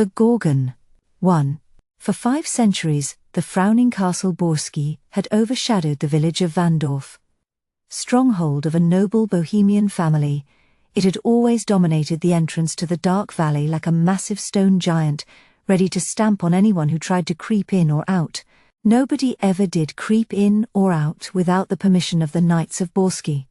The Gorgon. 1. For 5 centuries, the frowning castle Borsky had overshadowed the village of Vandorf. Stronghold of a noble Bohemian family, it had always dominated the entrance to the dark valley like a massive stone giant, ready to stamp on anyone who tried to creep in or out. Nobody ever did creep in or out without the permission of the Knights of Borsky.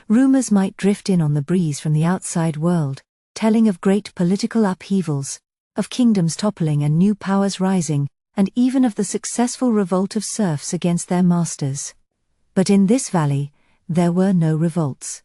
Rumors might drift in on the breeze from the outside world, telling of great political upheavals, of kingdoms toppling and new powers rising, and even of the successful revolt of serfs against their masters. But in this valley, there were no revolts.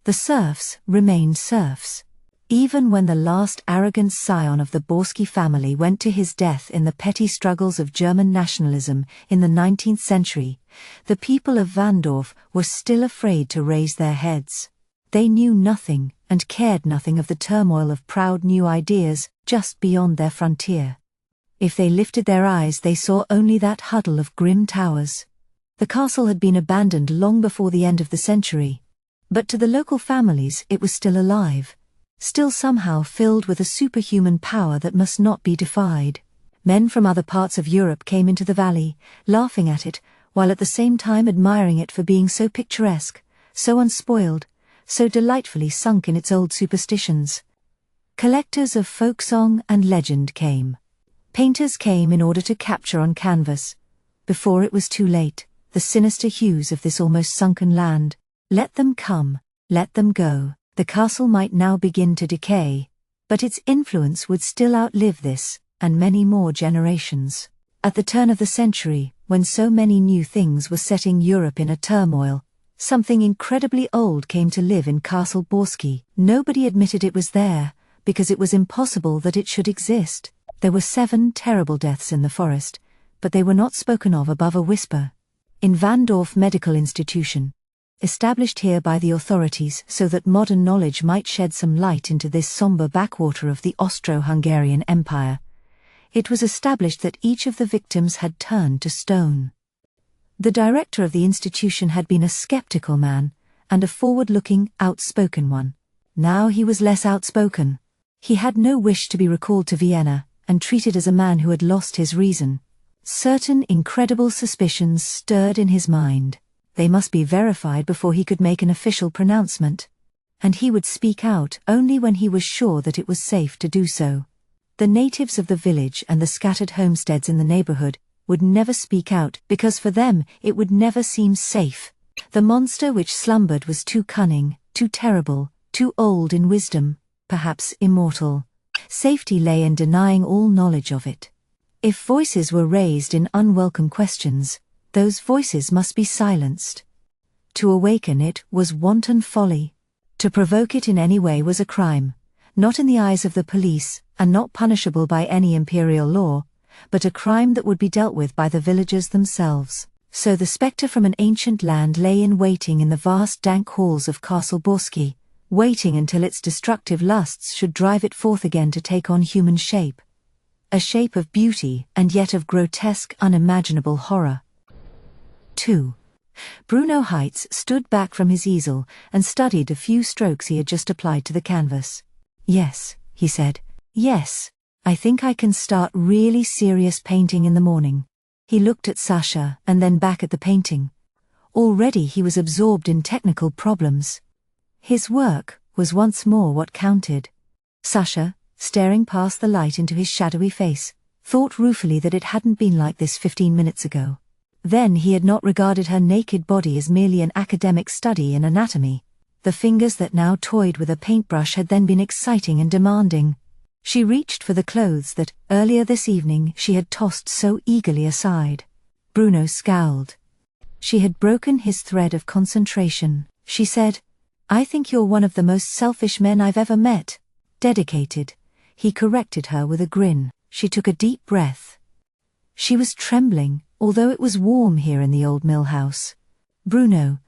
The serfs remained serfs. Even when the last arrogant scion of the Borsky family went to his death in the petty struggles of German nationalism in the 19th century, the people of Vandorf were still afraid to raise their heads. They knew nothing and cared nothing of the turmoil of proud new ideas just beyond their frontier. If they lifted their eyes, they saw only that huddle of grim towers. The castle had been abandoned long before the end of the century, but to the local families it was still alive, still somehow filled with a superhuman power that must not be defied. Men from other parts of Europe came into the valley, laughing at it, while at the same time admiring it for being so picturesque, so unspoiled, so delightfully sunk in its old superstitions. Collectors of folk song and legend came. Painters came in order to capture on canvas, before it was too late, the sinister hues of this almost sunken land. Let them come, let them go. The castle might now begin to decay, but its influence would still outlive this, and many more generations. At the turn of the century, when so many new things were setting Europe in a turmoil, something incredibly old came to live in Castle Borsky. Nobody admitted it was there, because it was impossible that it should exist. There were 7 terrible deaths in the forest, but they were not spoken of above a whisper. In Vandorf Medical Institution, established here by the authorities so that modern knowledge might shed some light into this somber backwater of the Austro-Hungarian Empire, it was established that each of the victims had turned to stone. The director of the institution had been a skeptical man, and a forward-looking, outspoken one. Now he was less outspoken. He had no wish to be recalled to Vienna, and treated as a man who had lost his reason. Certain incredible suspicions stirred in his mind. They must be verified before he could make an official pronouncement. And he would speak out only when he was sure that it was safe to do so. The natives of the village and the scattered homesteads in the neighborhood would never speak out because for them it would never seem safe. The monster which slumbered was too cunning, too terrible, too old in wisdom, perhaps immortal. Safety lay in denying all knowledge of it. If voices were raised in unwelcome questions, those voices must be silenced. To awaken it was wanton folly. To provoke it in any way was a crime, not in the eyes of the police, and not punishable by any imperial law, but a crime that would be dealt with by the villagers themselves. So the spectre from an ancient land lay in waiting in the vast dank halls of Castle Borsky, waiting until its destructive lusts should drive it forth again to take on human shape. A shape of beauty and yet of grotesque, unimaginable horror. 2. Bruno Heitz stood back from his easel and studied a few strokes he had just applied to the canvas. "Yes," he said. "Yes, I think I can start really serious painting in the morning." He looked at Sasha and then back at the painting. Already he was absorbed in technical problems. His work was once more what counted. Sasha, staring past the light into his shadowy face, thought ruefully that it hadn't been like this 15 minutes ago. Then he had not regarded her naked body as merely an academic study in anatomy. The fingers that now toyed with a paintbrush had then been exciting and demanding. She reached for the clothes that, earlier this evening, she had tossed so eagerly aside. Bruno scowled. She had broken his thread of concentration. She said, "I think you're one of the most selfish men I've ever met." "Dedicated," he corrected her with a grin. She took a deep breath. She was trembling, although it was warm here in the old mill house. "Bruno,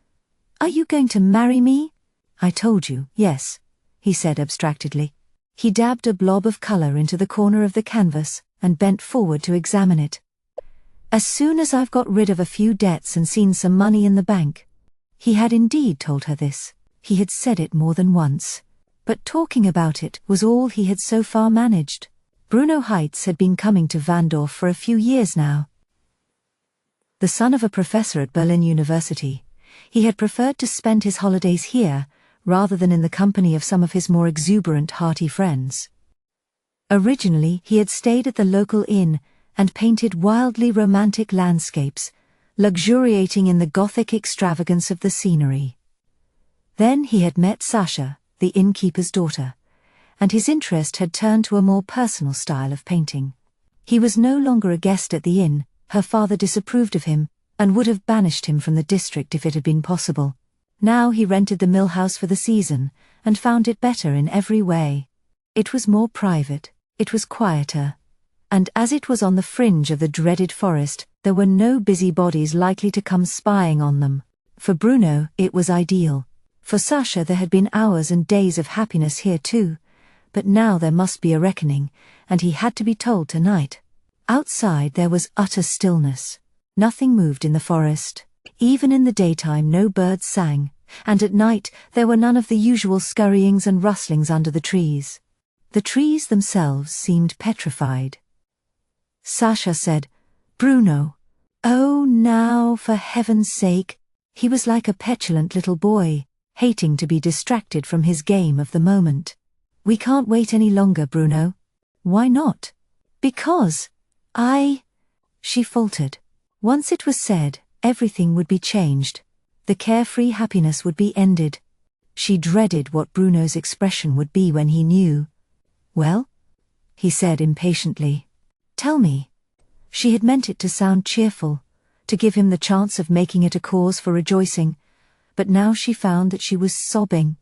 are you going to marry me?" "I told you, yes," he said abstractedly. He dabbed a blob of color into the corner of the canvas and bent forward to examine it. "As soon as I've got rid of a few debts and seen some money in the bank." He had indeed told her this. He had said it more than once. But talking about it was all he had so far managed. Bruno Heitz had been coming to Vandorf for a few years now. The son of a professor at Berlin University, he had preferred to spend his holidays here, rather than in the company of some of his more exuberant, hearty friends. Originally, he had stayed at the local inn and painted wildly romantic landscapes, luxuriating in the Gothic extravagance of the scenery. Then he had met Sasha, the innkeeper's daughter, and his interest had turned to a more personal style of painting. He was no longer a guest at the inn. Her father disapproved of him, and would have banished him from the district if it had been possible. Now he rented the mill house for the season, and found it better in every way. It was more private, it was quieter, and as it was on the fringe of the dreaded forest, there were no busybodies likely to come spying on them. For Bruno, it was ideal. For Sasha there had been hours and days of happiness here too, but now there must be a reckoning, and he had to be told tonight. Outside there was utter stillness. Nothing moved in the forest. Even in the daytime no birds sang, and at night there were none of the usual scurryings and rustlings under the trees. The trees themselves seemed petrified. Sasha said, "Bruno, oh now, for heaven's sake." He was like a petulant little boy, hating to be distracted from his game of the moment. "We can't wait any longer, Bruno." "Why not?" "Because she faltered. Once it was said, everything would be changed. The carefree happiness would be ended. She dreaded what Bruno's expression would be when he knew. "Well?" he said impatiently. "Tell me." She had meant it to sound cheerful, to give him the chance of making it a cause for rejoicing, but now she found that she was sobbing.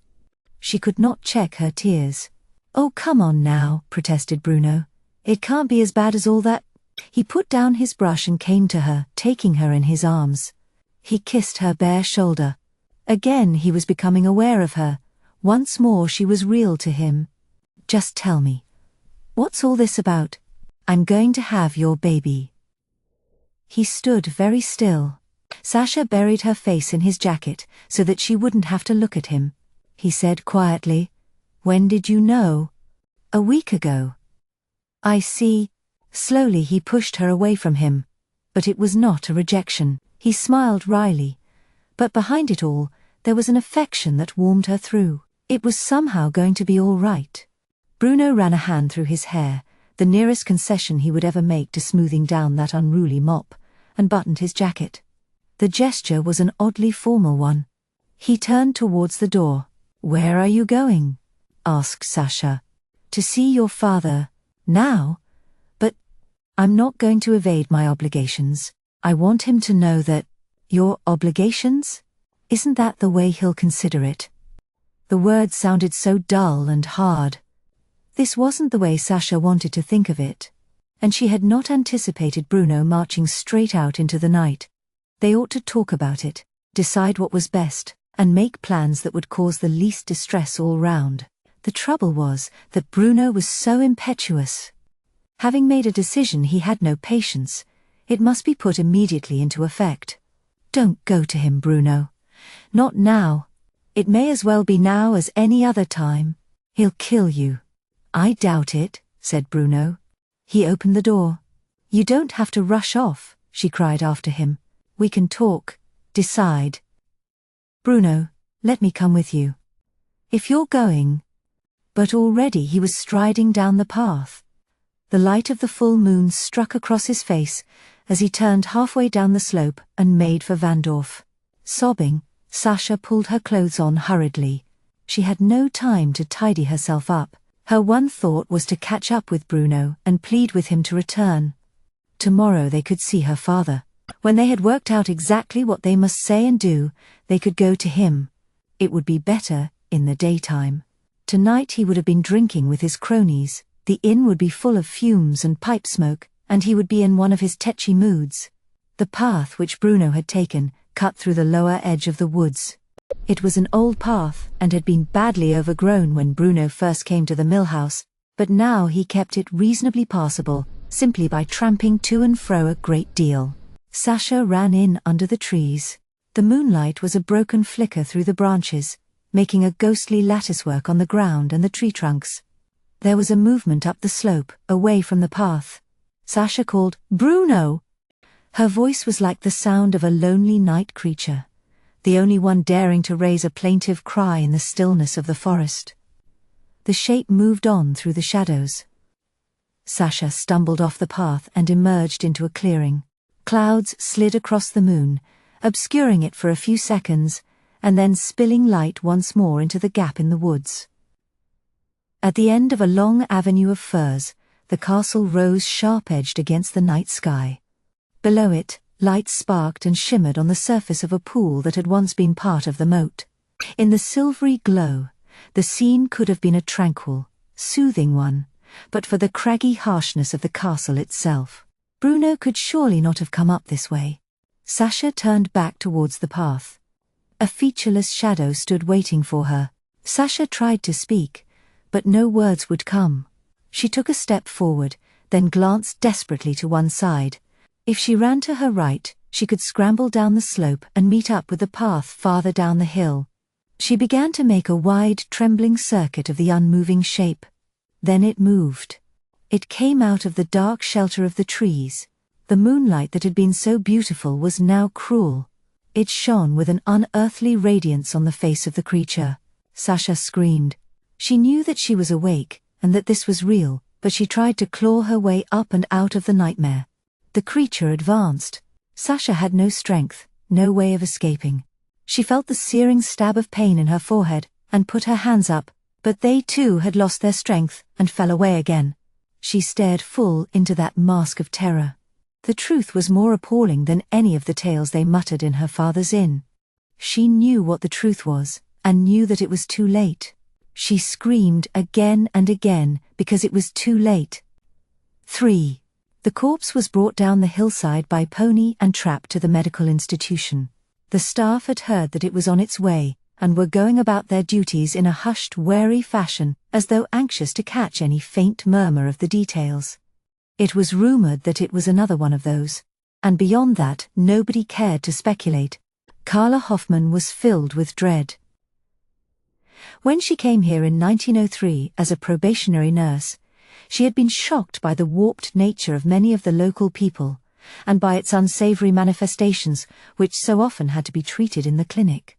She could not check her tears. "Oh, come on now," protested Bruno. "It can't be as bad as all that." He put down his brush and came to her, taking her in his arms. He kissed her bare shoulder. Again he was becoming aware of her. Once more she was real to him. "Just tell me. What's all this about? I'm going to have your baby." He stood very still. Sasha buried her face in his jacket so that she wouldn't have to look at him. He said quietly, "When did you know?" "A week ago." "I see." Slowly he pushed her away from him. But it was not a rejection. He smiled wryly. But behind it all, there was an affection that warmed her through. It was somehow going to be all right. Bruno ran a hand through his hair, the nearest concession he would ever make to smoothing down that unruly mop, and buttoned his jacket. The gesture was an oddly formal one. He turned towards the door. "Where are you going?" asked Sasha. "To see your father. Now? But I'm not going to evade my obligations. I want him to know that—" "Your obligations? Isn't that the way he'll consider it?" The words sounded so dull and hard. This wasn't the way Sasha wanted to think of it, and she had not anticipated Bruno marching straight out into the night. They ought to talk about it, decide what was best, and make plans that would cause the least distress all round. The trouble was that Bruno was so impetuous. Having made a decision, he had no patience. It must be put immediately into effect. "Don't go to him, Bruno. Not now. It may as well be now as any other time. He'll kill you." "I doubt it," said Bruno. He opened the door. "You don't have to rush off," she cried after him. "We can talk, decide." "Bruno, let me come with you." "If you're going." But already he was striding down the path. The light of the full moon struck across his face as he turned halfway down the slope and made for Vandorf. Sobbing, Sasha pulled her clothes on hurriedly. She had no time to tidy herself up. Her one thought was to catch up with Bruno and plead with him to return. Tomorrow they could see her father. When they had worked out exactly what they must say and do, they could go to him. It would be better in the daytime. Tonight he would have been drinking with his cronies. The inn would be full of fumes and pipe smoke, and he would be in one of his tetchy moods. The path which Bruno had taken cut through the lower edge of the woods. It was an old path and had been badly overgrown when Bruno first came to the mill house, but now he kept it reasonably passable, simply by tramping to and fro a great deal. Sasha ran in under the trees. The moonlight was a broken flicker through the branches, making a ghostly latticework on the ground and the tree trunks. There was a movement up the slope, away from the path. Sasha called, "Bruno!" Her voice was like the sound of a lonely night creature, the only one daring to raise a plaintive cry in the stillness of the forest. The shape moved on through the shadows. Sasha stumbled off the path and emerged into a clearing. Clouds slid across the moon, obscuring it for a few seconds, and then spilling light once more into the gap in the woods. At the end of a long avenue of firs, the castle rose sharp-edged against the night sky. Below it, light sparked and shimmered on the surface of a pool that had once been part of the moat. In the silvery glow, the scene could have been a tranquil, soothing one, but for the craggy harshness of the castle itself. Bruno could surely not have come up this way. Sasha turned back towards the path. A featureless shadow stood waiting for her. Sasha tried to speak, but no words would come. She took a step forward, then glanced desperately to one side. If she ran to her right, she could scramble down the slope and meet up with the path farther down the hill. She began to make a wide, trembling circuit of the unmoving shape. Then it moved. It came out of the dark shelter of the trees. The moonlight that had been so beautiful was now cruel. It shone with an unearthly radiance on the face of the creature. Sasha screamed. She knew that she was awake, and that this was real, but she tried to claw her way up and out of the nightmare. The creature advanced. Sasha had no strength, no way of escaping. She felt the searing stab of pain in her forehead, and put her hands up, but they too had lost their strength, and fell away again. She stared full into that mask of terror. The truth was more appalling than any of the tales they muttered in her father's inn. She knew what the truth was, and knew that it was too late. She screamed again and again, because it was too late. 3. The corpse was brought down the hillside by pony and trap to the medical institution. The staff had heard that it was on its way, and were going about their duties in a hushed, wary fashion, as though anxious to catch any faint murmur of the details. It was rumored that it was another one of those, and beyond that nobody cared to speculate. Carla Hoffman was filled with dread. When she came here in 1903 as a probationary nurse, she had been shocked by the warped nature of many of the local people, and by its unsavory manifestations, which so often had to be treated in the clinic.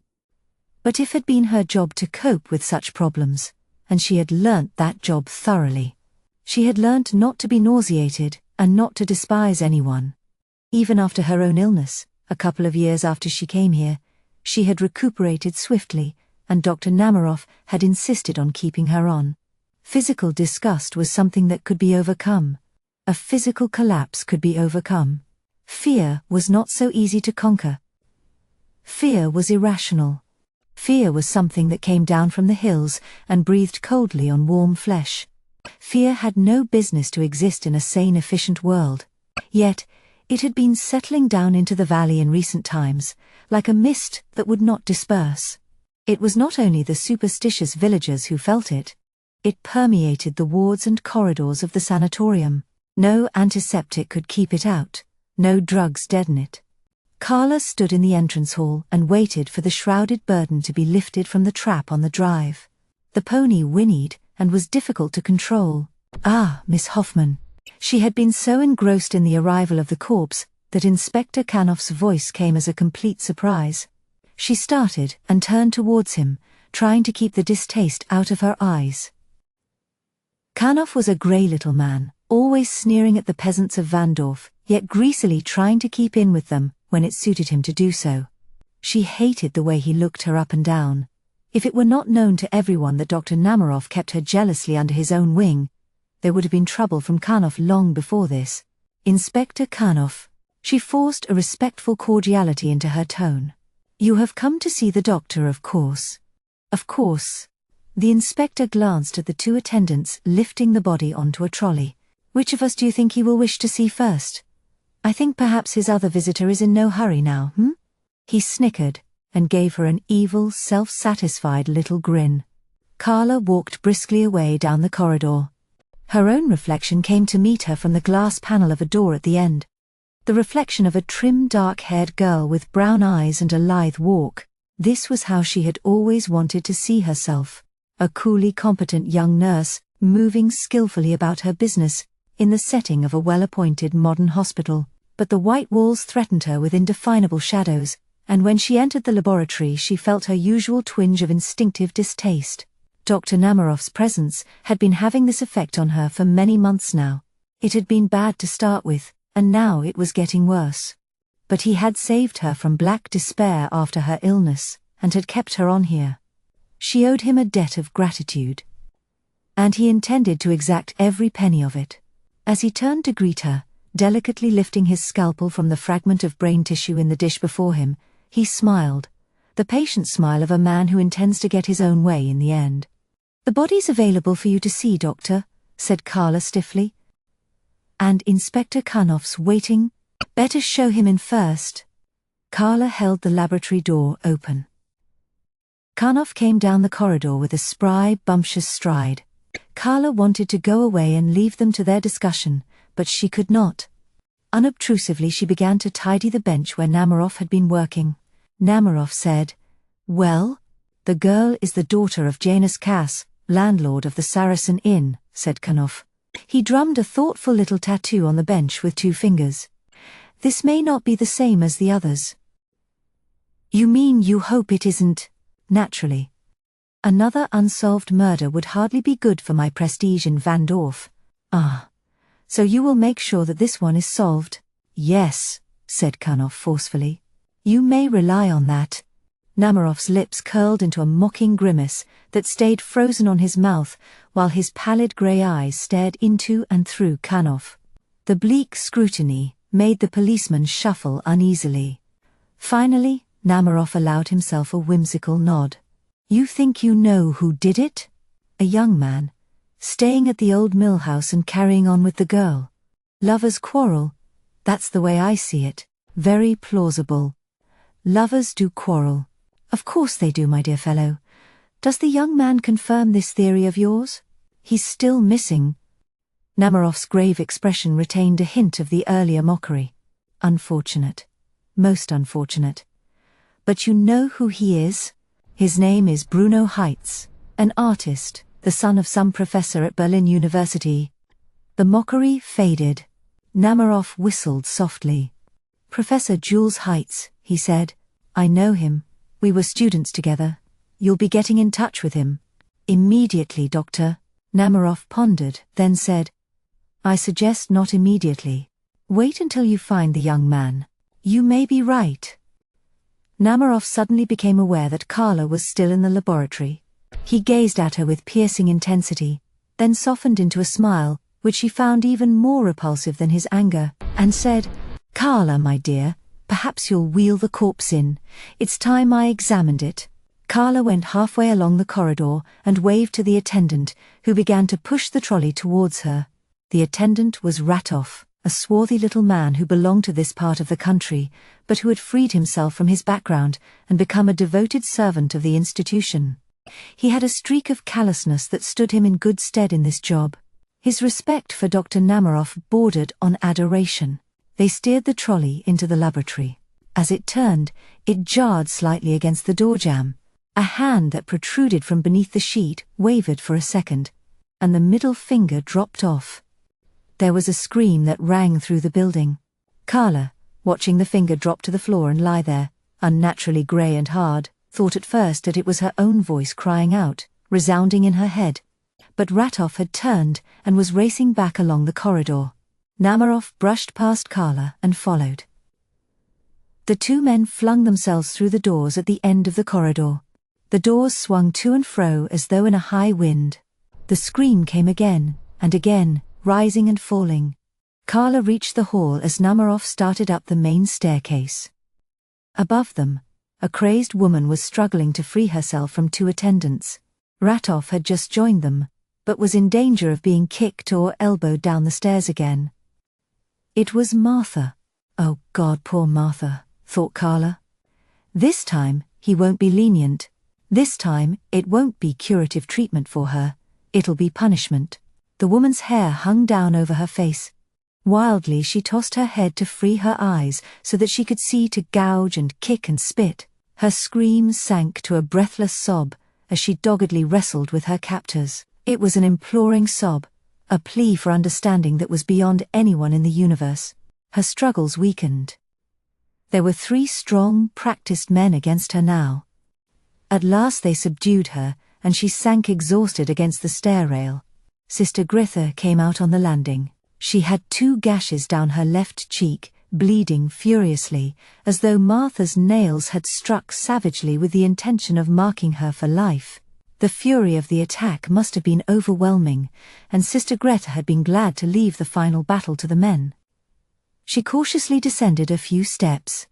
But it had been her job to cope with such problems, and she had learnt that job thoroughly. She had learnt not to be nauseated, and not to despise anyone. Even after her own illness, a couple of years after she came here, she had recuperated swiftly, and Dr. Namaroff had insisted on keeping her on. Physical disgust was something that could be overcome. A physical collapse could be overcome. Fear was not so easy to conquer. Fear was irrational. Fear was something that came down from the hills and breathed coldly on warm flesh. Fear had no business to exist in a sane, efficient world. Yet, it had been settling down into the valley in recent times, like a mist that would not disperse. It was not only the superstitious villagers who felt it. It permeated the wards and corridors of the sanatorium. No antiseptic could keep it out. No drugs deaden it. Carla stood in the entrance hall and waited for the shrouded burden to be lifted from the trap on the drive. The pony whinnied and was difficult to control. "Ah, Miss Hoffman." She had been so engrossed in the arrival of the corpse that Inspector Kanoff's voice came as a complete surprise. She started and turned towards him, trying to keep the distaste out of her eyes. Kanoff was a grey little man, always sneering at the peasants of Vandorf, yet greasily trying to keep in with them when it suited him to do so. She hated the way he looked her up and down. If it were not known to everyone that Dr. Namaroff kept her jealously under his own wing, there would have been trouble from Kanoff long before this. "Inspector Kanoff." She forced a respectful cordiality into her tone. "You have come to see the doctor, of course." "Of course." The inspector glanced at the two attendants lifting the body onto a trolley. "Which of us do you think he will wish to see first? I think perhaps his other visitor is in no hurry now, He snickered, and gave her an evil, self-satisfied little grin. Carla walked briskly away down the corridor. Her own reflection came to meet her from the glass panel of a door at the end. The reflection of a trim, dark-haired girl with brown eyes and a lithe walk. This was how she had always wanted to see herself. A coolly competent young nurse, moving skillfully about her business, in the setting of a well-appointed modern hospital. But the white walls threatened her with indefinable shadows, and when she entered the laboratory she felt her usual twinge of instinctive distaste. Dr. Namaroff's presence had been having this effect on her for many months now. It had been bad to start with, and now it was getting worse. But he had saved her from black despair after her illness, and had kept her on here. She owed him a debt of gratitude. And he intended to exact every penny of it. As he turned to greet her, delicately lifting his scalpel from the fragment of brain tissue in the dish before him, he smiled, the patient smile of a man who intends to get his own way in the end. "The body's available for you to see, Doctor," said Carla stiffly. "And Inspector Kanoff's waiting. Better show him in first." Carla held the laboratory door open. Kanoff came down the corridor with a spry, bumptious stride. Carla wanted to go away and leave them to their discussion, but she could not. Unobtrusively she began to tidy the bench where Namaroff had been working. Namaroff said, "Well, the girl is the daughter of Janus Cass, landlord of the Saracen Inn," said Kanoff. He drummed a thoughtful little tattoo on the bench with 2 fingers. "This may not be the same as the others." "You mean you hope it isn't?" "Naturally. Another unsolved murder would hardly be good for my prestige in Vandorf." "Ah. So you will make sure that this one is solved?" "Yes," said Kanoff forcefully. "You may rely on that." Namaroff's lips curled into a mocking grimace that stayed frozen on his mouth while his pallid grey eyes stared into and through Kanoff. The bleak scrutiny made the policeman shuffle uneasily. Finally, Namaroff allowed himself a whimsical nod. "You think you know who did it? A young man, staying at the old mill house and carrying on with the girl. Lovers quarrel. That's the way I see it. Very plausible. Lovers do quarrel. Of course they do, my dear fellow. Does the young man confirm this theory of yours? He's still missing." Namaroff's grave expression retained a hint of the earlier mockery. "Unfortunate. Most unfortunate. But you know who he is? His name is Bruno Heitz, an artist, the son of some professor at Berlin University." The mockery faded. Namaroff whistled softly. "Professor Jules Heitz," he said. "I know him. We were students together. You'll be getting in touch with him." "Immediately, Doctor." Namaroff pondered, then said, "I suggest not immediately. Wait until you find the young man. You may be right." Namaroff suddenly became aware that Carla was still in the laboratory. He gazed at her with piercing intensity, then softened into a smile, which he found even more repulsive than his anger, and said, "Carla, my dear, perhaps you'll wheel the corpse in. It's time I examined it." Carla went halfway along the corridor and waved to the attendant, who began to push the trolley towards her. The attendant was Ratoff, a swarthy little man who belonged to this part of the country, but who had freed himself from his background and become a devoted servant of the institution. He had a streak of callousness that stood him in good stead in this job. His respect for Dr. Namaroff bordered on adoration. They steered the trolley into the laboratory. As it turned, it jarred slightly against the door jamb. A hand that protruded from beneath the sheet wavered for a second, and the middle finger dropped off. There was a scream that rang through the building. Carla, watching the finger drop to the floor and lie there, unnaturally grey and hard, thought at first that it was her own voice crying out, resounding in her head. But Ratoff had turned and was racing back along the corridor. Namaroff brushed past Carla and followed. The 2 men flung themselves through the doors at the end of the corridor. The doors swung to and fro as though in a high wind. The scream came again and again, rising and falling. Carla reached the hall as Namaroff started up the main staircase. Above them, a crazed woman was struggling to free herself from 2 attendants. Ratoff had just joined them, but was in danger of being kicked or elbowed down the stairs again. It was Martha. "Oh God, poor Martha," thought Carla. "This time, he won't be lenient. This time, it won't be curative treatment for her. It'll be punishment." The woman's hair hung down over her face. Wildly she tossed her head to free her eyes so that she could see to gouge and kick and spit. Her scream sank to a breathless sob as she doggedly wrestled with her captors. It was an imploring sob, a plea for understanding that was beyond anyone in the universe. Her struggles weakened. There were 3 strong, practiced men against her now. At last they subdued her, and she sank exhausted against the stair rail. Sister Gritha came out on the landing. She had 2 gashes down her left cheek, bleeding furiously, as though Martha's nails had struck savagely with the intention of marking her for life. The fury of the attack must have been overwhelming, and Sister Greta had been glad to leave the final battle to the men. She cautiously descended a few steps.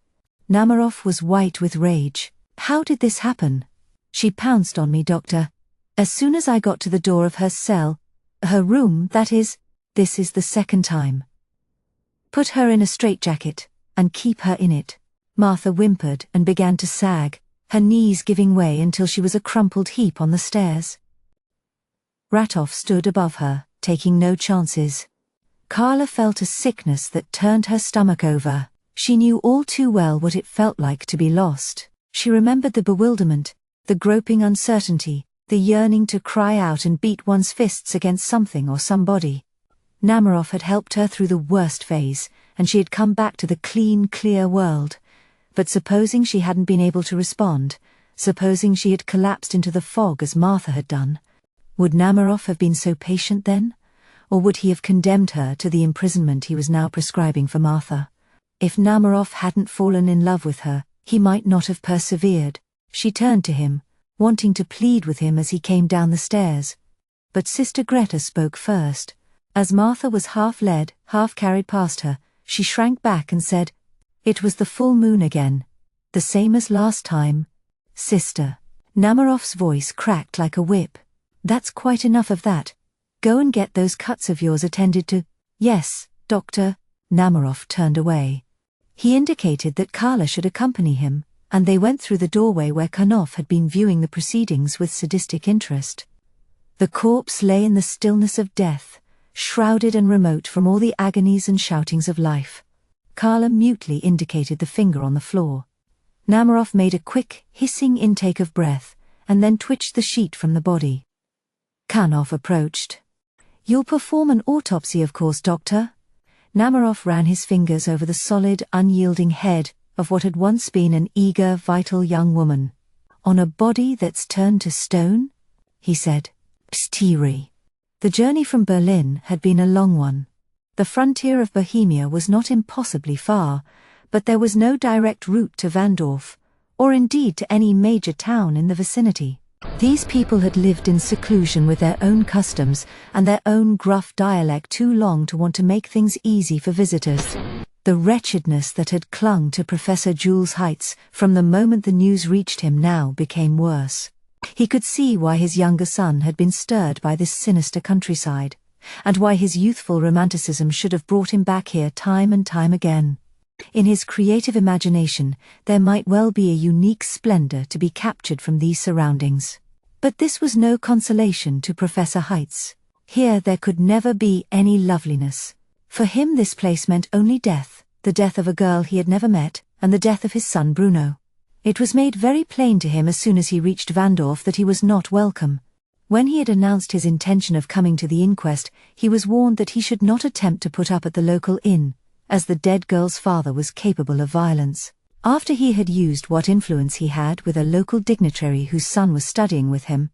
Namaroff was white with rage. "How did this happen?" "She pounced on me, Doctor. As soon as I got to the door of her cell, her room, that is, this is the 2nd time. Put her in a straitjacket, and keep her in it." Martha whimpered and began to sag, her knees giving way until she was a crumpled heap on the stairs. Ratoff stood above her, taking no chances. Carla felt a sickness that turned her stomach over. She knew all too well what it felt like to be lost. She remembered the bewilderment, the groping uncertainty, the yearning to cry out and beat one's fists against something or somebody. Namaroff had helped her through the worst phase, and she had come back to the clean, clear world. But supposing she hadn't been able to respond, supposing she had collapsed into the fog as Martha had done, would Namaroff have been so patient then? Or would he have condemned her to the imprisonment he was now prescribing for Martha? If Namaroff hadn't fallen in love with her, he might not have persevered. She turned to him, wanting to plead with him as he came down the stairs. But Sister Greta spoke first. As Martha was half led, half carried past her, she shrank back and said, "It was the full moon again. The same as last time. Sister." Namaroff's voice cracked like a whip. "That's quite enough of that. Go and get those cuts of yours attended to." "Yes, Doctor." Namaroff turned away. He indicated that Carla should accompany him, and they went through the doorway where Karnoff had been viewing the proceedings with sadistic interest. The corpse lay in the stillness of death, shrouded and remote from all the agonies and shoutings of life. Carla mutely indicated the finger on the floor. Namaroff made a quick, hissing intake of breath, and then twitched the sheet from the body. Karnoff approached. "You'll perform an autopsy, of course, Doctor?" Namaroff ran his fingers over the solid, unyielding head of what had once been an eager, vital young woman. "On a body that's turned to stone?" he said. "Pstiri." The journey from Berlin had been a long one. The frontier of Bohemia was not impossibly far, but there was no direct route to Vandorf, or indeed to any major town in the vicinity. These people had lived in seclusion with their own customs and their own gruff dialect too long to want to make things easy for visitors. The wretchedness that had clung to Professor Jules Heitz from the moment the news reached him now became worse. He could see why his younger son had been stirred by this sinister countryside, and why his youthful romanticism should have brought him back here time and time again. In his creative imagination, there might well be a unique splendor to be captured from these surroundings. But this was no consolation to Professor Heitz. Here there could never be any loveliness. For him this place meant only death, the death of a girl he had never met, and the death of his son Bruno. It was made very plain to him as soon as he reached Vandorf that he was not welcome. When he had announced his intention of coming to the inquest, he was warned that he should not attempt to put up at the local inn, as the dead girl's father was capable of violence. After he had used what influence he had with a local dignitary whose son was studying with him,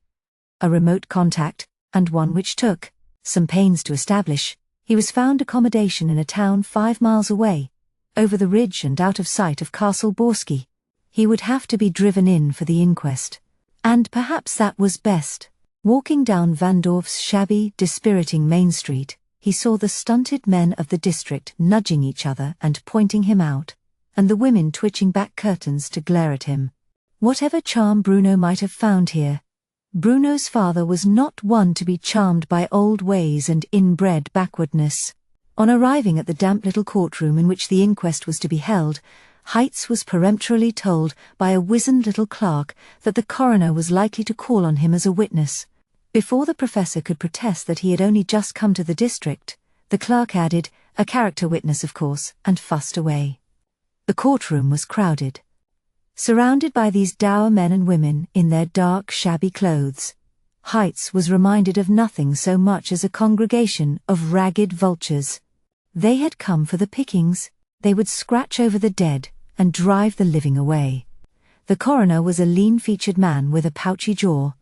a remote contact, and one which took some pains to establish, he was found accommodation in a town 5 miles away, over the ridge and out of sight of Castle Borsky. He would have to be driven in for the inquest. And perhaps that was best. Walking down Vandorf's shabby, dispiriting main street, he saw the stunted men of the district nudging each other and pointing him out, and the women twitching back curtains to glare at him. Whatever charm Bruno might have found here, Bruno's father was not one to be charmed by old ways and inbred backwardness. On arriving at the damp little courtroom in which the inquest was to be held, Heitz was peremptorily told by a wizened little clerk that the coroner was likely to call on him as a witness. Before the professor could protest that he had only just come to the district, the clerk added, "A character witness, of course," and fussed away. The courtroom was crowded. Surrounded by these dour men and women in their dark, shabby clothes, Heights was reminded of nothing so much as a congregation of ragged vultures. They had come for the pickings. They would scratch over the dead and drive the living away. The coroner was a lean-featured man with a pouchy jaw.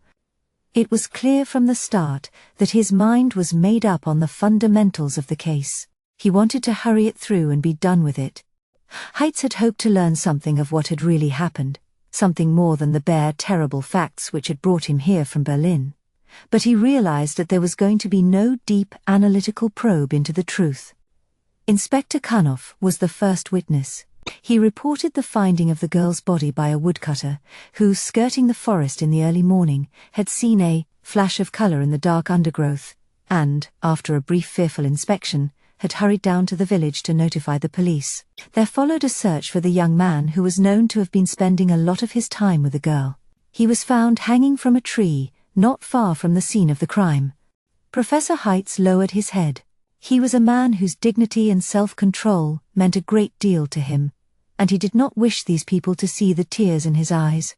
It was clear from the start that his mind was made up on the fundamentals of the case. He wanted to hurry it through and be done with it. Heights had hoped to learn something of what had really happened, something more than the bare, terrible facts which had brought him here from Berlin. But he realized that there was going to be no deep, analytical probe into the truth. Inspector Kanoff was the first witness. He reported the finding of the girl's body by a woodcutter, who, skirting the forest in the early morning, had seen a flash of color in the dark undergrowth, and, after a brief fearful inspection, had hurried down to the village to notify the police. There followed a search for the young man who was known to have been spending a lot of his time with the girl. He was found hanging from a tree, not far from the scene of the crime. Professor Heights lowered his head. He was a man whose dignity and self-control meant a great deal to him, and he did not wish these people to see the tears in his eyes.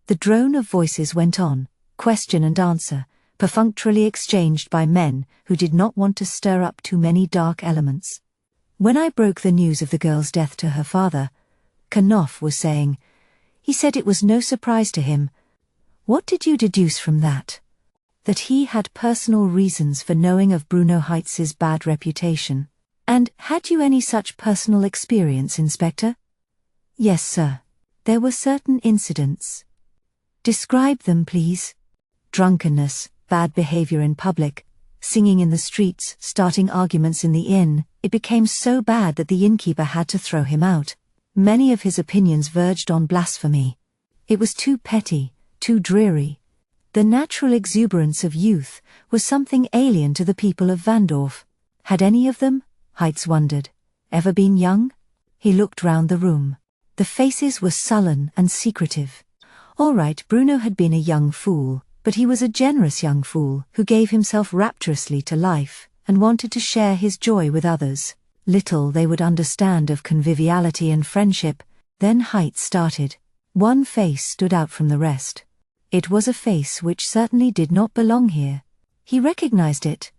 The drone of voices went on, question and answer, perfunctorily exchanged by men who did not want to stir up too many dark elements. When I broke the news of the girl's death to her father, Kanoff was saying, he said it was no surprise to him. What did you deduce from that? That he had personal reasons for knowing of Bruno Heights' bad reputation. And had you any such personal experience, Inspector? Yes, sir. There were certain incidents. Describe them, please. Drunkenness, bad behavior in public, singing in the streets, starting arguments in the inn. It became so bad that the innkeeper had to throw him out. Many of his opinions verged on blasphemy. It was too petty, too dreary. The natural exuberance of youth was something alien to the people of Vandorf. Had any of them, Heights wondered, ever been young? He looked round the room. The faces were sullen and secretive. All right, Bruno had been a young fool, but he was a generous young fool who gave himself rapturously to life and wanted to share his joy with others. Little they would understand of conviviality and friendship. Then Heights started. One face stood out from the rest. It was a face which certainly did not belong here. He recognized it,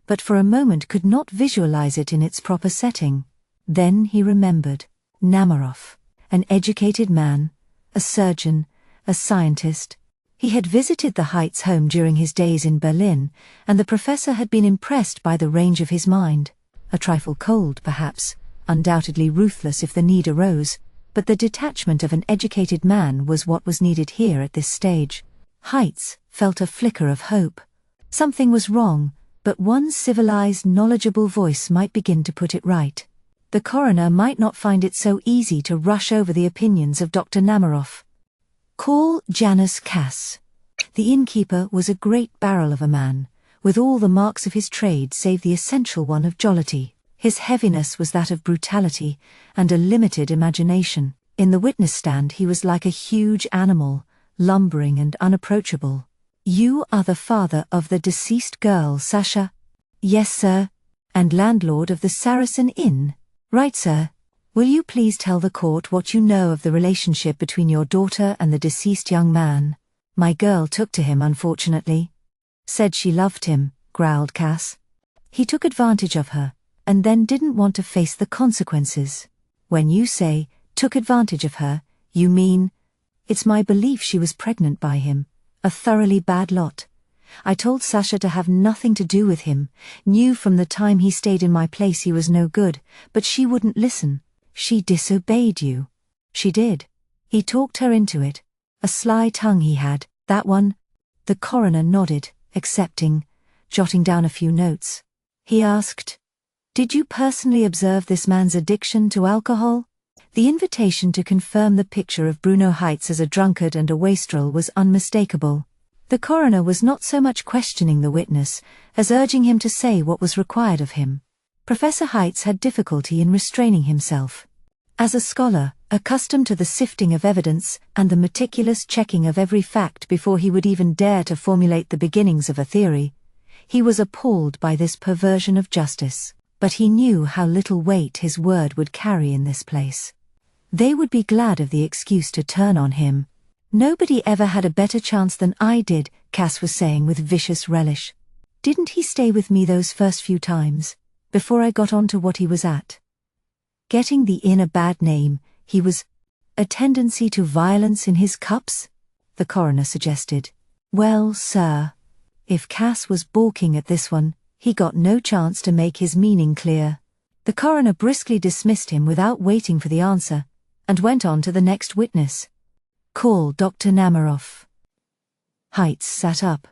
but for a moment could not visualize it in its proper setting. Then he remembered. Namaroff, an educated man, a surgeon, a scientist. He had visited the Heights home during his days in Berlin, and the professor had been impressed by the range of his mind. A trifle cold, perhaps, undoubtedly ruthless if the need arose, but the detachment of an educated man was what was needed here at this stage. Heights felt a flicker of hope. Something was wrong, but one civilized, knowledgeable voice might begin to put it right. The coroner might not find it so easy to rush over the opinions of Dr. Namaroff. Call Janus Cass. The innkeeper was a great barrel of a man, with all the marks of his trade save the essential one of jollity. His heaviness was that of brutality and a limited imagination. In the witness stand he was like a huge animal, lumbering and unapproachable. You are the father of the deceased girl, Sasha? Yes, sir. And landlord of the Saracen Inn? Right, sir. Will you please tell the court what you know of the relationship between your daughter and the deceased young man? My girl took to him, unfortunately. Said she loved him, growled Cass. He took advantage of her, and then didn't want to face the consequences. When you say, took advantage of her, you mean? It's my belief she was pregnant by him. A thoroughly bad lot. I told Sasha to have nothing to do with him, knew from the time he stayed in my place he was no good, but she wouldn't listen. She disobeyed you. She did. He talked her into it. A sly tongue he had, that one. The coroner nodded, accepting, jotting down a few notes. He asked, did you personally observe this man's addiction to alcohol? The invitation to confirm the picture of Bruno Heights as a drunkard and a wastrel was unmistakable. The coroner was not so much questioning the witness as urging him to say what was required of him. Professor Heights had difficulty in restraining himself. As a scholar, accustomed to the sifting of evidence and the meticulous checking of every fact before he would even dare to formulate the beginnings of a theory, he was appalled by this perversion of justice. But he knew how little weight his word would carry in this place. They would be glad of the excuse to turn on him. Nobody ever had a better chance than I did, Cass was saying with vicious relish. Didn't he stay with me those first few times, before I got on to what he was at? Getting the inn a bad name, he was a tendency to violence in his cups? The coroner suggested. Well, sir. If Cass was balking at this one, he got no chance to make his meaning clear. The coroner briskly dismissed him without waiting for the answer, and went on to the next witness. Call Dr. Namaroff. Heights sat up.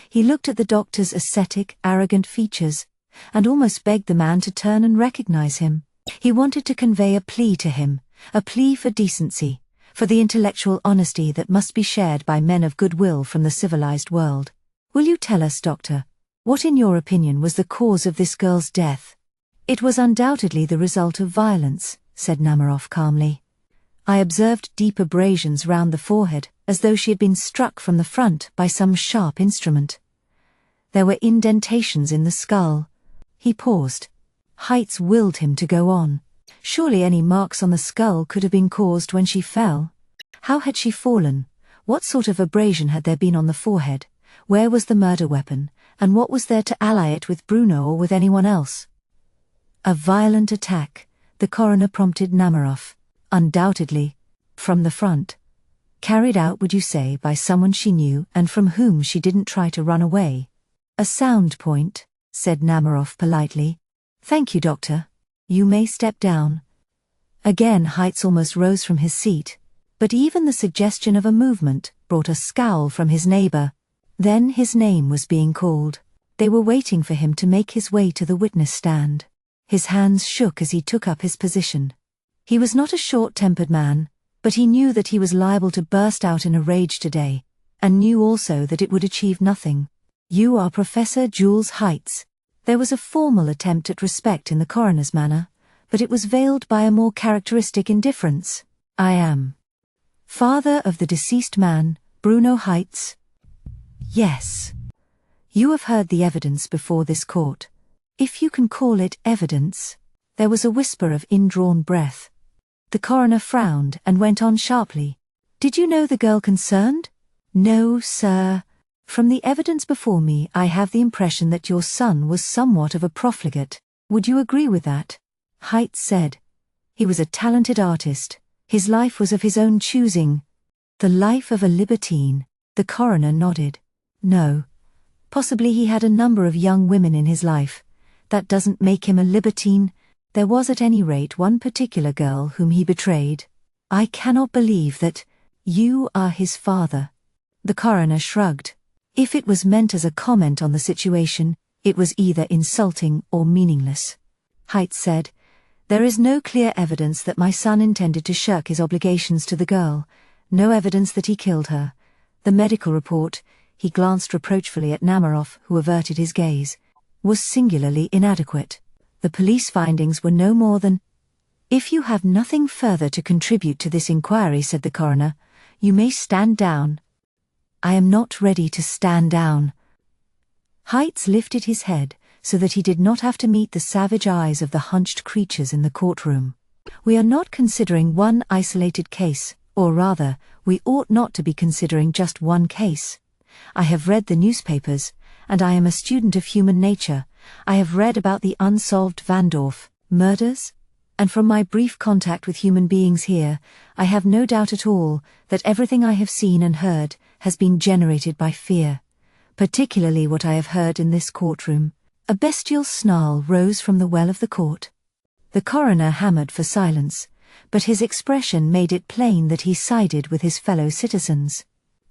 He looked at the doctor's ascetic, arrogant features, and almost begged the man to turn and recognize him. He wanted to convey a plea to him, a plea for decency, for the intellectual honesty that must be shared by men of goodwill from the civilized world. Will you tell us, doctor, what in your opinion was the cause of this girl's death? It was undoubtedly the result of violence, said Namaroff calmly. I observed deep abrasions round the forehead, as though she had been struck from the front by some sharp instrument. There were indentations in the skull. He paused. Heights willed him to go on. Surely any marks on the skull could have been caused when she fell. How had she fallen? What sort of abrasion had there been on the forehead? Where was the murder weapon, and what was there to ally it with Bruno or with anyone else? A violent attack, the coroner prompted Namaroff. Undoubtedly. From the front. Carried out, would you say, by someone she knew and from whom she didn't try to run away? A sound point, said Namaroff politely. Thank you, doctor. You may step down. Again Heights almost rose from his seat, but even the suggestion of a movement brought a scowl from his neighbor. Then his name was being called. They were waiting for him to make his way to the witness stand. His hands shook as he took up his position. He was not a short-tempered man, but he knew that he was liable to burst out in a rage today, and knew also that it would achieve nothing. You are Professor Jules Heights. There was a formal attempt at respect in the coroner's manner, but it was veiled by a more characteristic indifference. I am. Father of the deceased man, Bruno Heights? Yes. You have heard the evidence before this court. If you can call it evidence. There was a whisper of indrawn breath. The coroner frowned and went on sharply. Did you know the girl concerned? No, sir. From the evidence before me, I have the impression that your son was somewhat of a profligate. Would you agree with that? Heights said. He was a talented artist. His life was of his own choosing. The life of a libertine. The coroner nodded. No. Possibly he had a number of young women in his life. That doesn't make him a libertine. There was at any rate one particular girl whom he betrayed. I cannot believe that. You are his father. The coroner shrugged. If it was meant as a comment on the situation, it was either insulting or meaningless. Heights said, There is no clear evidence that my son intended to shirk his obligations to the girl, no evidence that he killed her. The medical report, he glanced reproachfully at Namaroff, who averted his gaze, was singularly inadequate. The police findings were no more than. If you have nothing further to contribute to this inquiry, said the coroner, you may stand down. I am not ready to stand down. Heights lifted his head so that he did not have to meet the savage eyes of the hunched creatures in the courtroom. We are not considering one isolated case, or rather, we ought not to be considering just one case. I have read the newspapers, and I am a student of human nature. I have read about the unsolved Vandorf murders, and from my brief contact with human beings here, I have no doubt at all that everything I have seen and heard has been generated by fear, particularly what I have heard in this courtroom. A bestial snarl rose from the well of the court. The coroner hammered for silence, but his expression made it plain that he sided with his fellow citizens.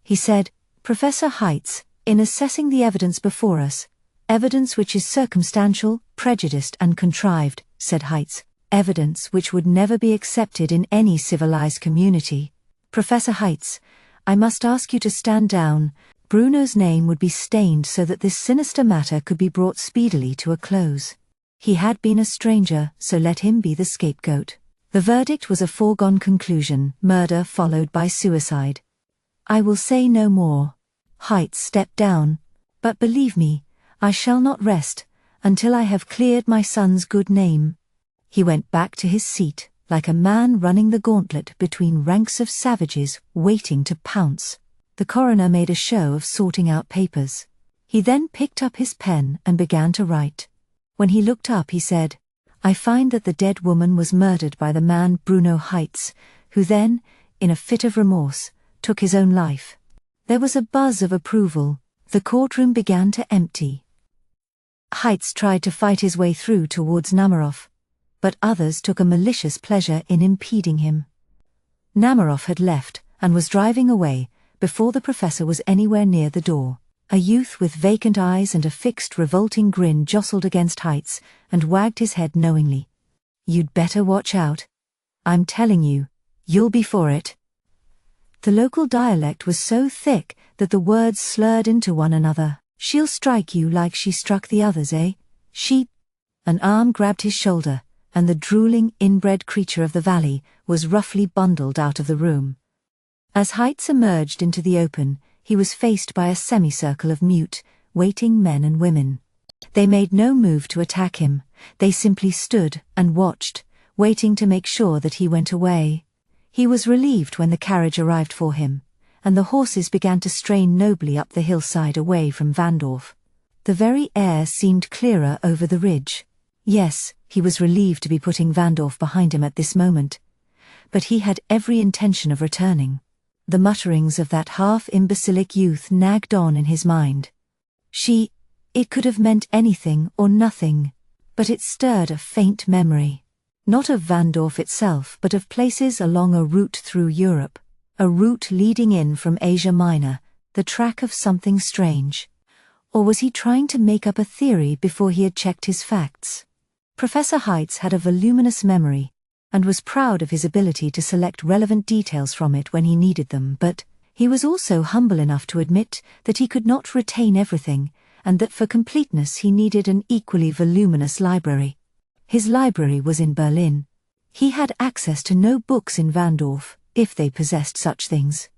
He said, Professor Heights, in assessing the evidence before us, evidence which is circumstantial, prejudiced and contrived, said Heights, evidence which would never be accepted in any civilized community. Professor Heights, I must ask you to stand down. Bruno's name would be stained so that this sinister matter could be brought speedily to a close. He had been a stranger, so let him be the scapegoat. The verdict was a foregone conclusion, murder followed by suicide. I will say no more. Heights stepped down, but believe me, I shall not rest until I have cleared my son's good name. He went back to his seat, like a man running the gauntlet between ranks of savages waiting to pounce. The coroner made a show of sorting out papers. He then picked up his pen and began to write. When he looked up, he said, "I find that the dead woman was murdered by the man Bruno Heitz, who then, in a fit of remorse, took his own life." There was a buzz of approval. The courtroom began to empty. Heitz tried to fight his way through towards Namaroff, but others took a malicious pleasure in impeding him. Namaroff had left and was driving away before the professor was anywhere near the door. A youth with vacant eyes and a fixed, revolting grin jostled against Heitz and wagged his head knowingly. "You'd better watch out. I'm telling you, you'll be for it." The local dialect was so thick that the words slurred into one another. "She'll strike you like she struck the others, eh? She—" An arm grabbed his shoulder, and the drooling, inbred creature of the valley was roughly bundled out of the room. As Heitz emerged into the open, he was faced by a semicircle of mute, waiting men and women. They made no move to attack him. They simply stood and watched, waiting to make sure that he went away. He was relieved when the carriage arrived for him, and the horses began to strain nobly up the hillside away from Vandorf. The very air seemed clearer over the ridge. Yes, he was relieved to be putting Vandorf behind him at this moment, but he had every intention of returning. The mutterings of that half-imbecilic youth nagged on in his mind. It could have meant anything or nothing, but it stirred a faint memory. Not of Vandorf itself, but of places along a route through Europe, a route leading in from Asia Minor, the track of something strange. Or was he trying to make up a theory before he had checked his facts? Professor Heitz had a voluminous memory, and was proud of his ability to select relevant details from it when he needed them, but he was also humble enough to admit that he could not retain everything, and that for completeness he needed an equally voluminous library. His library was in Berlin. He had access to no books in Vandorf, if they possessed such things.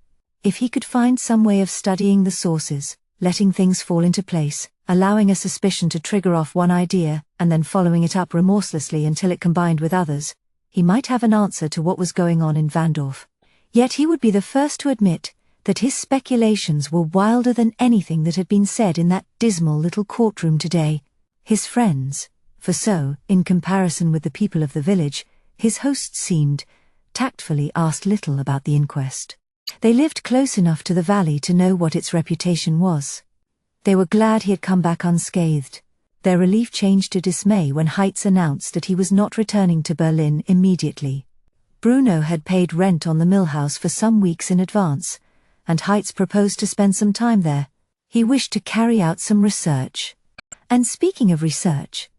If he could find some way of studying the sources, letting things fall into place, allowing a suspicion to trigger off one idea, and then following it up remorselessly until it combined with others, he might have an answer to what was going on in Vandorf. Yet he would be the first to admit that his speculations were wilder than anything that had been said in that dismal little courtroom today. His friends, for so, in comparison with the people of the village, his hosts seemed, tactfully asked little about the inquest. They lived close enough to the valley to know what its reputation was. They were glad he had come back unscathed. Their relief changed to dismay when Heitz announced that he was not returning to Berlin immediately. Bruno had paid rent on the mill house for some weeks in advance, and Heitz proposed to spend some time there. He wished to carry out some research. And speaking of research,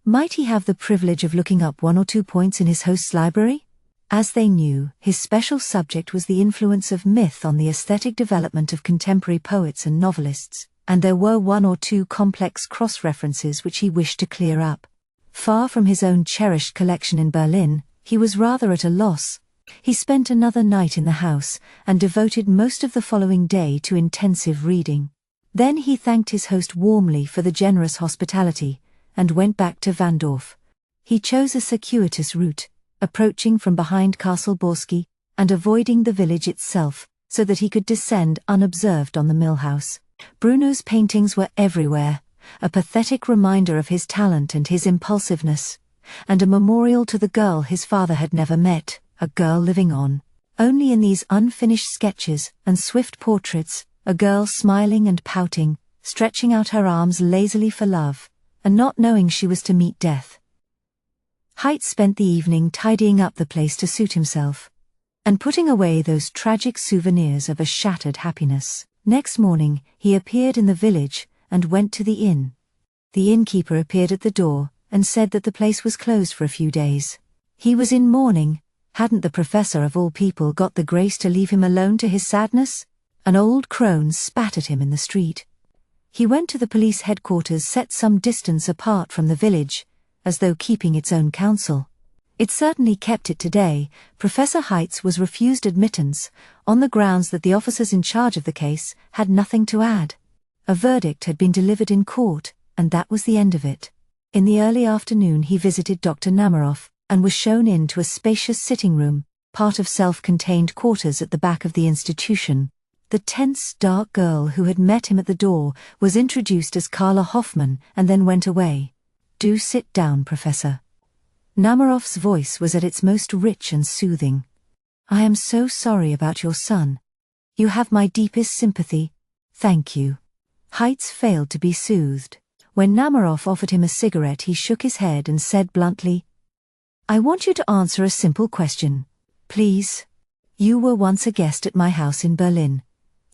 might he have the privilege of looking up one or two points in his host's library? As they knew, his special subject was the influence of myth on the aesthetic development of contemporary poets and novelists, and there were one or two complex cross-references which he wished to clear up. Far from his own cherished collection in Berlin, he was rather at a loss. He spent another night in the house, and devoted most of the following day to intensive reading. Then he thanked his host warmly for the generous hospitality, and went back to Vandorf. He chose a circuitous route, approaching from behind Castle Borsky, and avoiding the village itself, so that he could descend unobserved on the mill house. Bruno's paintings were everywhere, a pathetic reminder of his talent and his impulsiveness, and a memorial to the girl his father had never met, a girl living on. Only in these unfinished sketches and swift portraits, a girl smiling and pouting, stretching out her arms lazily for love, and not knowing she was to meet death. Heitz spent the evening tidying up the place to suit himself, and putting away those tragic souvenirs of a shattered happiness. Next morning, he appeared in the village, and went to the inn. The innkeeper appeared at the door, and said that the place was closed for a few days. He was in mourning. Hadn't the professor of all people got the grace to leave him alone to his sadness? An old crone spat at him in the street. He went to the police headquarters set some distance apart from the village, as though keeping its own counsel. It certainly kept it today. Professor Heitz was refused admittance, on the grounds that the officers in charge of the case had nothing to add. A verdict had been delivered in court, and that was the end of it. In the early afternoon he visited Dr. Namaroff, and was shown into a spacious sitting room, part of self-contained quarters at the back of the institution. The tense, dark girl who had met him at the door was introduced as Carla Hoffman and then went away. "Do sit down, Professor." Namarov's voice was at its most rich and soothing. "I am so sorry about your son. You have my deepest sympathy. Thank you." Heights failed to be soothed. When Namarov offered him a cigarette, he shook his head and said bluntly, "I want you to answer a simple question. Please. You were once a guest at my house in Berlin.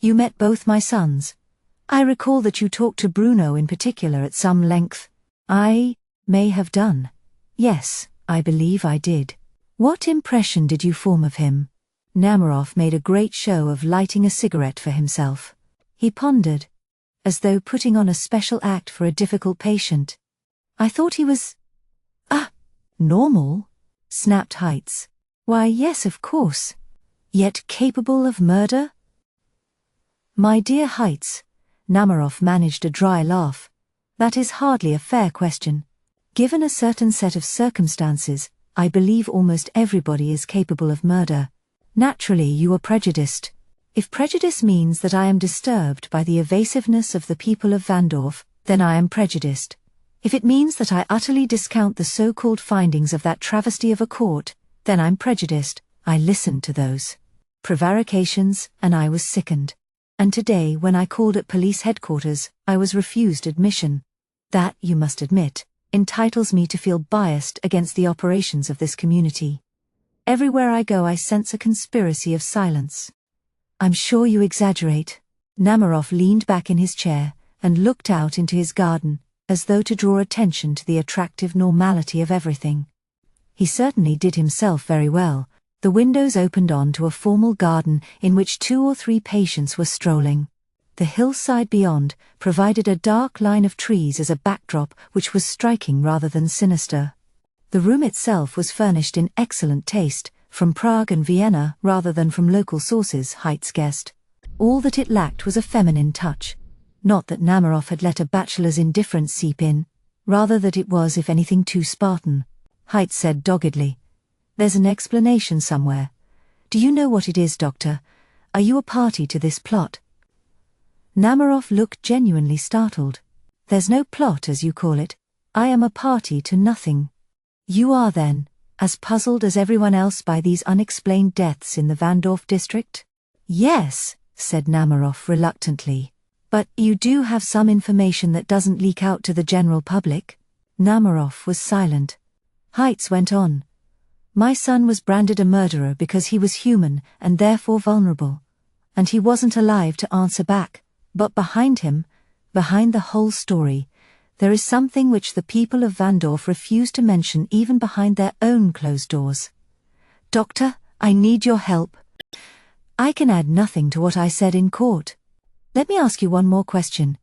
You met both my sons. I recall that you talked to Bruno in particular at some length." "I may have done. Yes, I believe I did." "What impression did you form of him?" Namarov made a great show of lighting a cigarette for himself. He pondered, as though putting on a special act for a difficult patient. "I thought he was... normal?" snapped Heights. "Why, yes, of course. Yet capable of murder?" "My dear Heights," Namarov managed a dry laugh, "that is hardly a fair question. Given a certain set of circumstances, I believe almost everybody is capable of murder. Naturally, you are prejudiced. If prejudice means that I am disturbed by the evasiveness of the people of Vandorf, then I am prejudiced. If it means that I utterly discount the so-called findings of that travesty of a court, then I'm prejudiced. I listened to those prevarications, and I was sickened. And today, when I called at police headquarters, I was refused admission. That, you must admit, entitles me to feel biased against the operations of this community. Everywhere I go I sense a conspiracy of silence." "I'm sure you exaggerate." Namarov leaned back in his chair and looked out into his garden, as though to draw attention to the attractive normality of everything. He certainly did himself very well. The windows opened on to a formal garden in which 2 or 3 patients were strolling. The hillside beyond provided a dark line of trees as a backdrop which was striking rather than sinister. The room itself was furnished in excellent taste, from Prague and Vienna rather than from local sources, Heights guessed. All that it lacked was a feminine touch. Not that Namarov had let a bachelor's indifference seep in, rather that it was, if anything, too Spartan. Heights said doggedly, "There's an explanation somewhere. Do you know what it is, Doctor? Are you a party to this plot?" Namarov looked genuinely startled. "There's no plot, as you call it. I am a party to nothing." "You are, then, as puzzled as everyone else by these unexplained deaths in the Vandorf district?" "Yes," said Namarov reluctantly. "But you do have some information that doesn't leak out to the general public?" Namarov was silent. Heights went on. "My son was branded a murderer because he was human and therefore vulnerable. And he wasn't alive to answer back. But behind him, behind the whole story, there is something which the people of Vandorf refuse to mention even behind their own closed doors. Doctor, I need your help. I can add nothing to what I said in court. Let me ask you one more question.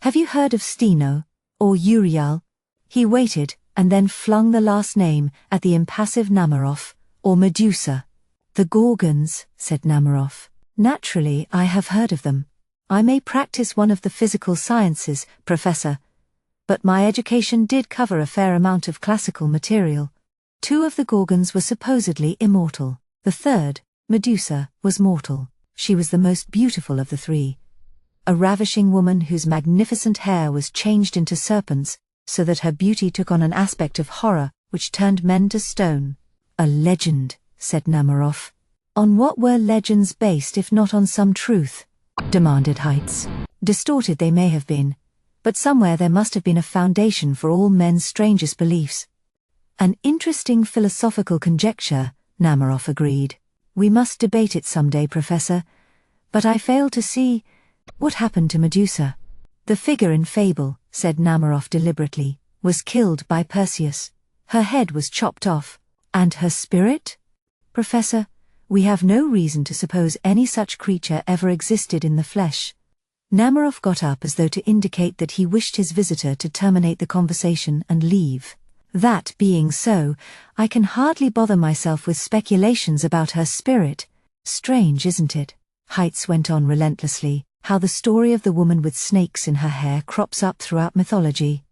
Have you heard of Steno, or Uriel?" He waited, and then flung the last name at the impassive Namarov, "or Medusa." "The Gorgons," said Namarov. "Naturally, I have heard of them. I may practice one of the physical sciences, Professor, but my education did cover a fair amount of classical material. 2 of the Gorgons were supposedly immortal. The third, Medusa, was mortal. She was the most beautiful of the 3. A ravishing woman whose magnificent hair was changed into serpents, so that her beauty took on an aspect of horror which turned men to stone." "A legend," said Namarov. "On what were legends based if not on some truth?" demanded Heights. "Distorted they may have been, but somewhere there must have been a foundation for all men's strangest beliefs." "An interesting philosophical conjecture," Namarov agreed. "We must debate it someday, Professor. But I fail to see... What happened to Medusa?" "The figure in fable," said Namarov deliberately, "was killed by Perseus. Her head was chopped off. And her spirit? Professor, we have no reason to suppose any such creature ever existed in the flesh." Namarov got up as though to indicate that he wished his visitor to terminate the conversation and leave. "That being so, I can hardly bother myself with speculations about her spirit. Strange, isn't it?" Heights went on relentlessly, "how the story of the woman with snakes in her hair crops up throughout mythology.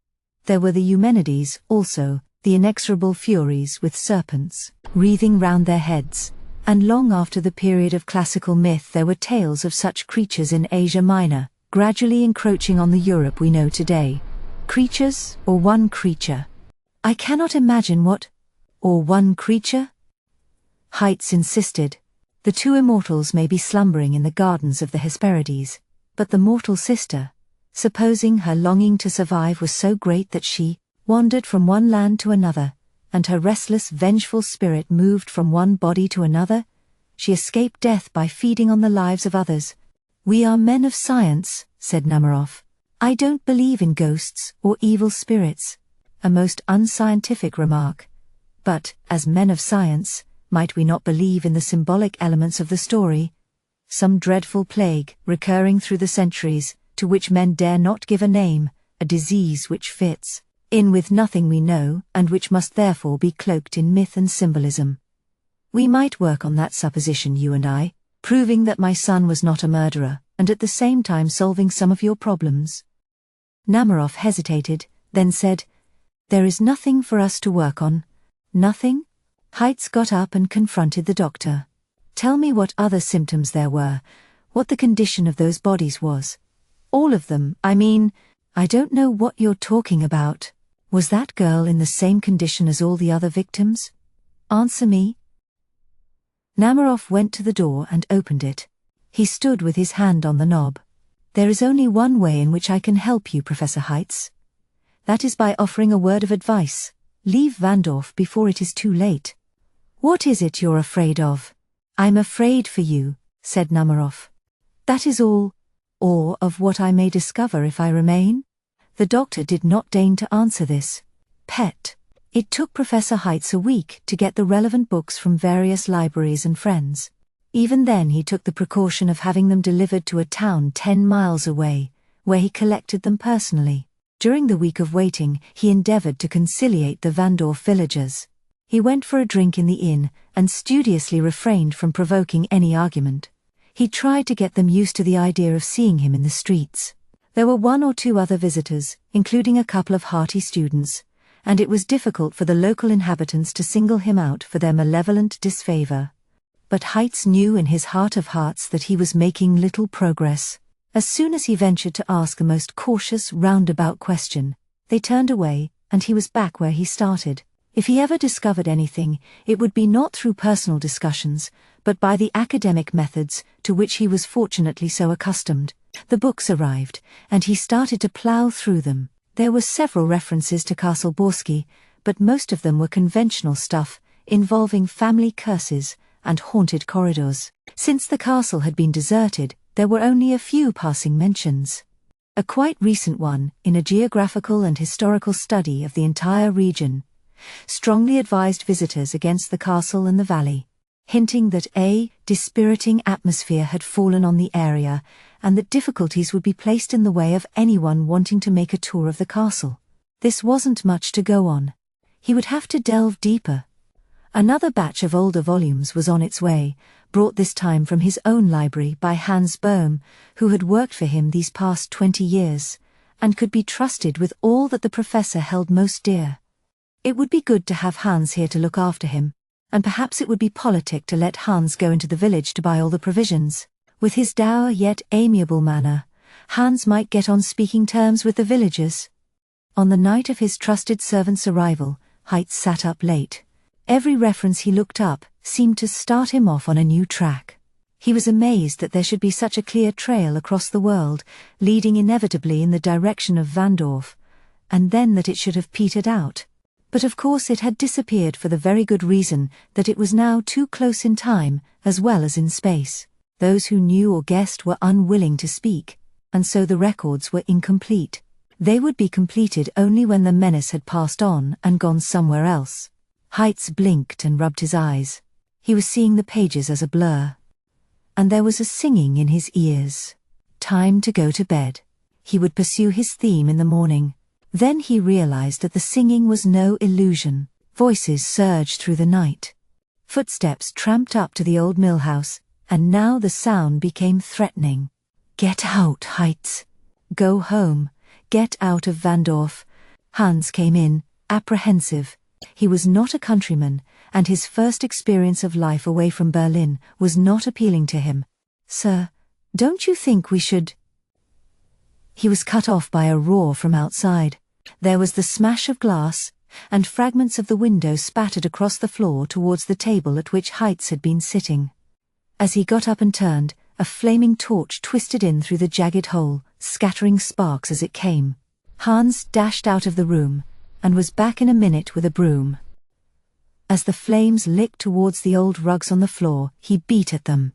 There were the Eumenides, also, the inexorable furies with serpents wreathing round their heads, and long after the period of classical myth there were tales of such creatures in Asia Minor, gradually encroaching on the Europe we know today. Creatures, or one creature? I cannot imagine what. Or one creature? Heights insisted. The two immortals may be slumbering in the gardens of the Hesperides, but the mortal sister, supposing her longing to survive was so great that she wandered from one land to another, and her restless, vengeful spirit moved from one body to another, she escaped death by feeding on the lives of others. We are men of science, said Namaroff. I don't believe in ghosts or evil spirits. A most unscientific remark. But, as men of science, might we not believe in the symbolic elements of the story? Some dreadful plague, recurring through the centuries, to which men dare not give a name, a disease which fits in with nothing we know, and which must therefore be cloaked in myth and symbolism. We might work on that supposition, you and I, proving that my son was not a murderer, and at the same time solving some of your problems. Namaroff hesitated, then said, There is nothing for us to work on. Nothing? Heights got up and confronted the doctor. Tell me what other symptoms there were, what the condition of those bodies was. All of them, I mean. I don't know what you're talking about. Was that girl in the same condition as all the other victims? Answer me. Namaroff went to the door and opened it. He stood with his hand on the knob. There is only one way in which I can help you, Professor Heights. That is by offering a word of advice. Leave Vandorf before it is too late. What is it you're afraid of? I'm afraid for you, said Namaroff. That is all. Or of what I may discover if I remain? The doctor did not deign to answer this. Pet. It took Professor Heights a week to get the relevant books from various libraries and friends. Even then he took the precaution of having them delivered to a town 10 miles away, where he collected them personally. During the week of waiting, he endeavored to conciliate the Vandorf villagers. He went for a drink in the inn, and studiously refrained from provoking any argument. He tried to get them used to the idea of seeing him in the streets. There were 1 or 2 other visitors, including a couple of hearty students, and it was difficult for the local inhabitants to single him out for their malevolent disfavor. But Heights knew in his heart of hearts that he was making little progress. As soon as he ventured to ask the most cautious, roundabout question, they turned away, and he was back where he started. If he ever discovered anything, it would be not through personal discussions, but by the academic methods to which he was fortunately so accustomed. The books arrived, and he started to plough through them. There were several references to Castle Borsky, but most of them were conventional stuff, involving family curses and haunted corridors. Since the castle had been deserted, there were only a few passing mentions. A quite recent one, in a geographical and historical study of the entire region, strongly advised visitors against the castle and the valley, hinting that a dispiriting atmosphere had fallen on the area, and that difficulties would be placed in the way of anyone wanting to make a tour of the castle. This wasn't much to go on. He would have to delve deeper. Another batch of older volumes was on its way, brought this time from his own library by Hans Bohm, who had worked for him these past 20 years, and could be trusted with all that the professor held most dear. It would be good to have Hans here to look after him, and perhaps it would be politic to let Hans go into the village to buy all the provisions. With his dour yet amiable manner, Hans might get on speaking terms with the villagers. On the night of his trusted servant's arrival, Heights sat up late. Every reference he looked up seemed to start him off on a new track. He was amazed that there should be such a clear trail across the world, leading inevitably in the direction of Vandorf, and then that it should have petered out. But of course it had disappeared for the very good reason that it was now too close in time, as well as in space. Those who knew or guessed were unwilling to speak, and so the records were incomplete. They would be completed only when the menace had passed on and gone somewhere else. Heights blinked and rubbed his eyes. He was seeing the pages as a blur. And there was a singing in his ears. Time to go to bed. He would pursue his theme in the morning. Then he realized that the singing was no illusion. Voices surged through the night. Footsteps tramped up to the old mill house, and now the sound became threatening. Get out, Heights. Go home. Get out of Vandorf. Hans came in, apprehensive. He was not a countryman, and his first experience of life away from Berlin was not appealing to him. "Sir, don't you think we should—" He was cut off by a roar from outside. There was the smash of glass, and fragments of the window spattered across the floor towards the table at which Heitz had been sitting. As he got up and turned, a flaming torch twisted in through the jagged hole, scattering sparks as it came. Hans dashed out of the room, and was back in a minute with a broom. As the flames licked towards the old rugs on the floor, he beat at them.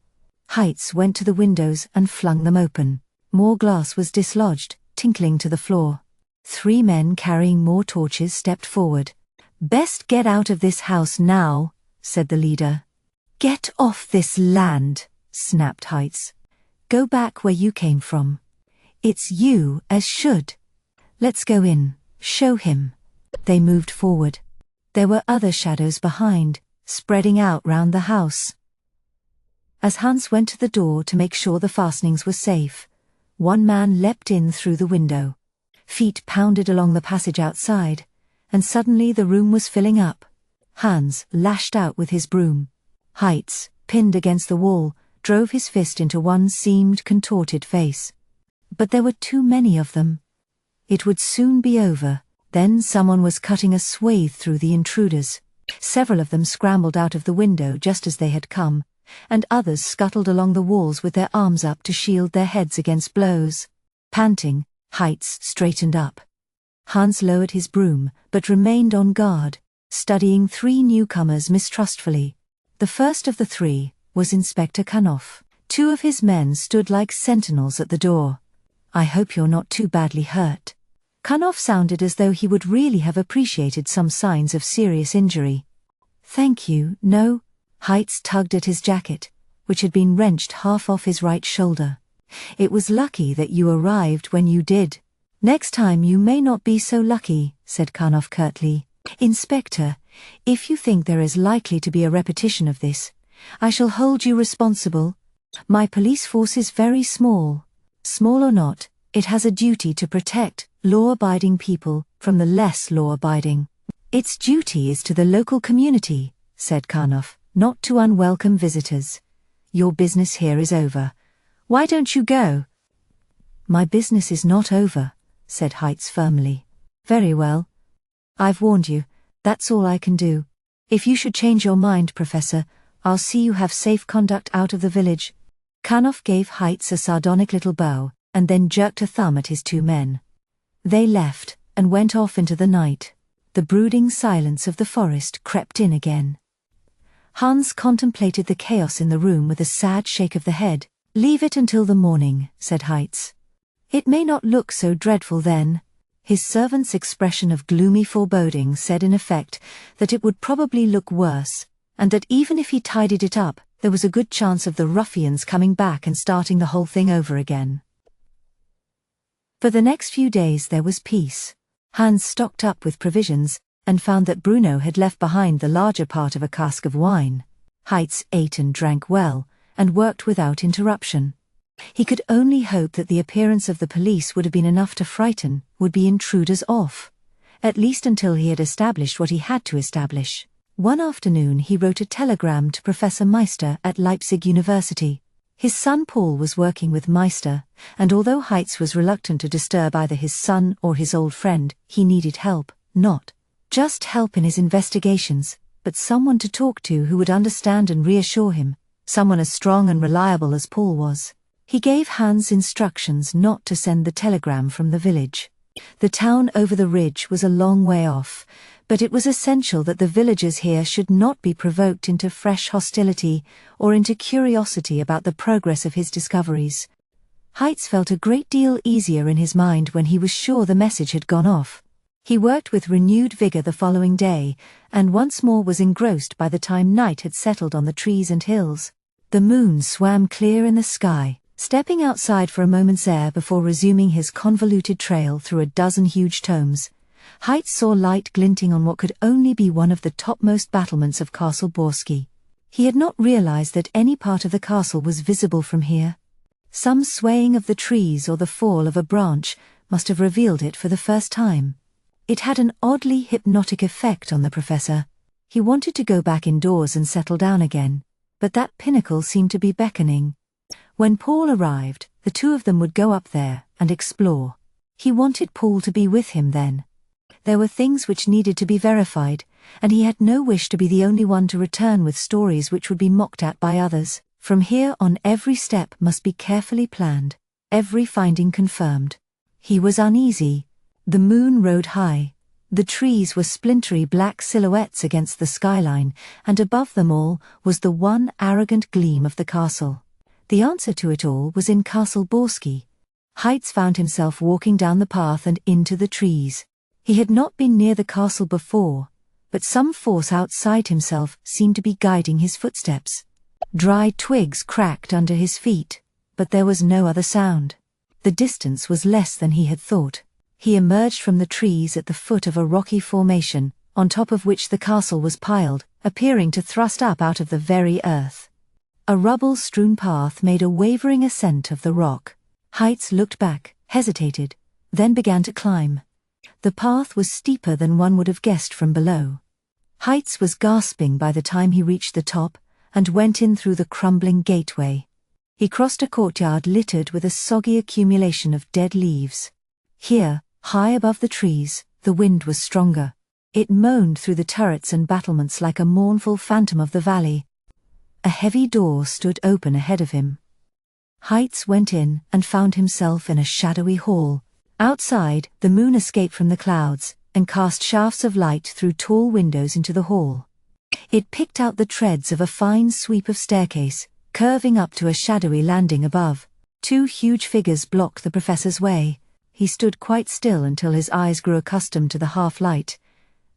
Heitz went to the windows and flung them open. More glass was dislodged, tinkling to the floor. 3 men carrying more torches stepped forward. "Best get out of this house now," said the leader. "Get off this land," snapped Heitz. "Go back where you came from. It's you as should. Let's go in, show him." They moved forward. There were other shadows behind, spreading out round the house. As Hans went to the door to make sure the fastenings were safe, one man leapt in through the window. Feet pounded along the passage outside, and suddenly the room was filling up. Hans lashed out with his broom. Heitz, pinned against the wall, drove his fist into one seamed, contorted face. But there were too many of them. It would soon be over. Then someone was cutting a swathe through the intruders. Several of them scrambled out of the window just as they had come, and others scuttled along the walls with their arms up to shield their heads against blows. Panting, Heitz straightened up. Hans lowered his broom, but remained on guard, studying 3 newcomers mistrustfully. The first of the 3 was Inspector Kanoff. 2 of his men stood like sentinels at the door. "I hope you're not too badly hurt." Kanoff sounded as though he would really have appreciated some signs of serious injury. "Thank you, no." Heitz tugged at his jacket, which had been wrenched half off his right shoulder. "It was lucky that you arrived when you did." "Next time you may not be so lucky," said Kanoff curtly. "Inspector, if you think there is likely to be a repetition of this, I shall hold you responsible. My police force is very small. Small or not, it has a duty to protect law-abiding people from the less law-abiding. Its duty is to the local community," said Kanoff, "not to unwelcome visitors. Your business here is over. Why don't you go?" "My business is not over," said Heitz firmly. "Very well. I've warned you. That's all I can do. If you should change your mind, Professor, I'll see you have safe conduct out of the village." Kanoff gave Heitz a sardonic little bow, and then jerked a thumb at his 2 men. They left, and went off into the night. The brooding silence of the forest crept in again. Hans contemplated the chaos in the room with a sad shake of the head. "Leave it until the morning," said Heitz. "It may not look so dreadful then." His servant's expression of gloomy foreboding said in effect that it would probably look worse, and that even if he tidied it up, there was a good chance of the ruffians coming back and starting the whole thing over again. For the next few days there was peace. Hans stocked up with provisions, and found that Bruno had left behind the larger part of a cask of wine. Heitz ate and drank well, and worked without interruption. He could only hope that the appearance of the police would have been enough to frighten, would be intruders off, at least until he had established what he had to establish. One afternoon he wrote a telegram to Professor Meister at Leipzig University. His son Paul was working with Meister, and although Heitz was reluctant to disturb either his son or his old friend, he needed help, not just help in his investigations, but someone to talk to who would understand and reassure him, someone as strong and reliable as Paul was. He gave Hans instructions not to send the telegram from the village. The town over the ridge was a long way off, but it was essential that the villagers here should not be provoked into fresh hostility or into curiosity about the progress of his discoveries. Heitz felt a great deal easier in his mind when he was sure the message had gone off. He worked with renewed vigor the following day, and once more was engrossed by the time night had settled on the trees and hills. The moon swam clear in the sky. Stepping outside for a moment's air before resuming his convoluted trail through a dozen huge tomes, Heitz saw light glinting on what could only be one of the topmost battlements of Castle Borsky. He had not realized that any part of the castle was visible from here. Some swaying of the trees or the fall of a branch must have revealed it for the first time. It had an oddly hypnotic effect on the professor. He wanted to go back indoors and settle down again, but that pinnacle seemed to be beckoning. When Paul arrived, the two of them would go up there and explore. He wanted Paul to be with him then. There were things which needed to be verified, and he had no wish to be the only one to return with stories which would be mocked at by others. From here on, every step must be carefully planned, every finding confirmed. He was uneasy. The moon rode high. The trees were splintery black silhouettes against the skyline, and above them all was the one arrogant gleam of the castle. The answer to it all was in Castle Borsky. Heights found himself walking down the path and into the trees. He had not been near the castle before, but some force outside himself seemed to be guiding his footsteps. Dry twigs cracked under his feet, but there was no other sound. The distance was less than he had thought. He emerged from the trees at the foot of a rocky formation, on top of which the castle was piled, appearing to thrust up out of the very earth. A rubble-strewn path made a wavering ascent of the rock. Heights looked back, hesitated, then began to climb. The path was steeper than one would have guessed from below. Heights was gasping by the time he reached the top, and went in through the crumbling gateway. He crossed a courtyard littered with a soggy accumulation of dead leaves. Here, high above the trees, the wind was stronger. It moaned through the turrets and battlements like a mournful phantom of the valley. A heavy door stood open ahead of him. Heights went in and found himself in a shadowy hall. Outside, the moon escaped from the clouds and cast shafts of light through tall windows into the hall. It picked out the treads of a fine sweep of staircase, curving up to a shadowy landing above. Two huge figures blocked the professor's way. He stood quite still until his eyes grew accustomed to the half-light,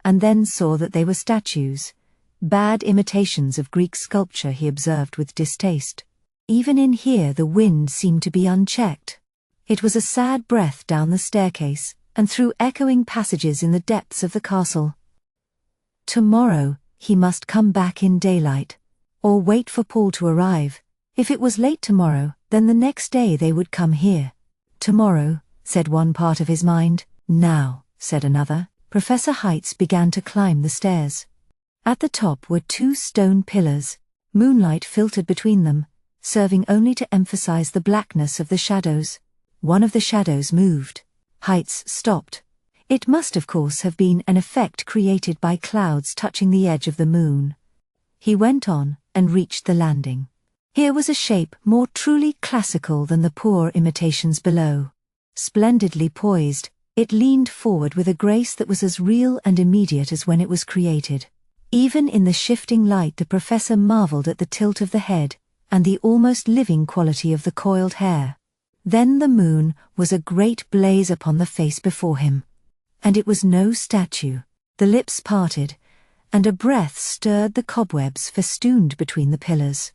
and then saw that they were statues. Bad imitations of Greek sculpture, he observed with distaste. Even in here the wind seemed to be unchecked. It was a sad breath down the staircase, and through echoing passages in the depths of the castle. Tomorrow, he must come back in daylight, or wait for Paul to arrive. If it was late tomorrow, then the next day they would come here. Tomorrow, said one part of his mind. Now, said another. Professor Heights began to climb the stairs. At the top were two stone pillars. Moonlight filtered between them, serving only to emphasize the blackness of the shadows. One of the shadows moved. Heights stopped. It must of course have been an effect created by clouds touching the edge of the moon. He went on and reached the landing. Here was a shape more truly classical than the poor imitations below. Splendidly poised, it leaned forward with a grace that was as real and immediate as when it was created. Even in the shifting light the professor marveled at the tilt of the head, and the almost living quality of the coiled hair. Then the moon was a great blaze upon the face before him. And it was no statue. The lips parted, and a breath stirred the cobwebs festooned between the pillars.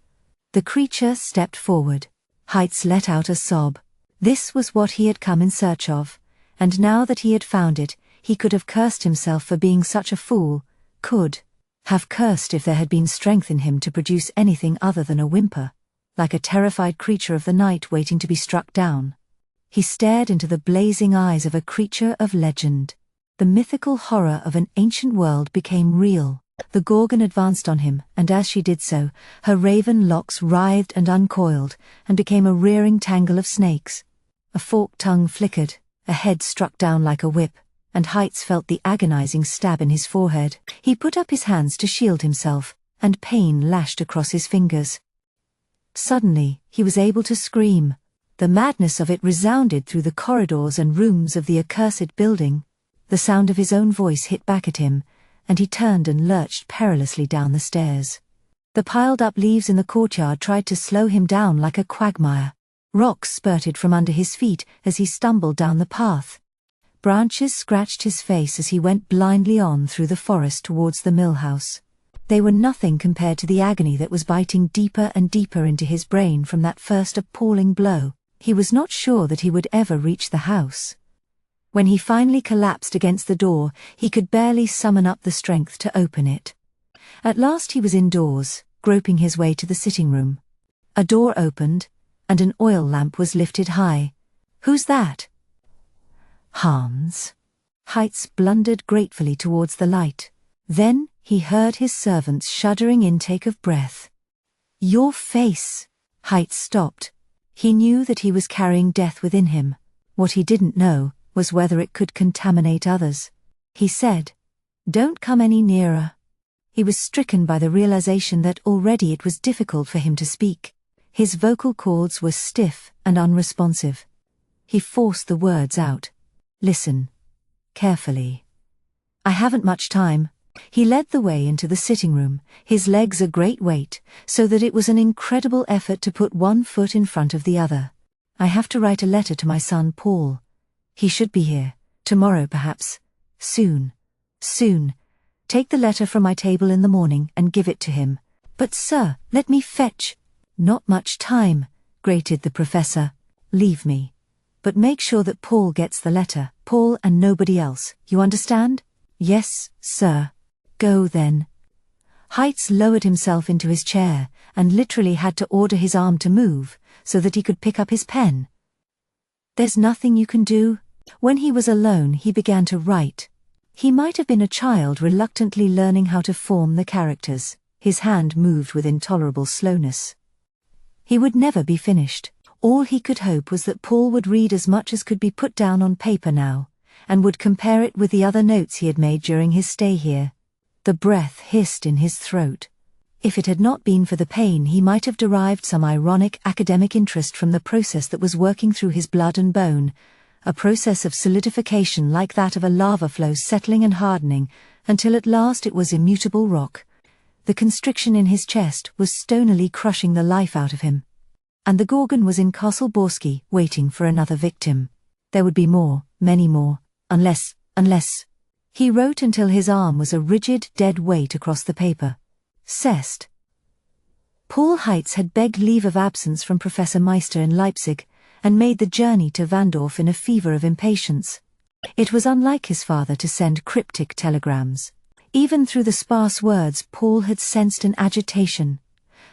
The creature stepped forward. Heights let out a sob. This was what he had come in search of, and now that he had found it, he could have cursed himself for being such a fool, could have cursed if there had been strength in him to produce anything other than a whimper, like a terrified creature of the night waiting to be struck down. He stared into the blazing eyes of a creature of legend. The mythical horror of an ancient world became real. The Gorgon advanced on him, and as she did so, her raven locks writhed and uncoiled, and became a rearing tangle of snakes. A forked tongue flickered, a head struck down like a whip, and Heights felt the agonizing stab in his forehead. He put up his hands to shield himself, and pain lashed across his fingers. Suddenly, he was able to scream. The madness of it resounded through the corridors and rooms of the accursed building. The sound of his own voice hit back at him, and he turned and lurched perilously down the stairs. The piled-up leaves in the courtyard tried to slow him down like a quagmire. Rocks spurted from under his feet as he stumbled down the path. Branches scratched his face as he went blindly on through the forest towards the mill house. They were nothing compared to the agony that was biting deeper and deeper into his brain from that first appalling blow. He was not sure that he would ever reach the house. When he finally collapsed against the door, he could barely summon up the strength to open it. At last he was indoors, groping his way to the sitting room. A door opened, and an oil lamp was lifted high. "Who's that?" "Hans." Heights blundered gratefully towards the light. Then, he heard his servant's shuddering intake of breath. "Your face!" Heights stopped. He knew that he was carrying death within him. What he didn't know was whether it could contaminate others. He said, "Don't come any nearer." He was stricken by the realization that already it was difficult for him to speak. His vocal cords were stiff and unresponsive. He forced the words out. "Listen. Carefully. I haven't much time." He led the way into the sitting room, his legs a great weight, so that it was an incredible effort to put one foot in front of the other. "I have to write a letter to my son Paul. He should be here, tomorrow perhaps. Soon. Soon. Take the letter from my table in the morning and give it to him." "But sir, let me fetch." "Not much time," grated the professor. "Leave me. But make sure that Paul gets the letter, Paul and nobody else, you understand?" "Yes, sir." "Go then." Heights lowered himself into his chair, and literally had to order his arm to move, so that he could pick up his pen. "There's nothing you can do?" When he was alone he began to write. He might have been a child reluctantly learning how to form the characters. His hand moved with intolerable slowness. He would never be finished. All he could hope was that Paul would read as much as could be put down on paper now, and would compare it with the other notes he had made during his stay here. The breath hissed in his throat. If it had not been for the pain, he might have derived some ironic academic interest from the process that was working through his blood and bone, a process of solidification like that of a lava flow settling and hardening, until at last it was immutable rock. The constriction in his chest was stonily crushing the life out of him. And the Gorgon was in Castle Borsky, waiting for another victim. There would be more, many more, unless... He wrote until his arm was a rigid, dead weight across the paper. Cest. Paul Heights had begged leave of absence from Professor Meister in Leipzig, and made the journey to Vandorf in a fever of impatience. It was unlike his father to send cryptic telegrams. Even through the sparse words, Paul had sensed an agitation,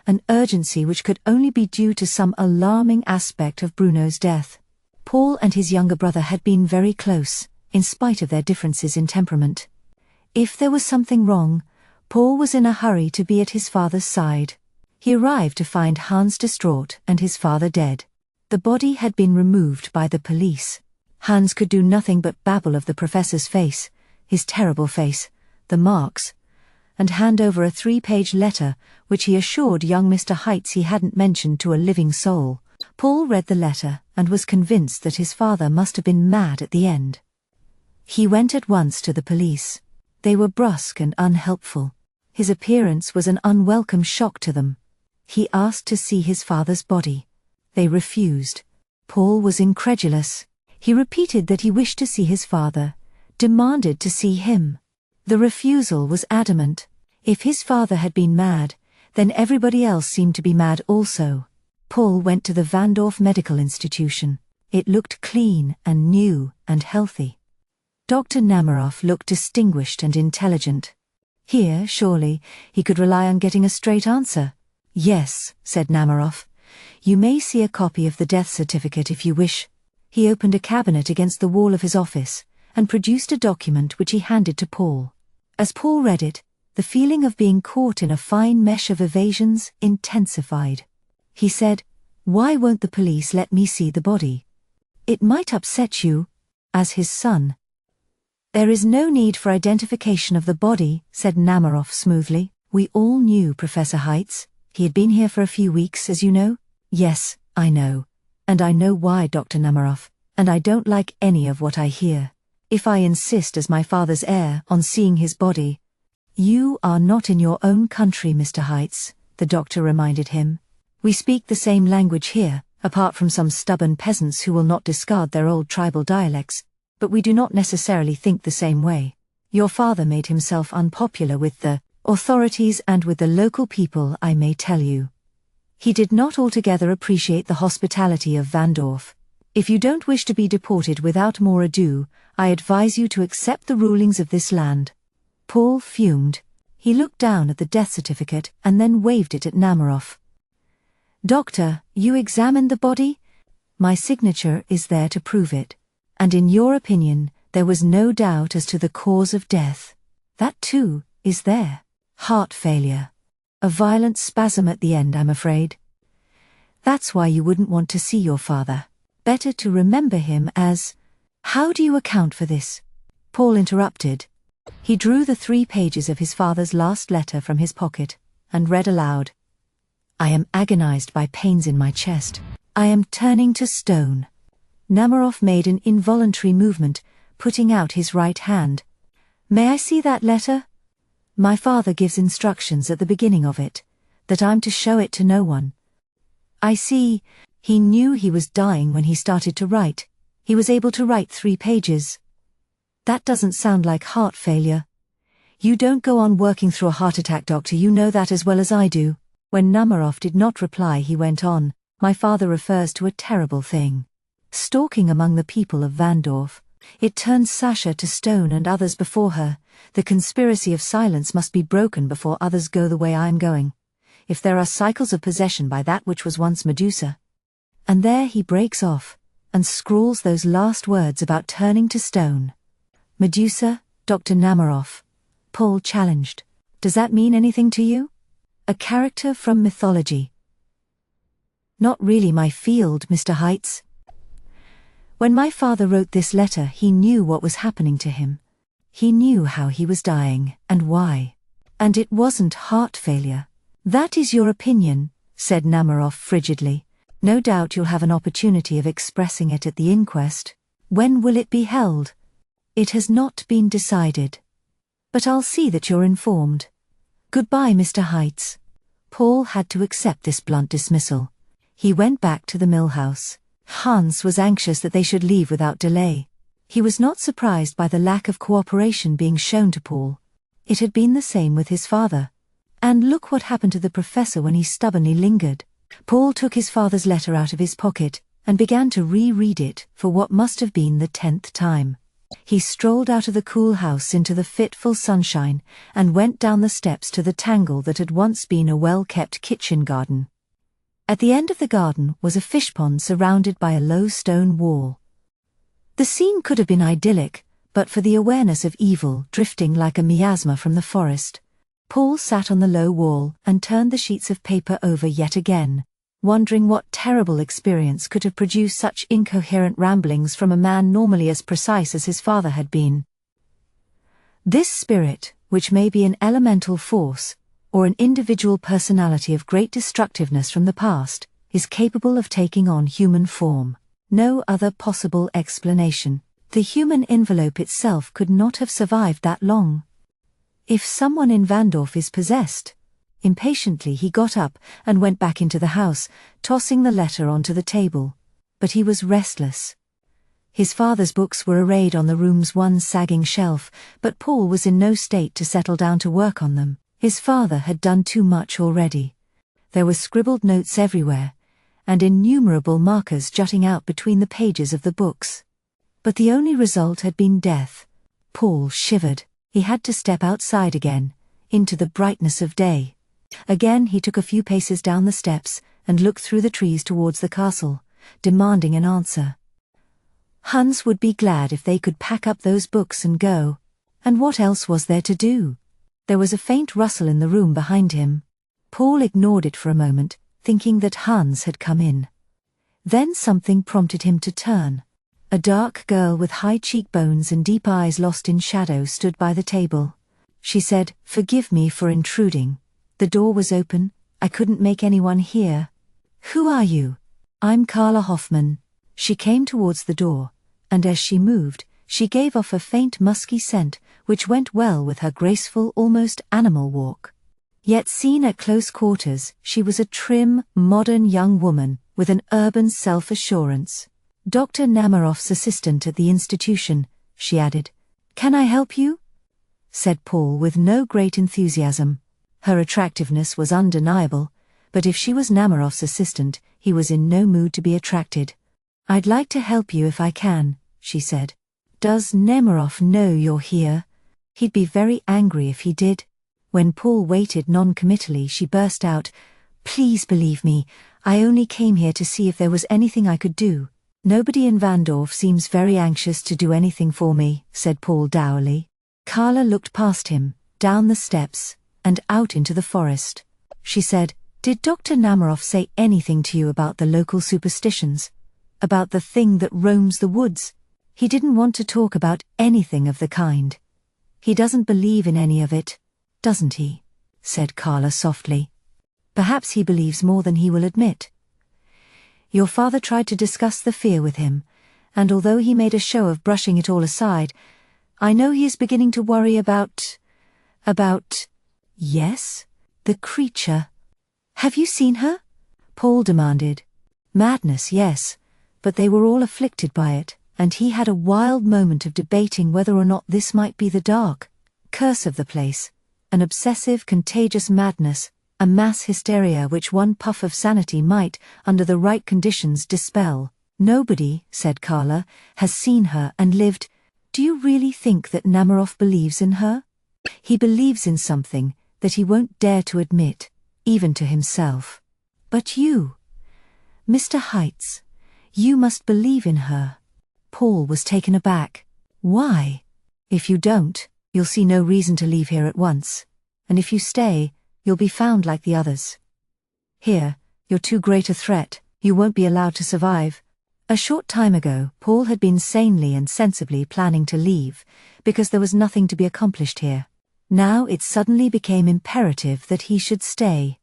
an urgency which could only be due to some alarming aspect of Bruno's death. Paul and his younger brother had been very close, in spite of their differences in temperament. If there was something wrong, Paul was in a hurry to be at his father's side. He arrived to find Hans distraught and his father dead. The body had been removed by the police. Hans could do nothing but babble of the professor's face, his terrible face, the marks, and hand over a 3-page letter, which he assured young Mr. Heights he hadn't mentioned to a living soul. Paul read the letter and was convinced that his father must have been mad at the end. He went at once to the police. They were brusque and unhelpful. His appearance was an unwelcome shock to them. He asked to see his father's body. They refused. Paul was incredulous. He repeated that he wished to see his father, demanded to see him. The refusal was adamant. If his father had been mad, then everybody else seemed to be mad also. Paul went to the Vandorf Medical Institution. It looked clean and new and healthy. Dr. Namaroff looked distinguished and intelligent. Here, surely, he could rely on getting a straight answer. "Yes," said Namaroff. "You may see a copy of the death certificate if you wish." He opened a cabinet against the wall of his office, and produced a document which he handed to Paul. As Paul read it, the feeling of being caught in a fine mesh of evasions intensified. He said, "Why won't the police let me see the body? It might upset you, as his son." "There is no need for identification of the body," said Namaroff smoothly. "We all knew Professor Heights. He had been here for a few weeks, as you know." "Yes, I know. And I know why, Dr. Namaroff, and I don't like any of what I hear. If I insist as my father's heir on seeing his body—" "You are not in your own country, Mr. Heights," the doctor reminded him. "We speak the same language here, apart from some stubborn peasants who will not discard their old tribal dialects, but we do not necessarily think the same way. Your father made himself unpopular with the authorities and with the local people, I may tell you. He did not altogether appreciate the hospitality of Vandorf. If you don't wish to be deported without more ado, I advise you to accept the rulings of this land." Paul fumed. He looked down at the death certificate and then waved it at Namaroff. "Doctor, you examined the body? My signature is there to prove it. And in your opinion, There was no doubt as to the cause of death. That too, is there? Heart failure. A violent spasm at the end, I'm afraid. That's why you wouldn't want to see your father. Better to remember him as... How do you account for this? Paul interrupted. He drew the 3 pages of his father's last letter from his pocket, and read aloud. I am agonized by pains in my chest. I am turning to stone. Namaroff made an involuntary movement, putting out his right hand. May I see that letter? My father gives instructions at the beginning of it, that I'm to show it to no one. I see. He knew he was dying when he started to write. He was able to write 3 pages. That doesn't sound like heart failure. You don't go on working through a heart attack, doctor, you know that as well as I do. When Namaroff did not reply, he went on. My father refers to a terrible thing. Stalking among the people of Vandorf. It turned Sasha to stone and others before her. The conspiracy of silence must be broken before others go the way I am going. If there are cycles of possession by that which was once Medusa. And there he breaks off, and scrawls those last words about turning to stone. Medusa, Dr. Namaroff. Paul challenged. Does that mean anything to you? A character from mythology. Not really my field, Mr. Heitz. When my father wrote this letter, he knew what was happening to him. He knew how he was dying, and why. And it wasn't heart failure. That is your opinion, said Namaroff frigidly. No doubt you'll have an opportunity of expressing it at the inquest. When will it be held? It has not been decided. But I'll see that you're informed. Goodbye, Mr. Heitz. Paul had to accept this blunt dismissal. He went back to the mill house. Hans was anxious that they should leave without delay. He was not surprised by the lack of cooperation being shown to Paul. It had been the same with his father. And look what happened to the professor when he stubbornly lingered. Paul took his father's letter out of his pocket, and began to reread it for what must have been the 10th time. He strolled out of the cool house into the fitful sunshine, and went down the steps to the tangle that had once been a well-kept kitchen garden. At the end of the garden was a fish pond surrounded by a low stone wall. The scene could have been idyllic, but for the awareness of evil drifting like a miasma from the forest. Paul sat on the low wall and turned the sheets of paper over yet again, wondering what terrible experience could have produced such incoherent ramblings from a man normally as precise as his father had been. This spirit, which may be an elemental force, or an individual personality of great destructiveness from the past, is capable of taking on human form. No other possible explanation. The human envelope itself could not have survived that long. If someone in Vandorf is possessed... Impatiently he got up and went back into the house, tossing the letter onto the table. But he was restless. His father's books were arrayed on the room's one sagging shelf, but Paul was in no state to settle down to work on them. His father had done too much already. There were scribbled notes everywhere, and innumerable markers jutting out between the pages of the books. But the only result had been death. Paul shivered. He had to step outside again, into the brightness of day. Again he took a few paces down the steps, and looked through the trees towards the castle, demanding an answer. Hans would be glad if they could pack up those books and go. And what else was there to do? There was a faint rustle in the room behind him. Paul ignored it for a moment, thinking that Hans had come in. Then something prompted him to turn. A dark girl with high cheekbones and deep eyes lost in shadow stood by the table. She said, "Forgive me for intruding. The door was open, I couldn't make anyone hear." "Who are you?" "I'm Carla Hoffman." She came towards the door, and as she moved, she gave off a faint musky scent, which went well with her graceful, almost animal walk. Yet seen at close quarters, she was a trim, modern young woman, with an urban self-assurance. "Dr. Namaroff's assistant at the institution," she added. "Can I help you?" said Paul with no great enthusiasm. Her attractiveness was undeniable, but if she was Namaroff's assistant, he was in no mood to be attracted. "I'd like to help you if I can," she said. "Does Namaroff know you're here?" "He'd be very angry if he did." When Paul waited non-committally, she burst out, "Please believe me, I only came here to see if there was anything I could do. Nobody in Vandorf seems very anxious to do anything for me, said Paul dourly. Carla looked past him, down the steps, and out into the forest. She said, "Did Dr. Namaroff say anything to you about the local superstitions? About the thing that roams the woods?" "He didn't want to talk about anything of the kind. He doesn't believe in any of it, doesn't he?" said Carla softly. "Perhaps he believes more than he will admit. Your father tried to discuss the fear with him, and although he made a show of brushing it all aside, I know he is beginning to worry about... Yes? The creature. Have you seen her?" Paul demanded. "Madness, yes, but they were all afflicted by it, and he had a wild moment of debating whether or not this might be the dark curse of the place, an obsessive, contagious madness, a mass hysteria which one puff of sanity might, under the right conditions, dispel." "Nobody," said Carla, "has seen her and lived. Do you really think that Namaroff believes in her? He believes in something that he won't dare to admit, even to himself. But you, Mr. Heitz, you must believe in her." Paul was taken aback. "Why? If you don't, you'll see no reason to leave here at once, and if you stay, you'll be found like the others. Here, you're too great a threat, you won't be allowed to survive." A short time ago, Paul had been sanely and sensibly planning to leave, because there was nothing to be accomplished here. Now it suddenly became imperative that he should stay.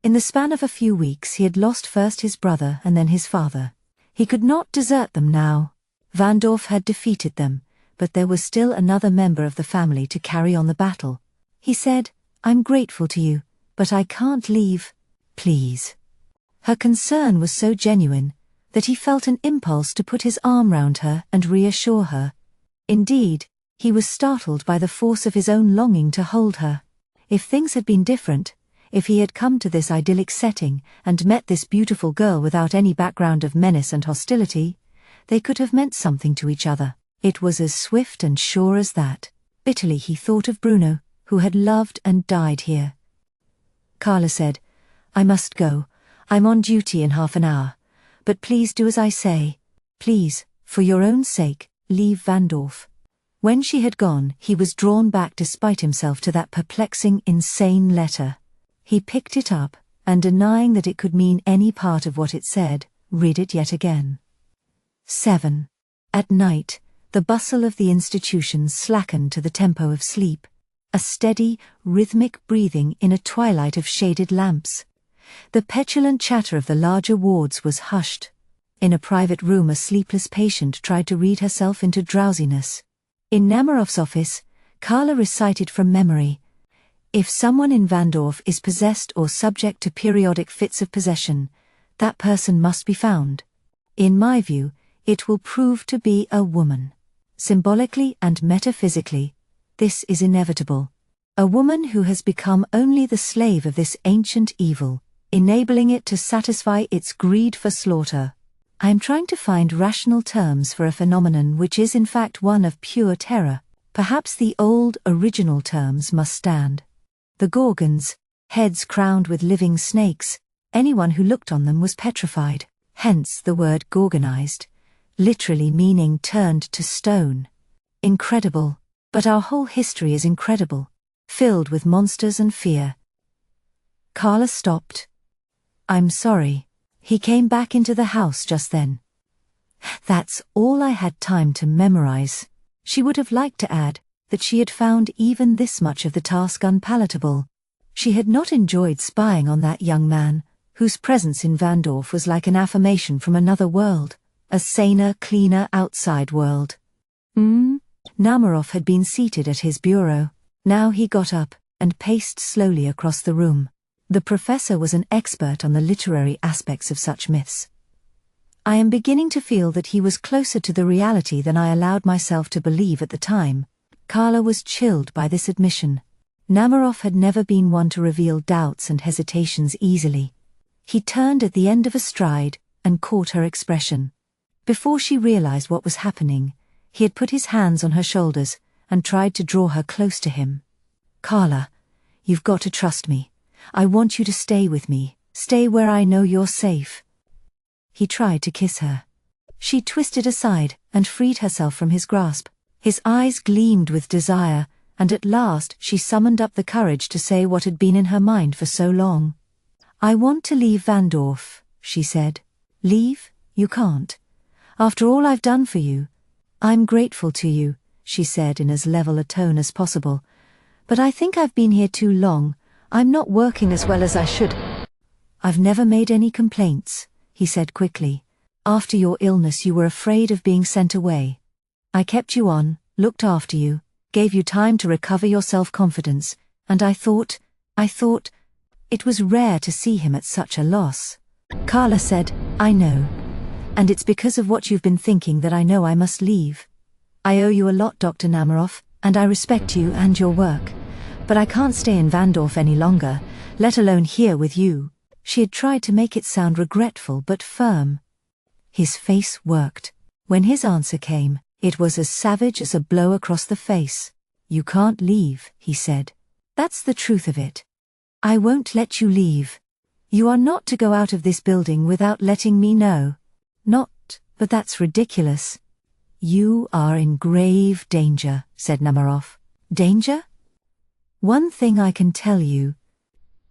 In the span of a few weeks he had lost first his brother and then his father. He could not desert them now. Vandorf had defeated them, but there was still another member of the family to carry on the battle. He said, "I'm grateful to you, but I can't leave. Please." Her concern was so genuine that he felt an impulse to put his arm round her and reassure her. Indeed, he was startled by the force of his own longing to hold her. If things had been different, if he had come to this idyllic setting and met this beautiful girl without any background of menace and hostility, they could have meant something to each other. It was as swift and sure as that. Bitterly he thought of Bruno, who had loved and died here. Carla said, "I must go. I'm on duty in half an hour. But please do as I say. Please, for your own sake, leave Vandorf." When she had gone, he was drawn back despite himself to that perplexing, insane letter. He picked it up, and denying that it could mean any part of what it said, read it yet again. 7. At night, the bustle of the institution slackened to the tempo of sleep, a steady, rhythmic breathing in a twilight of shaded lamps. The petulant chatter of the larger wards was hushed. In a private room a sleepless patient tried to read herself into drowsiness. In Namaroff's office, Carla recited from memory, "If someone in Vandorf is possessed or subject to periodic fits of possession, that person must be found. In my view, it will prove to be a woman. Symbolically and metaphysically, this is inevitable. A woman who has become only the slave of this ancient evil, enabling it to satisfy its greed for slaughter. I am trying to find rational terms for a phenomenon which is in fact one of pure terror. Perhaps the old, original terms must stand. The Gorgons, heads crowned with living snakes, anyone who looked on them was petrified, hence the word gorgonized, literally meaning turned to stone. Incredible, but our whole history is incredible, filled with monsters and fear." Carla stopped. "I'm sorry." He came back into the house just then. "That's all I had time to memorize." She would have liked to add that she had found even this much of the task unpalatable. She had not enjoyed spying on that young man, whose presence in Vandorf was like an affirmation from another world, a saner, cleaner outside world. Namaroff had been seated at his bureau. Now he got up and paced slowly across the room. The professor was an expert on the literary aspects of such myths. I am beginning to feel that he was closer to the reality than I allowed myself to believe at the time. Carla was chilled by this admission. Namaroff had never been one to reveal doubts and hesitations easily. He turned at the end of a stride and caught her expression. Before she realized what was happening, he had put his hands on her shoulders and tried to draw her close to him. "Carla, you've got to trust me. I want you to stay with me, stay where I know you're safe." He tried to kiss her. She twisted aside and freed herself from his grasp. His eyes gleamed with desire, and at last she summoned up the courage to say what had been in her mind for so long. "I want to leave Vandorf," she said. "Leave? You can't. After all I've done for you." "I'm grateful to you," she said in as level a tone as possible. "But I think I've been here too long. I'm not working as well as I should." "I've never made any complaints," he said quickly. "After your illness you were afraid of being sent away. I kept you on, looked after you, gave you time to recover your self-confidence, and I thought... It was rare to see him at such a loss. Carla said, "I know. And it's because of what you've been thinking that I know I must leave. I owe you a lot, Dr. Namaroff, and I respect you and your work. But I can't stay in Vandorf any longer, let alone here with you." She had tried to make it sound regretful but firm. His face worked. When his answer came, it was as savage as a blow across the face. "You can't leave," he said. "That's the truth of it. I won't let you leave. You are not to go out of this building without letting me know." "Not, but that's ridiculous." "You are in grave danger," said Namaroff. "Danger?" "One thing I can tell you."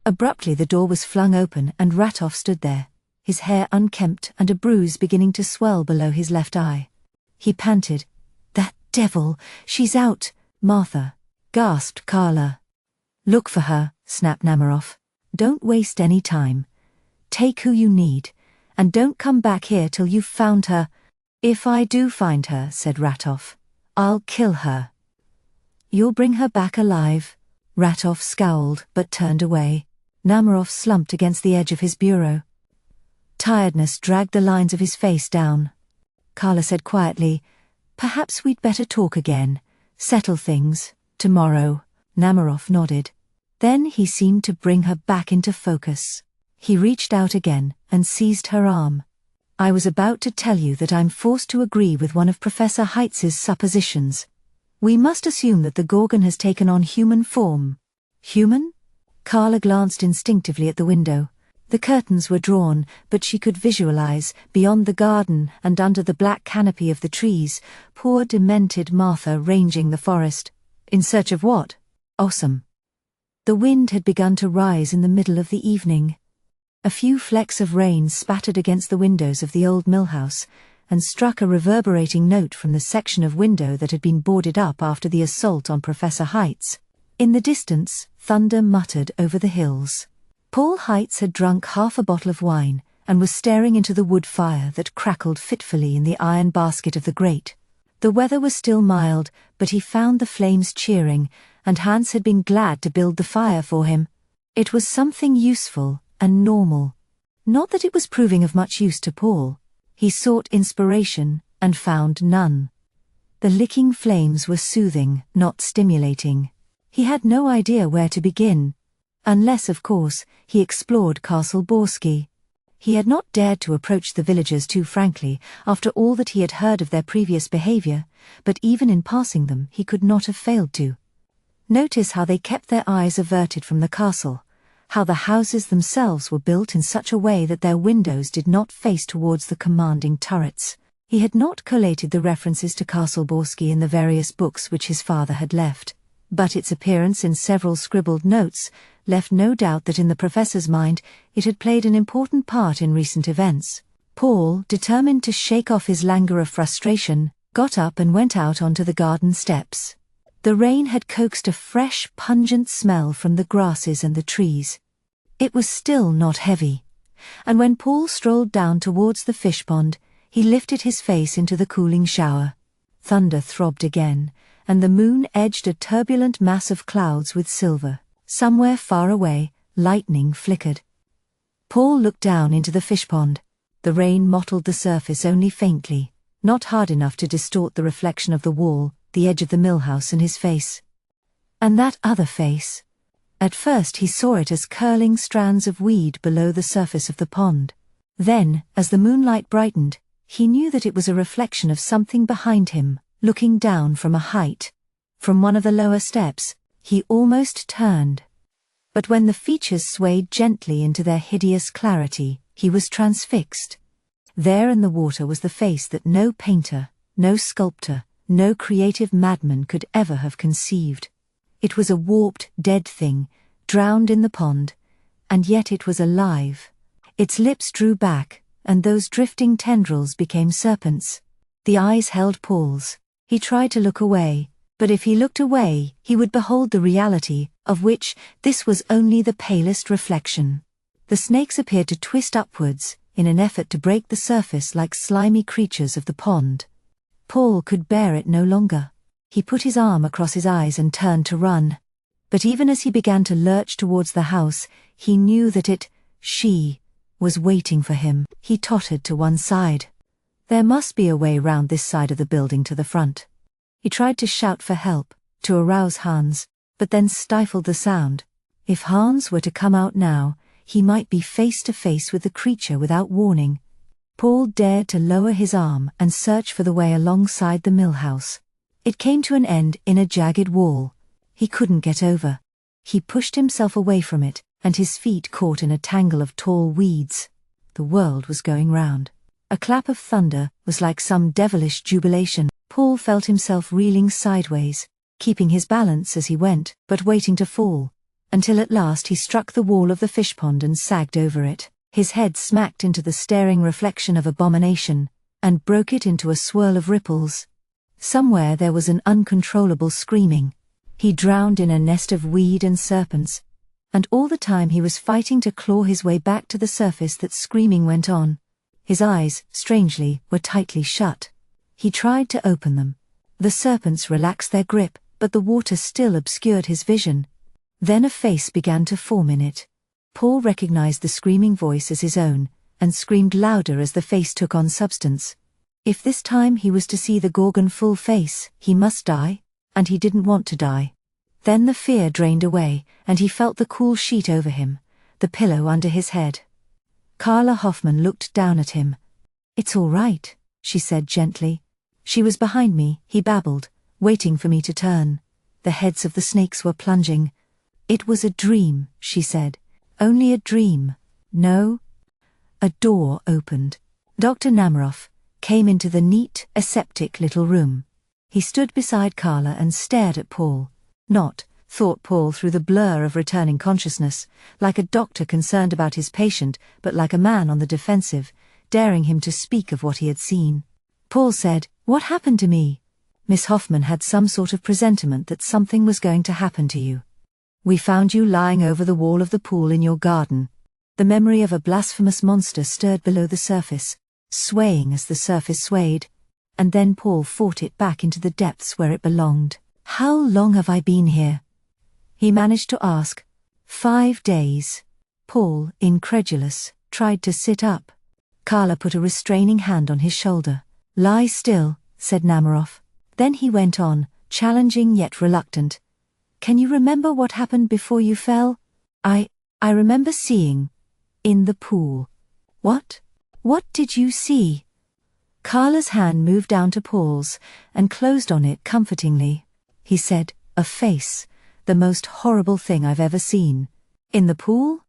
Abruptly the door was flung open and Ratov stood there, his hair unkempt and a bruise beginning to swell below his left eye. He panted. "That devil, she's out, Martha," gasped Carla. "Look for her," snapped Namaroff. "Don't waste any time. Take who you need, and don't come back here till you've found her." "If I do find her," said Ratov, "I'll kill her." "You'll bring her back alive?" Ratov scowled but turned away. Namaroff slumped against the edge of his bureau. Tiredness dragged the lines of his face down. Carla said quietly, "Perhaps we'd better talk again, settle things, tomorrow." Namaroff nodded. Then he seemed to bring her back into focus. He reached out again and seized her arm. "I was about to tell you that I'm forced to agree with one of Professor Heitz's suppositions. We must assume that the Gorgon has taken on human form." "Human?" Carla glanced instinctively at the window. The curtains were drawn, but she could visualize, beyond the garden and under the black canopy of the trees, poor demented Martha ranging the forest. In search of what? Awesome. The wind had begun to rise in the middle of the evening. A few flecks of rain spattered against the windows of the old mill house, and struck a reverberating note from the section of window that had been boarded up after the assault on Professor Heitz. In the distance, thunder muttered over the hills. Paul Heitz had drunk half a bottle of wine, and was staring into the wood fire that crackled fitfully in the iron basket of the grate. The weather was still mild, but he found the flames cheering, and Hans had been glad to build the fire for him. It was something useful and normal. Not that it was proving of much use to Paul. He sought inspiration, and found none. The licking flames were soothing, not stimulating. He had no idea where to begin. Unless, of course, he explored Castle Borsky. He had not dared to approach the villagers too frankly, after all that he had heard of their previous behavior, but even in passing them he could not have failed to. Notice how they kept their eyes averted from the castle, how the houses themselves were built in such a way that their windows did not face towards the commanding turrets. He had not collated the references to Castle Borsky in the various books which his father had left, but its appearance in several scribbled notes left no doubt that in the professor's mind it had played an important part in recent events. Paul, determined to shake off his languor of frustration, got up and went out onto the garden steps. The rain had coaxed a fresh, pungent smell from the grasses and the trees. It was still not heavy, and when Paul strolled down towards the fish pond, he lifted his face into the cooling shower. Thunder throbbed again, and the moon edged a turbulent mass of clouds with silver. Somewhere far away, lightning flickered. Paul looked down into the fish pond. The rain mottled the surface only faintly, not hard enough to distort the reflection of the wall, the edge of the mill house and his face. And that other face. At first he saw it as curling strands of weed below the surface of the pond. Then, as the moonlight brightened, he knew that it was a reflection of something behind him, looking down from a height. From one of the lower steps, he almost turned. But when the features swayed gently into their hideous clarity, he was transfixed. There in the water was the face that no painter, no sculptor, no creative madman could ever have conceived. It was a warped, dead thing, drowned in the pond, and yet it was alive. Its lips drew back, and those drifting tendrils became serpents. The eyes held Paul's. He tried to look away, but if he looked away, he would behold the reality, of which this was only the palest reflection. The snakes appeared to twist upwards, in an effort to break the surface like slimy creatures of the pond. Paul could bear it no longer. He put his arm across his eyes and turned to run. But even as he began to lurch towards the house, he knew that she, was waiting for him. He tottered to one side. There must be a way round this side of the building to the front. He tried to shout for help, to arouse Hans, but then stifled the sound. If Hans were to come out now, he might be face to face with the creature without warning. Paul dared to lower his arm and search for the way alongside the mill house. It came to an end in a jagged wall. He couldn't get over. He pushed himself away from it, and his feet caught in a tangle of tall weeds. The world was going round. A clap of thunder was like some devilish jubilation. Paul felt himself reeling sideways, keeping his balance as he went, but waiting to fall, until at last he struck the wall of the fish pond and sagged over it. His head smacked into the staring reflection of abomination, and broke it into a swirl of ripples. Somewhere there was an uncontrollable screaming. He drowned in a nest of weed and serpents, and all the time he was fighting to claw his way back to the surface. That screaming went on. His eyes, strangely, were tightly shut. He tried to open them. The serpents relaxed their grip, but the water still obscured his vision. Then a face began to form in it. Paul recognized the screaming voice as his own, and screamed louder as the face took on substance. If this time he was to see the Gorgon full face, he must die, and he didn't want to die. Then the fear drained away, and he felt the cool sheet over him, the pillow under his head. Carla Hoffman looked down at him. "It's all right," she said gently. "She was behind me," he babbled, waiting for me to turn. The heads of the snakes were plunging. "It was a dream," she said. "Only a dream. No?" A door opened. Dr. Namaroff came into the neat, aseptic little room. He stood beside Carla and stared at Paul. Not, thought Paul through the blur of returning consciousness, like a doctor concerned about his patient, but like a man on the defensive, daring him to speak of what he had seen. Paul said, "What happened to me?" "Miss Hoffman had some sort of presentiment that something was going to happen to you. We found you lying over the wall of the pool in your garden." The memory of a blasphemous monster stirred below the surface, swaying as the surface swayed, and then Paul fought it back into the depths where it belonged. "How long have I been here?" he managed to ask. 5 days. Paul, incredulous, tried to sit up. Carla put a restraining hand on his shoulder. "Lie still," said Namaroff. Then he went on, challenging yet reluctant. "Can you remember what happened before you fell?" I remember seeing. In the pool." "What? What did you see?" Carla's hand moved down to Paul's, and closed on it comfortingly. He said, "A face. The most horrible thing I've ever seen." "In the pool?"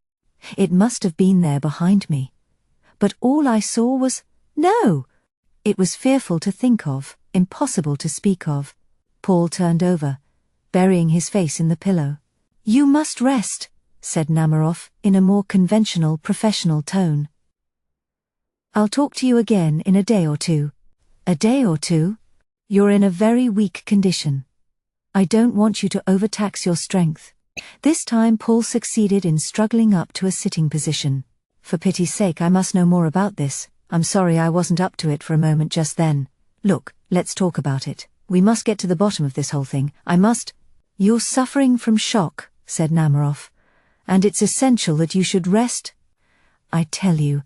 "It must have been there behind me. But all I saw was, no! It was fearful to think of, impossible to speak of." Paul turned over, burying his face in the pillow. "You must rest," said Namaroff, in a more conventional, professional tone. "I'll talk to you again in a day or two." "A day or two? You're in a very weak condition. I don't want you to overtax your strength." This time Paul succeeded in struggling up to a sitting position. "For pity's sake, I must know more about this. I'm sorry I wasn't up to it for a moment just then. Look, let's talk about it. We must get to the bottom of this whole thing. I must—" "You're suffering from shock," said Namaroff, "and it's essential that you should rest." "I tell you,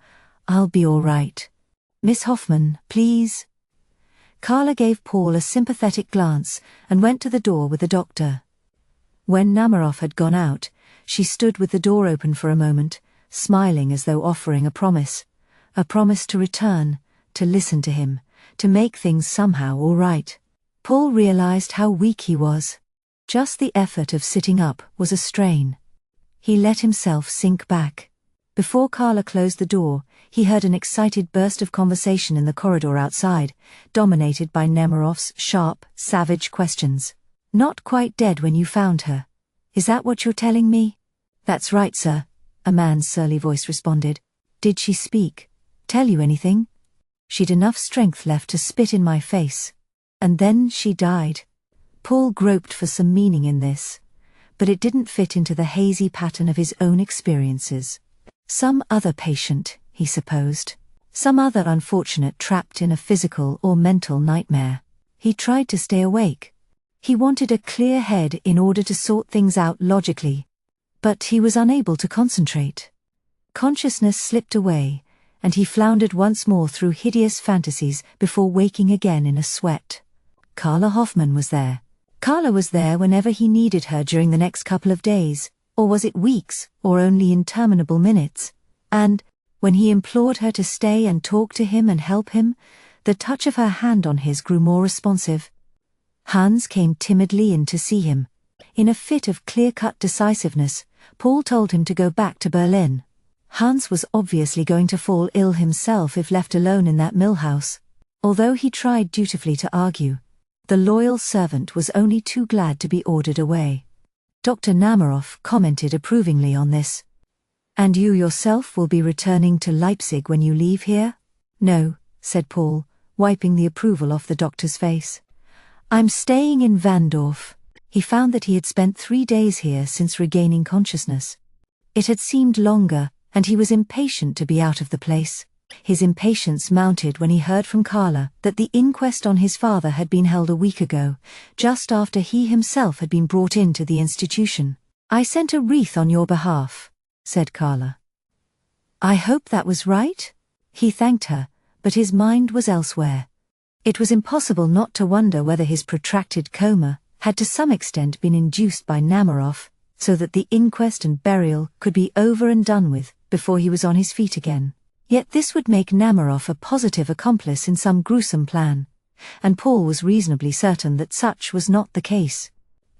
I'll be all right. Miss Hoffman, please." Carla gave Paul a sympathetic glance and went to the door with the doctor. When Namaroff had gone out, she stood with the door open for a moment, smiling as though offering a promise to return, to listen to him, to make things somehow all right. Paul realized how weak he was. Just the effort of sitting up was a strain. He let himself sink back. Before Carla closed the door, he heard an excited burst of conversation in the corridor outside, dominated by Nemirov's sharp, savage questions. "Not quite dead when you found her. Is that what you're telling me?" "That's right, sir," a man's surly voice responded. "Did she speak? Tell you anything?" "She'd enough strength left to spit in my face. And then she died." Paul groped for some meaning in this, but it didn't fit into the hazy pattern of his own experiences. Some other patient, he supposed. Some other unfortunate trapped in a physical or mental nightmare. He tried to stay awake. He wanted a clear head in order to sort things out logically. But he was unable to concentrate. Consciousness slipped away, and he floundered once more through hideous fantasies before waking again in a sweat. Carla Hoffman was there. Carla was there whenever he needed her during the next couple of days, or was it weeks, or only interminable minutes? And, when he implored her to stay and talk to him and help him, the touch of her hand on his grew more responsive. Hans came timidly in to see him. In a fit of clear-cut decisiveness, Paul told him to go back to Berlin. Hans was obviously going to fall ill himself if left alone in that mill house. Although he tried dutifully to argue, the loyal servant was only too glad to be ordered away. Dr. Nemiroff commented approvingly on this. "And you yourself will be returning to Leipzig when you leave here?" "No," said Paul, wiping the approval off the doctor's face. "I'm staying in Vandorf." He found that he had spent 3 days here since regaining consciousness. It had seemed longer, and he was impatient to be out of the place. His impatience mounted when he heard from Carla that the inquest on his father had been held a week ago, just after he himself had been brought into the institution. "I sent a wreath on your behalf," said Carla. "I hope that was right?" He thanked her, but his mind was elsewhere. It was impossible not to wonder whether his protracted coma had to some extent been induced by Nemiroff, so that the inquest and burial could be over and done with before he was on his feet again. Yet this would make Nemiroff a positive accomplice in some gruesome plan, and Paul was reasonably certain that such was not the case.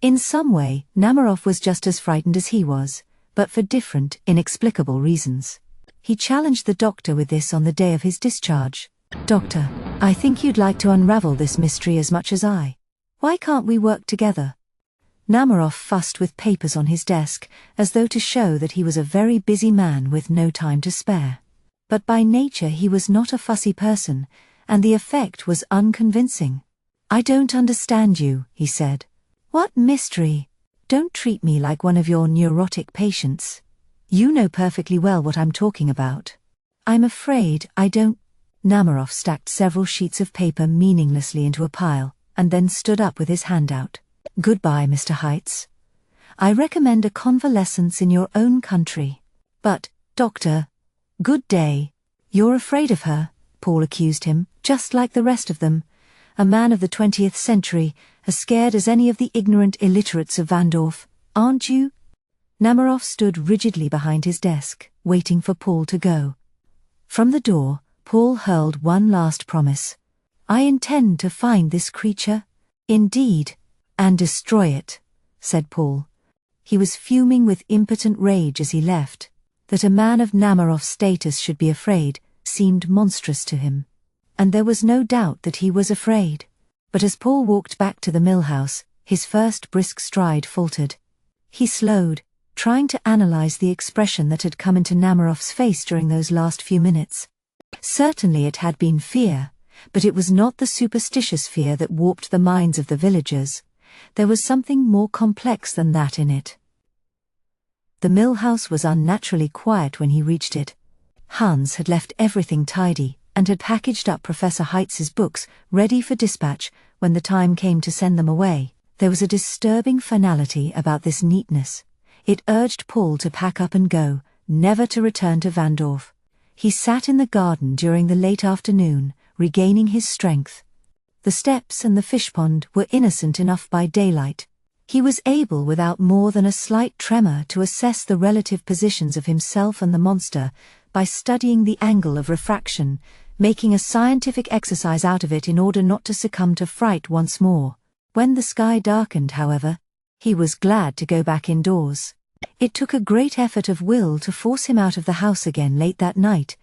In some way, Nemiroff was just as frightened as he was, but for different, inexplicable reasons. He challenged the doctor with this on the day of his discharge. "Doctor, I think you'd like to unravel this mystery as much as I. Why can't we work together?" Nemiroff fussed with papers on his desk, as though to show that he was a very busy man with no time to spare. But by nature he was not a fussy person, and the effect was unconvincing. "I don't understand you," he said. "What mystery? Don't treat me like one of your neurotic patients. You know perfectly well what I'm talking about." "I'm afraid I don't." Nemiroff stacked several sheets of paper meaninglessly into a pile, and then stood up with his hand out. "Goodbye, Mr. Heitz. I recommend a convalescence in your own country. But, Doctor, good day." "You're afraid of her," Paul accused him, "just like the rest of them. A man of the 20th century, as scared as any of the ignorant illiterates of Vandorf, aren't you?" Nemiroff stood rigidly behind his desk, waiting for Paul to go. From the door, Paul hurled one last promise. "I intend to find this creature. Indeed. And destroy it," said Paul. He was fuming with impotent rage as he left. That a man of Nemiroff's status should be afraid seemed monstrous to him. And there was no doubt that he was afraid. But as Paul walked back to the mill house, his first brisk stride faltered. He slowed, trying to analyze the expression that had come into Nemiroff's face during those last few minutes. Certainly it had been fear, but it was not the superstitious fear that warped the minds of the villagers. There was something more complex than that in it. The mill house was unnaturally quiet when he reached it. Hans had left everything tidy, and had packaged up Professor Heitz's books, ready for dispatch when the time came to send them away. There was a disturbing finality about this neatness. It urged Paul to pack up and go, never to return to Vandorf. He sat in the garden during the late afternoon, regaining his strength. The steps and the fish pond were innocent enough by daylight. He was able without more than a slight tremor to assess the relative positions of himself and the monster by studying the angle of refraction, making a scientific exercise out of it in order not to succumb to fright once more. When the sky darkened, however, he was glad to go back indoors. It took a great effort of will to force him out of the house again late that night,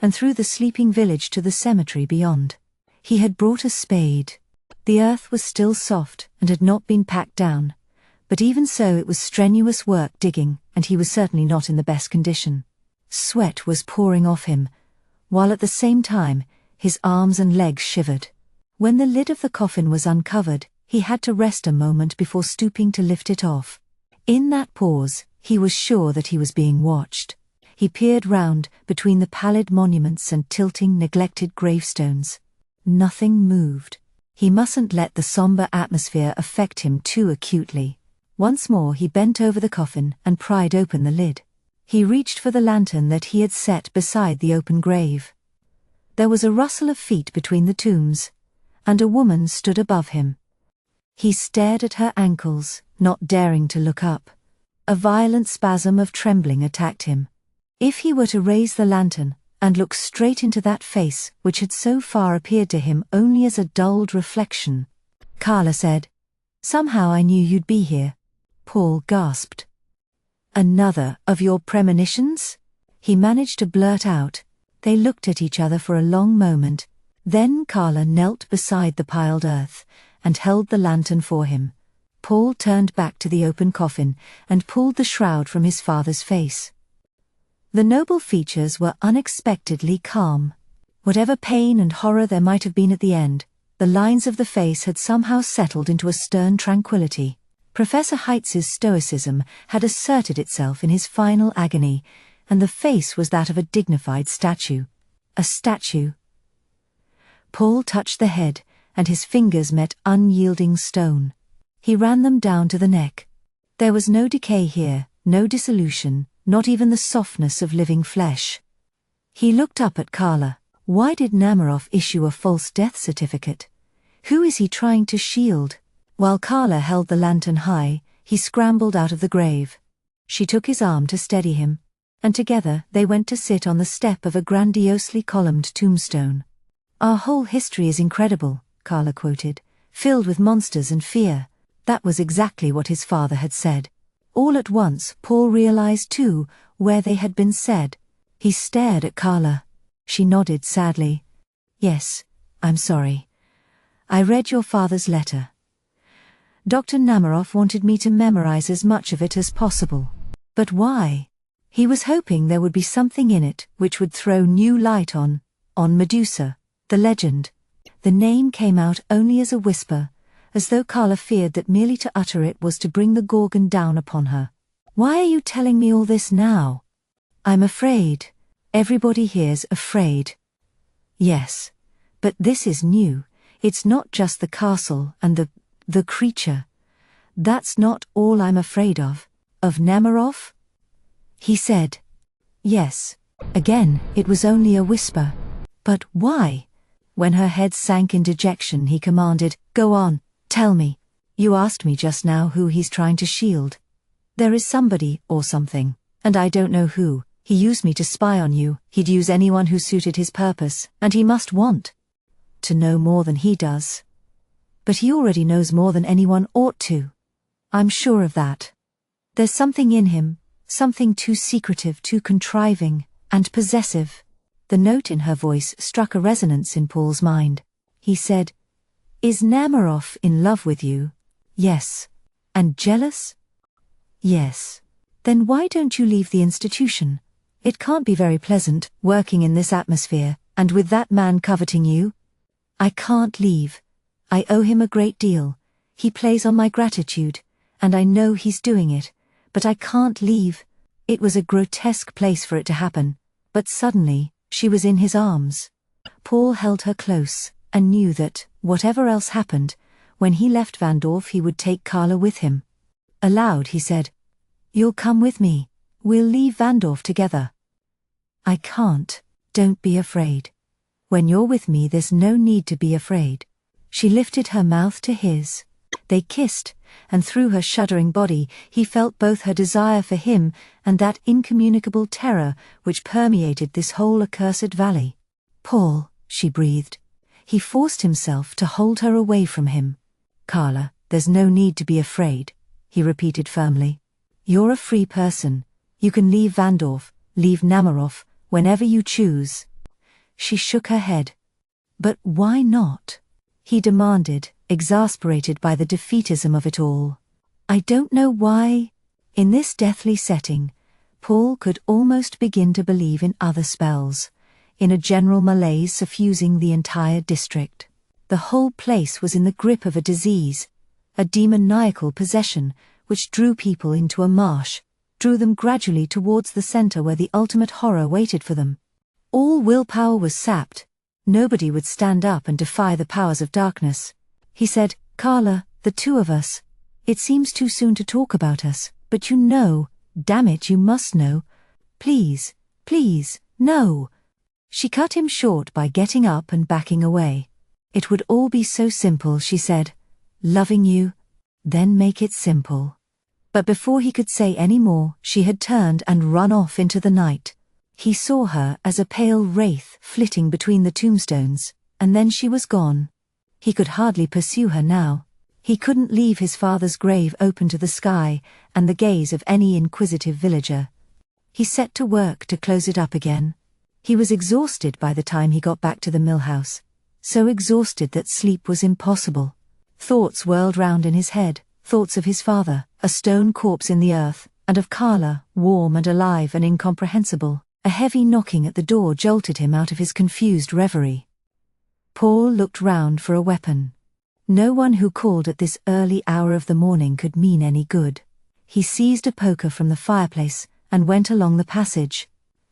and through the sleeping village to the cemetery beyond. He had brought a spade. The earth was still soft and had not been packed down, but even so it was strenuous work digging, and he was certainly not in the best condition. Sweat was pouring off him, while at the same time his arms and legs shivered. When the lid of the coffin was uncovered, he had to rest a moment before stooping to lift it off. In that pause, he was sure that he was being watched. He peered round between the pallid monuments and tilting, neglected gravestones. Nothing moved. He mustn't let the somber atmosphere affect him too acutely. Once more he bent over the coffin and pried open the lid. He reached for the lantern that he had set beside the open grave. There was a rustle of feet between the tombs, and a woman stood above him. He stared at her ankles, not daring to look up. A violent spasm of trembling attacked him. If he were to raise the lantern and look straight into that face which had so far appeared to him only as a dulled reflection. Carla said, "Somehow I knew you'd be here." Paul gasped. "Another of your premonitions?" he managed to blurt out. They looked at each other for a long moment. Then Carla knelt beside the piled earth and held the lantern for him. Paul turned back to the open coffin and pulled the shroud from his father's face. The noble features were unexpectedly calm. Whatever pain and horror there might have been at the end, the lines of the face had somehow settled into a stern tranquility. Professor Heitz's stoicism had asserted itself in his final agony, and the face was that of a dignified statue. A statue. Paul touched the head, and his fingers met unyielding stone. He ran them down to the neck. There was no decay here, no dissolution, not even the softness of living flesh. He looked up at Carla. Why did Namaroff issue a false death certificate? Who is he trying to shield? While Carla held the lantern high, he scrambled out of the grave. She took his arm to steady him, and together they went to sit on the step of a grandiosely columned tombstone. "Our whole history is incredible," Carla quoted, "filled with monsters and fear." That was exactly what his father had said. All at once Paul realized too where they had been said. He stared at Carla. She nodded sadly. "Yes, I'm sorry. I read your father's letter. Dr. Namaroff wanted me to memorize as much of it as possible. But why? He was hoping there would be something in it which would throw new light on Medusa, the legend." The name came out only as a whisper, as though Carla feared that merely to utter it was to bring the Gorgon down upon her. "Why are you telling me all this now?" "I'm afraid. Everybody here's afraid." "Yes. But this is new. It's not just the castle and the creature. That's not all I'm afraid of." "Of Namaroff?" he said. "Yes." Again, it was only a whisper. "But why?" When her head sank in dejection, he commanded, "Go on, tell me. You asked me just now who he's trying to shield. There is somebody or something, and I don't know who. He used me to spy on you. He'd use anyone who suited his purpose, and he must want to know more than he does. But he already knows more than anyone ought to. I'm sure of that. There's something in him, something too secretive, too contriving, and possessive." The note in her voice struck a resonance in Paul's mind. He said, "Is Namaroff in love with you?" "Yes." "And jealous?" "Yes." "Then why don't you leave the institution? It can't be very pleasant, working in this atmosphere, and with that man coveting you." "I can't leave. I owe him a great deal. He plays on my gratitude, and I know he's doing it, but I can't leave." It was a grotesque place for it to happen, but suddenly, she was in his arms. Paul held her close, and knew that, whatever else happened, when he left Vandorf he would take Carla with him. Aloud he said, "You'll come with me. We'll leave Vandorf together." "I can't. Don't be afraid. When you're with me there's no need to be afraid." She lifted her mouth to his. They kissed, and through her shuddering body he felt both her desire for him and that incommunicable terror which permeated this whole accursed valley. "Paul," she breathed. He forced himself to hold her away from him. "Carla, there's no need to be afraid," he repeated firmly. You're a free person. You can leave Vandorf, leave Namaroff, whenever you choose. She shook her head. But why not? He demanded, exasperated by the defeatism of it all. I don't know why. In this deathly setting, Paul could almost begin to believe in other spells, in a general malaise suffusing the entire district. The whole place was in the grip of a disease, a demoniacal possession which drew people into a marsh, drew them gradually towards the center where the ultimate horror waited for them. All willpower was sapped. Nobody would stand up and defy the powers of darkness. He said, Carla, the two of us. It seems too soon to talk about us, but you know, damn it, you must know. Please, please, no. She cut him short by getting up and backing away. It would all be so simple, she said. Loving you, then make it simple. But before he could say any more, she had turned and run off into the night. He saw her as a pale wraith flitting between the tombstones, and then she was gone. He could hardly pursue her now. He couldn't leave his father's grave open to the sky and the gaze of any inquisitive villager. He set to work to close it up again. He was exhausted by the time he got back to the mill house, so exhausted that sleep was impossible. Thoughts whirled round in his head, thoughts of his father, a stone corpse in the earth, and of Carla, warm and alive and incomprehensible. A heavy knocking at the door jolted him out of his confused reverie. Paul looked round for a weapon. No one who called at this early hour of the morning could mean any good. He seized a poker from the fireplace and went along the passage.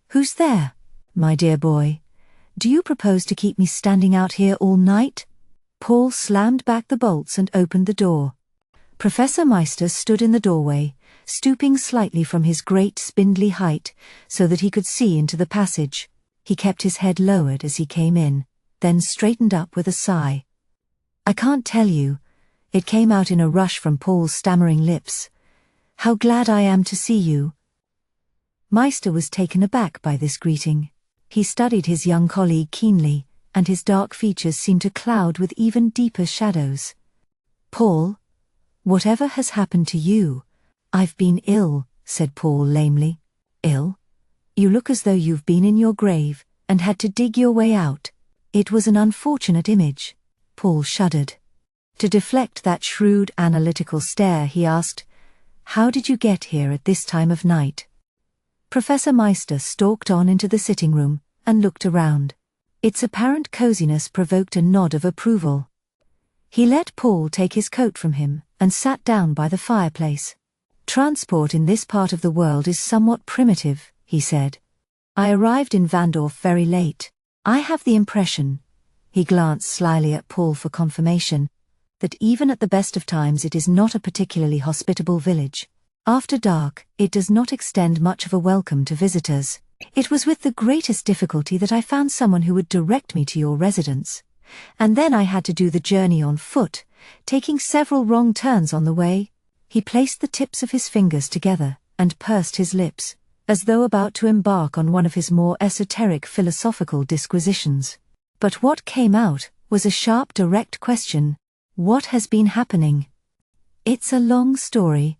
Who's there? My dear boy. Do you propose to keep me standing out here all night? Paul slammed back the bolts and opened the door. Professor Meister stood in the doorway, stooping slightly from his great spindly height so that he could see into the passage. He kept his head lowered as he came in, then straightened up with a sigh. I can't tell you. It came out in a rush from Paul's stammering lips. How glad I am to see you. Meister was taken aback by this greeting. He studied his young colleague keenly, and his dark features seemed to cloud with even deeper shadows. Paul, whatever has happened to you? I've been ill, said Paul lamely. Ill? You look as though you've been in your grave, and had to dig your way out. It was an unfortunate image. Paul shuddered. To deflect that shrewd analytical stare, he asked, How did you get here at this time of night? Professor Meister stalked on into the sitting room, and looked around. Its apparent coziness provoked a nod of approval. He let Paul take his coat from him, and sat down by the fireplace. Transport in this part of the world is somewhat primitive, he said. I arrived in Vandorf very late. I have the impression, he glanced slyly at Paul for confirmation, that even at the best of times it is not a particularly hospitable village. After dark, it does not extend much of a welcome to visitors. It was with the greatest difficulty that I found someone who would direct me to your residence. And then I had to do the journey on foot, taking several wrong turns on the way. He placed the tips of his fingers together, and pursed his lips, as though about to embark on one of his more esoteric philosophical disquisitions. But what came out was a sharp, direct question. What has been happening? It's a long story.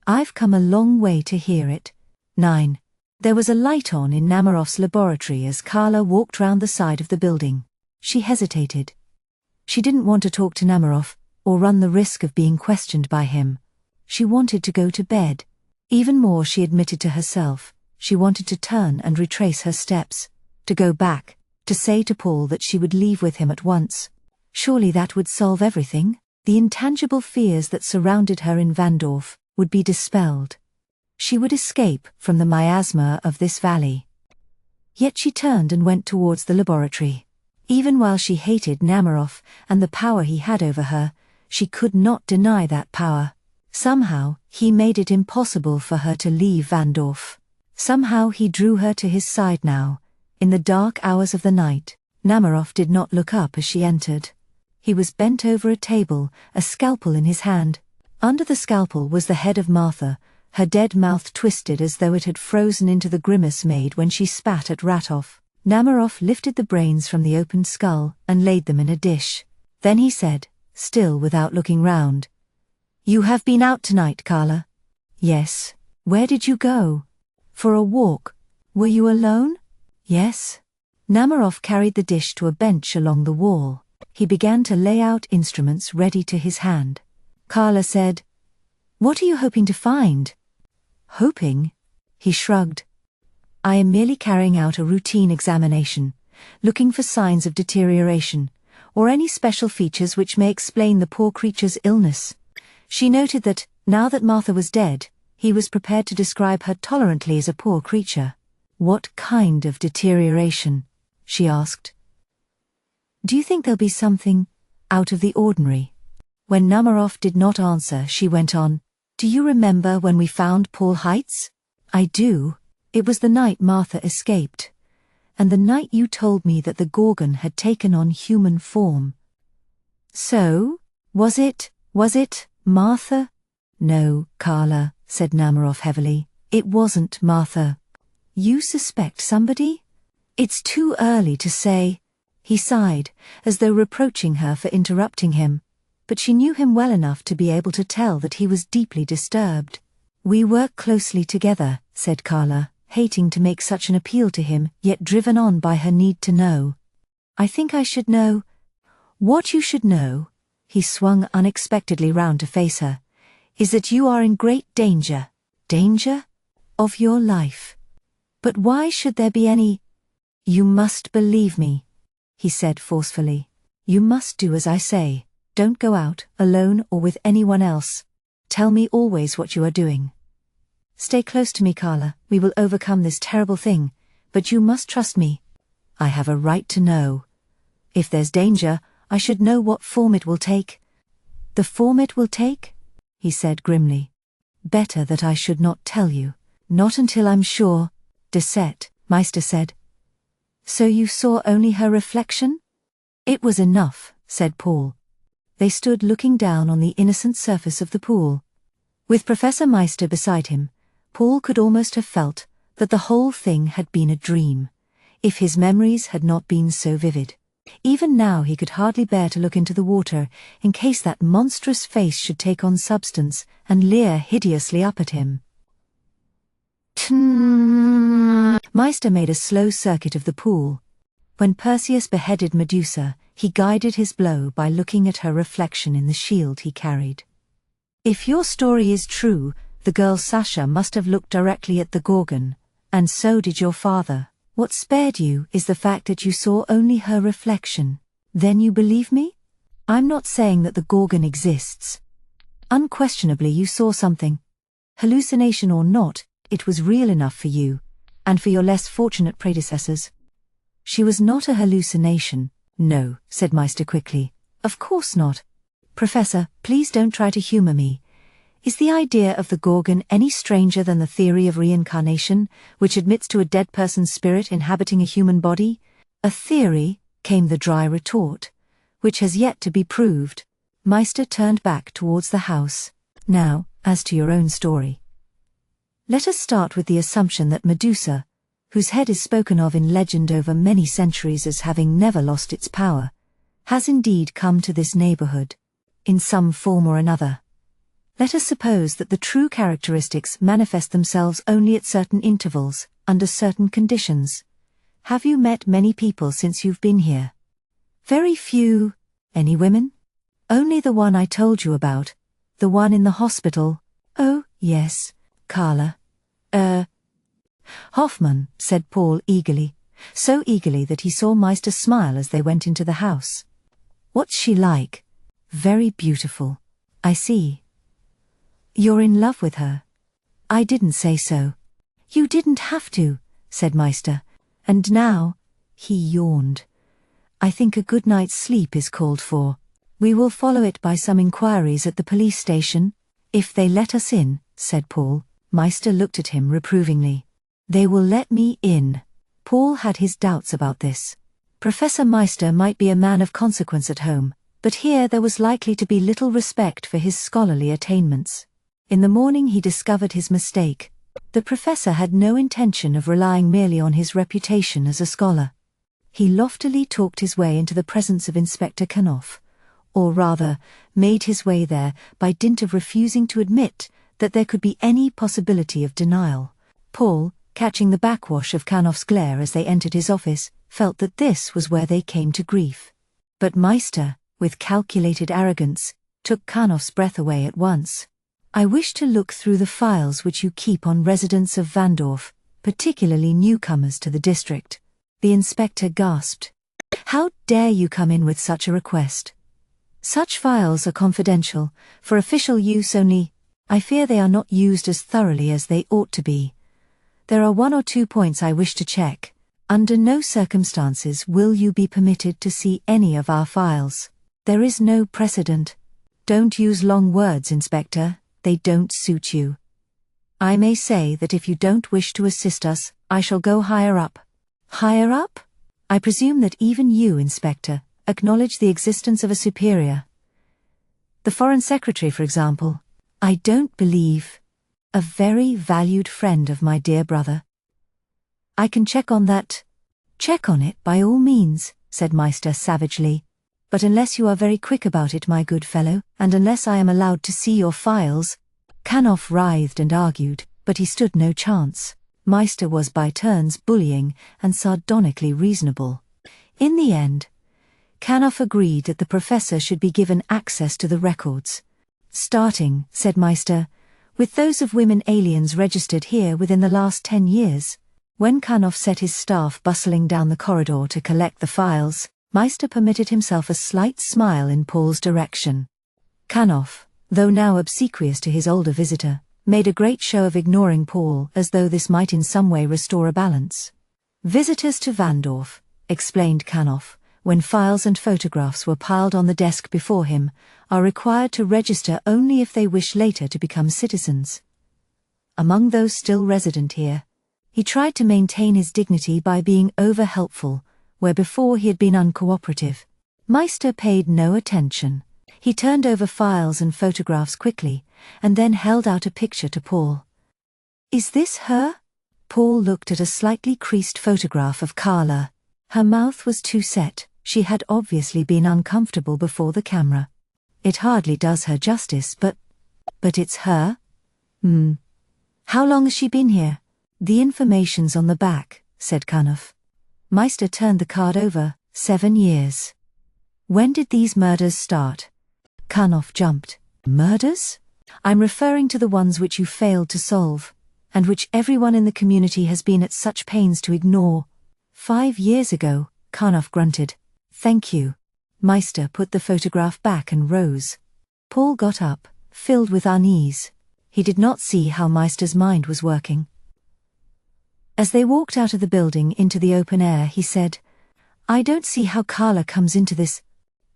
I've come a long way to hear it. 9. There was a light on in Namaroff's laboratory as Carla walked round the side of the building. She hesitated. She didn't want to talk to Namaroff, or run the risk of being questioned by him. She wanted to go to bed. Even more, she admitted to herself, she wanted to turn and retrace her steps, to go back, to say to Paul that she would leave with him at once. Surely that would solve everything. The intangible fears that surrounded her in Vandorf would be dispelled. She would escape from the miasma of this valley. Yet she turned and went towards the laboratory. Even while she hated Namaroff and the power he had over her, she could not deny that power. Somehow, he made it impossible for her to leave Vandorf. Somehow he drew her to his side now. In the dark hours of the night, Namaroff did not look up as she entered. He was bent over a table, a scalpel in his hand. Under the scalpel was the head of Martha, her dead mouth twisted as though it had frozen into the grimace made when she spat at Ratov. Namaroff lifted the brains from the opened skull and laid them in a dish. Then he said, still without looking round, You have been out tonight, Carla? Yes. Where did you go? For a walk. Were you alone? Yes. Namaroff carried the dish to a bench along the wall. He began to lay out instruments ready to his hand. Carla said, "What are you hoping to find?" "Hoping?" He shrugged. "I am merely carrying out a routine examination, looking for signs of deterioration, or any special features which may explain the poor creature's illness." She noted that, now that Martha was dead, he was prepared to describe her tolerantly as a poor creature. "What kind of deterioration?" she asked. "Do you think there'll be something out of the ordinary?" When Namaroff did not answer, she went on, "Do you remember when we found Paul Heights?" "I do. It was the night Martha escaped. And the night you told me that the Gorgon had taken on human form." "So? Was it Martha?" "No, Carla," said Namaroff heavily. "It wasn't Martha." "You suspect somebody?" "It's too early to say." He sighed, as though reproaching her for interrupting him, but she knew him well enough to be able to tell that he was deeply disturbed. "We work closely together," said Carla, hating to make such an appeal to him, yet driven on by her need to know. "I think I should know." "What you should know," he swung unexpectedly round to face her, "is that you are in great danger." "Danger?" "Of your life." "But why should there be any—" "You must believe me," he said forcefully. "You must do as I say. Don't go out, alone or with anyone else. Tell me always what you are doing. Stay close to me, Carla. We will overcome this terrible thing, but you must trust me. I have a right to know. If there's danger, I should know what form it will take." "The form it will take?" he said grimly. "Better that I should not tell you. Not until I'm sure," Meister said. "So you saw only her reflection?" "It was enough," said Paul. They stood looking down on the innocent surface of the pool. With Professor Meister beside him, Paul could almost have felt that the whole thing had been a dream, if his memories had not been so vivid. Even now he could hardly bear to look into the water, in case that monstrous face should take on substance and leer hideously up at him. Meister made a slow circuit of the pool. When Perseus beheaded Medusa, he guided his blow by looking at her reflection in the shield he carried. "If your story is true, the girl Sasha must have looked directly at the Gorgon, and so did your father. What spared you is the fact that you saw only her reflection. Then you believe me? I'm not saying that the Gorgon exists. Unquestionably you saw something. Hallucination or not, it was real enough for you, and for your less fortunate predecessors." "She was not a hallucination." "No," said Meister quickly. "Of course not. Professor, please don't try to humor me. Is the idea of the Gorgon any stranger than the theory of reincarnation, which admits to a dead person's spirit inhabiting a human body?" "A theory," came the dry retort, "which has yet to be proved." Meister turned back towards the house. "Now, as to your own story. Let us start with the assumption that Medusa, whose head is spoken of in legend over many centuries as having never lost its power, has indeed come to this neighborhood, in some form or another. Let us suppose that the true characteristics manifest themselves only at certain intervals, under certain conditions. Have you met many people since you've been here?" "Very few." "Any women?" "Only the one I told you about, the one in the hospital." "Oh, yes, Carla. Hoffman," said Paul eagerly, so eagerly that he saw Meister smile as they went into the house. "What's she like?" "Very beautiful." "I see. You're in love with her." "I didn't say so." "You didn't have to," said Meister. "And now," he yawned, "I think a good night's sleep is called for. We will follow it by some inquiries at the police station, if they let us in," said Paul. Meister looked at him reprovingly. "They will let me in." Paul had his doubts about this. Professor Meister might be a man of consequence at home, but here there was likely to be little respect for his scholarly attainments. In the morning he discovered his mistake. The professor had no intention of relying merely on his reputation as a scholar. He loftily talked his way into the presence of Inspector Knopf, or rather, made his way there by dint of refusing to admit that there could be any possibility of denial. Paul, catching the backwash of Kanoff's glare as they entered his office, felt that this was where they came to grief. But Meister, with calculated arrogance, took Kanoff's breath away at once. "I wish to look through the files which you keep on residents of Vandorf, particularly newcomers to the district." The inspector gasped. "How dare you come in with such a request? Such files are confidential, for official use only. I fear they are not used as thoroughly as they ought to be. There are 1 or 2 points I wish to check. Under no circumstances will you be permitted to see any of our files. There is no precedent. Don't use long words, Inspector, they don't suit you. I may say that if you don't wish to assist us, I shall go higher up." "Higher up? I presume that even you, Inspector, acknowledge the existence of a superior. The Foreign Secretary, for example. I don't believe. A very valued friend of my dear brother." "I can check on that." "Check on it by all means," said Meister savagely. "But unless you are very quick about it, my good fellow, and unless I am allowed to see your files—" Kanoff writhed and argued, but he stood no chance. Meister was by turns bullying and sardonically reasonable. In the end, Kanoff agreed that the professor should be given access to the records. "Starting," said Meister, "with those of women aliens registered here within the last 10 years. When Kanoff set his staff bustling down the corridor to collect the files, Meister permitted himself a slight smile in Paul's direction. Kanoff, though now obsequious to his older visitor, made a great show of ignoring Paul as though this might in some way restore a balance. "Visitors to Vandorf," explained Kanoff, when files and photographs were piled on the desk before him, "are required to register only if they wish later to become citizens. Among those still resident here," he tried to maintain his dignity by being over-helpful, where before he had been uncooperative. Meister paid no attention. He turned over files and photographs quickly, and then held out a picture to Paul. "Is this her?" Paul looked at a slightly creased photograph of Carla. Her mouth was too set. She had obviously been uncomfortable before the camera. "It hardly does her justice, but it's her? How long has she been here?" "The information's on the back," said Kanoff. Meister turned the card over. 7 years. "When did these murders start?" Kanoff jumped. "Murders? I'm referring to the ones which you failed to solve, and which everyone in the community has been at such pains to ignore." 5 years ago, Kanoff grunted. "Thank you." Meister put the photograph back and rose. Paul got up, filled with unease. He did not see how Meister's mind was working. As they walked out of the building into the open air, he said, "I don't see how Carla comes into this."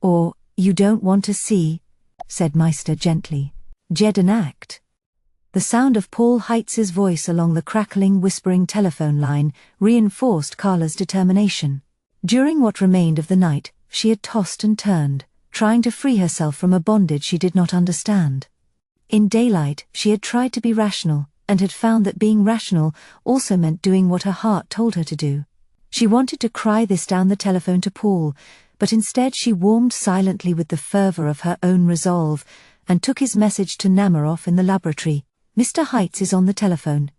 "Or, you don't want to see," said Meister gently. "Jed an act." The sound of Paul Heitz's voice along the crackling, whispering telephone line reinforced Carla's determination. During what remained of the night, she had tossed and turned, trying to free herself from a bondage she did not understand. In daylight, she had tried to be rational, and had found that being rational also meant doing what her heart told her to do. She wanted to cry this down the telephone to Paul, but instead she warmed silently with the fervor of her own resolve, and took his message to Namaroff in the laboratory. "Mr. Heitz is on the telephone.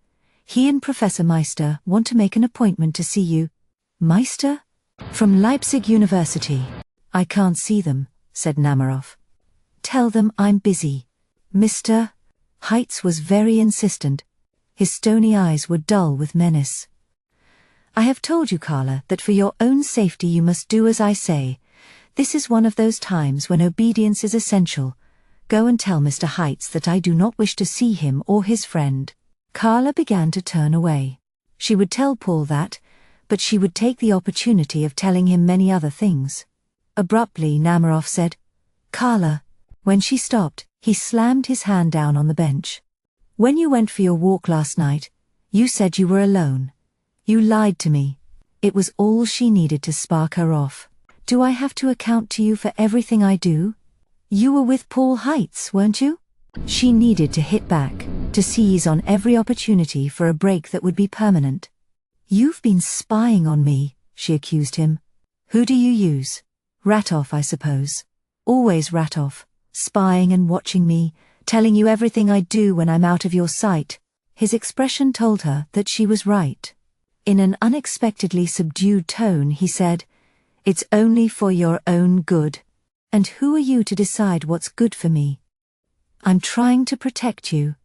He and Professor Meister want to make an appointment to see you." "Meister? From Leipzig University." "I can't see them," said Namaroff. "Tell them I'm busy." "Mr. Heitz was very insistent. His stony eyes were dull with menace. "I have told you, Carla, that for your own safety you must do as I say. This is one of those times when obedience is essential. Go and tell Mr. Heitz that I do not wish to see him or his friend." Carla began to turn away. She would tell Paul that, but she would take the opportunity of telling him many other things. Abruptly, Namaroff said, "Carla." When she stopped, he slammed his hand down on the bench. "When you went for your walk last night, you said you were alone. You lied to me. It was all she needed to spark her off. Do I have to account to you for everything I do? You were with Paul Heitz, weren't you?" She needed to hit back, to seize on every opportunity for a break that would be permanent. "You've been spying on me," she accused him. "Who do you use? Ratoff, I suppose. Always Ratoff, spying and watching me, telling you everything I do when I'm out of your sight." His expression told her that she was right. In an unexpectedly subdued tone he said, "It's only for your own good. And who are you to decide what's good for me? I'm trying to protect you.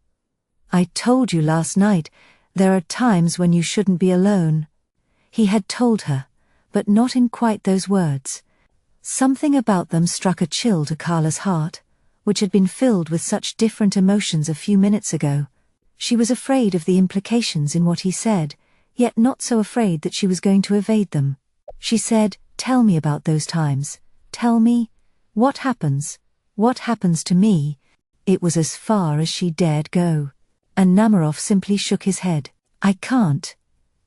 I told you last night, there are times when you shouldn't be alone." He had told her, but not in quite those words. Something about them struck a chill to Carla's heart, which had been filled with such different emotions a few minutes ago. She was afraid of the implications in what he said, yet not so afraid that she was going to evade them. She said, "Tell me about those times. Tell me, what happens to me?" It was as far as she dared go. And Namaroff simply shook his head. "I can't.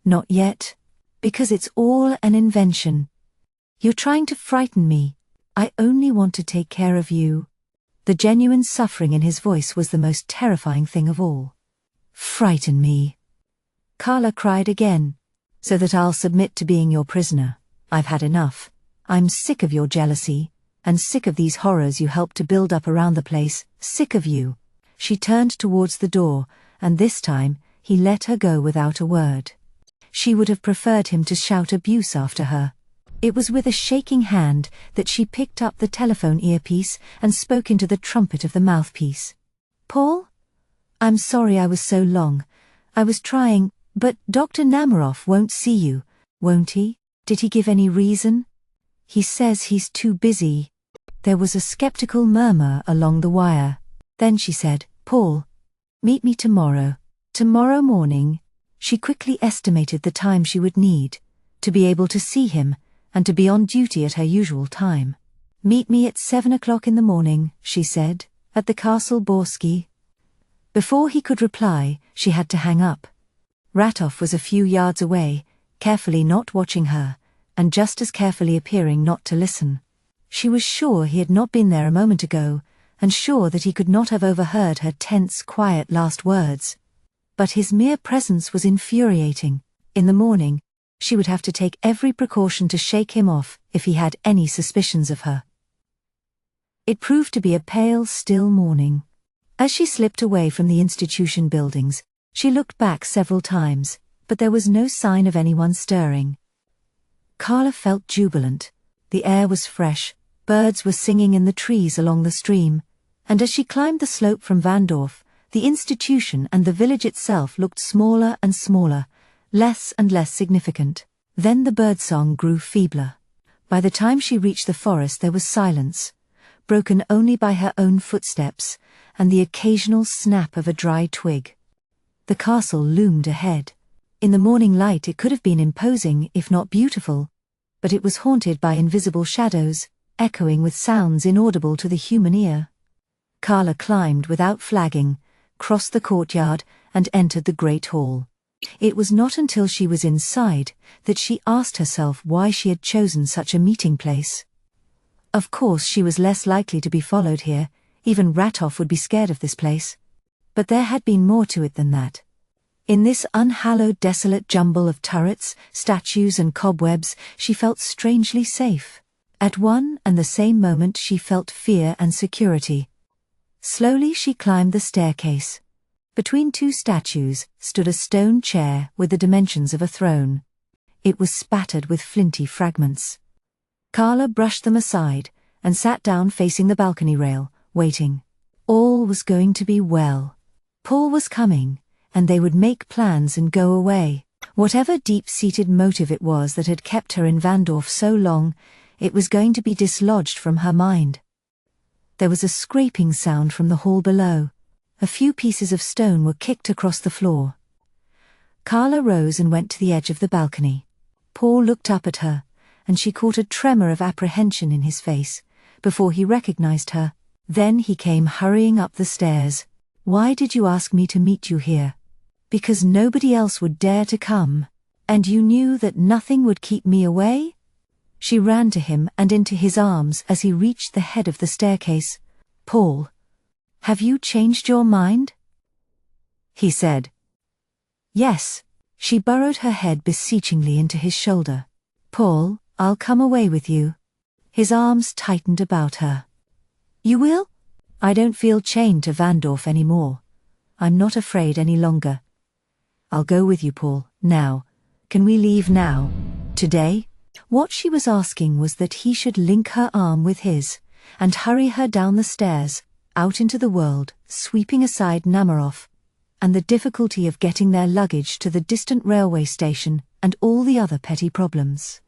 Not yet. Because it's all an invention. You're trying to frighten me. I only want to take care of you." The genuine suffering in his voice was the most terrifying thing of all. "Frighten me?" Carla cried again. "So that I'll submit to being your prisoner. I've had enough. I'm sick of your jealousy, and sick of these horrors you helped to build up around the place, sick of you." She turned towards the door, and this time, he let her go without a word. She would have preferred him to shout abuse after her. It was with a shaking hand that she picked up the telephone earpiece and spoke into the trumpet of the mouthpiece. "Paul? I'm sorry I was so long. I was trying, but Dr. Namaroff won't see you, won't he? Did he give any reason?" "He says he's too busy." There was a skeptical murmur along the wire. Then she said, "Paul, meet me tomorrow. Tomorrow morning." She quickly estimated the time she would need to be able to see him and to be on duty at her usual time. "Meet me at 7 o'clock in the morning," she said, "at the Castle Borsky." Before he could reply, she had to hang up. Ratov was a few yards away, carefully not watching her, and just as carefully appearing not to listen. She was sure he had not been there a moment ago, and sure that he could not have overheard her tense, quiet last words. But his mere presence was infuriating. In the morning, she would have to take every precaution to shake him off if he had any suspicions of her. It proved to be a pale, still morning. As she slipped away from the institution buildings, she looked back several times, but there was no sign of anyone stirring. Carla felt jubilant. The air was fresh, birds were singing in the trees along the stream, and as she climbed the slope from Vandorf, the institution and the village itself looked smaller and smaller, less and less significant. Then the birdsong grew feebler. By the time she reached the forest there was silence, broken only by her own footsteps and the occasional snap of a dry twig. The castle loomed ahead. In the morning light it could have been imposing if not beautiful, but it was haunted by invisible shadows, echoing with sounds inaudible to the human ear. Carla climbed without flagging, crossed the courtyard, and entered the great hall. It was not until she was inside that she asked herself why she had chosen such a meeting place. Of course she was less likely to be followed here, even Ratov would be scared of this place. But there had been more to it than that. In this unhallowed desolate jumble of turrets, statues and cobwebs, she felt strangely safe. At one and the same moment she felt fear and security. Slowly she climbed the staircase. Between two statues stood a stone chair with the dimensions of a throne. It was spattered with flinty fragments. Carla brushed them aside and sat down facing the balcony rail, waiting. All was going to be well. Paul was coming, and they would make plans and go away. Whatever deep-seated motive it was that had kept her in Vandorf so long, it was going to be dislodged from her mind. There was a scraping sound from the hall below. A few pieces of stone were kicked across the floor. Carla rose and went to the edge of the balcony. Paul looked up at her, and she caught a tremor of apprehension in his face, before he recognized her. Then he came hurrying up the stairs. "Why did you ask me to meet you here?" "Because nobody else would dare to come. And you knew that nothing would keep me away?" She ran to him and into his arms as he reached the head of the staircase. "Paul, have you changed your mind?" he said. "Yes." She burrowed her head beseechingly into his shoulder. "Paul, I'll come away with you." His arms tightened about her. "You will? I don't feel chained to Vandorf anymore. I'm not afraid any longer. I'll go with you, Paul, now. Can we leave now? Today? What she was asking was that he should link her arm with his, and hurry her down the stairs, out into the world, sweeping aside Namaroff, and the difficulty of getting their luggage to the distant railway station, and all the other petty problems.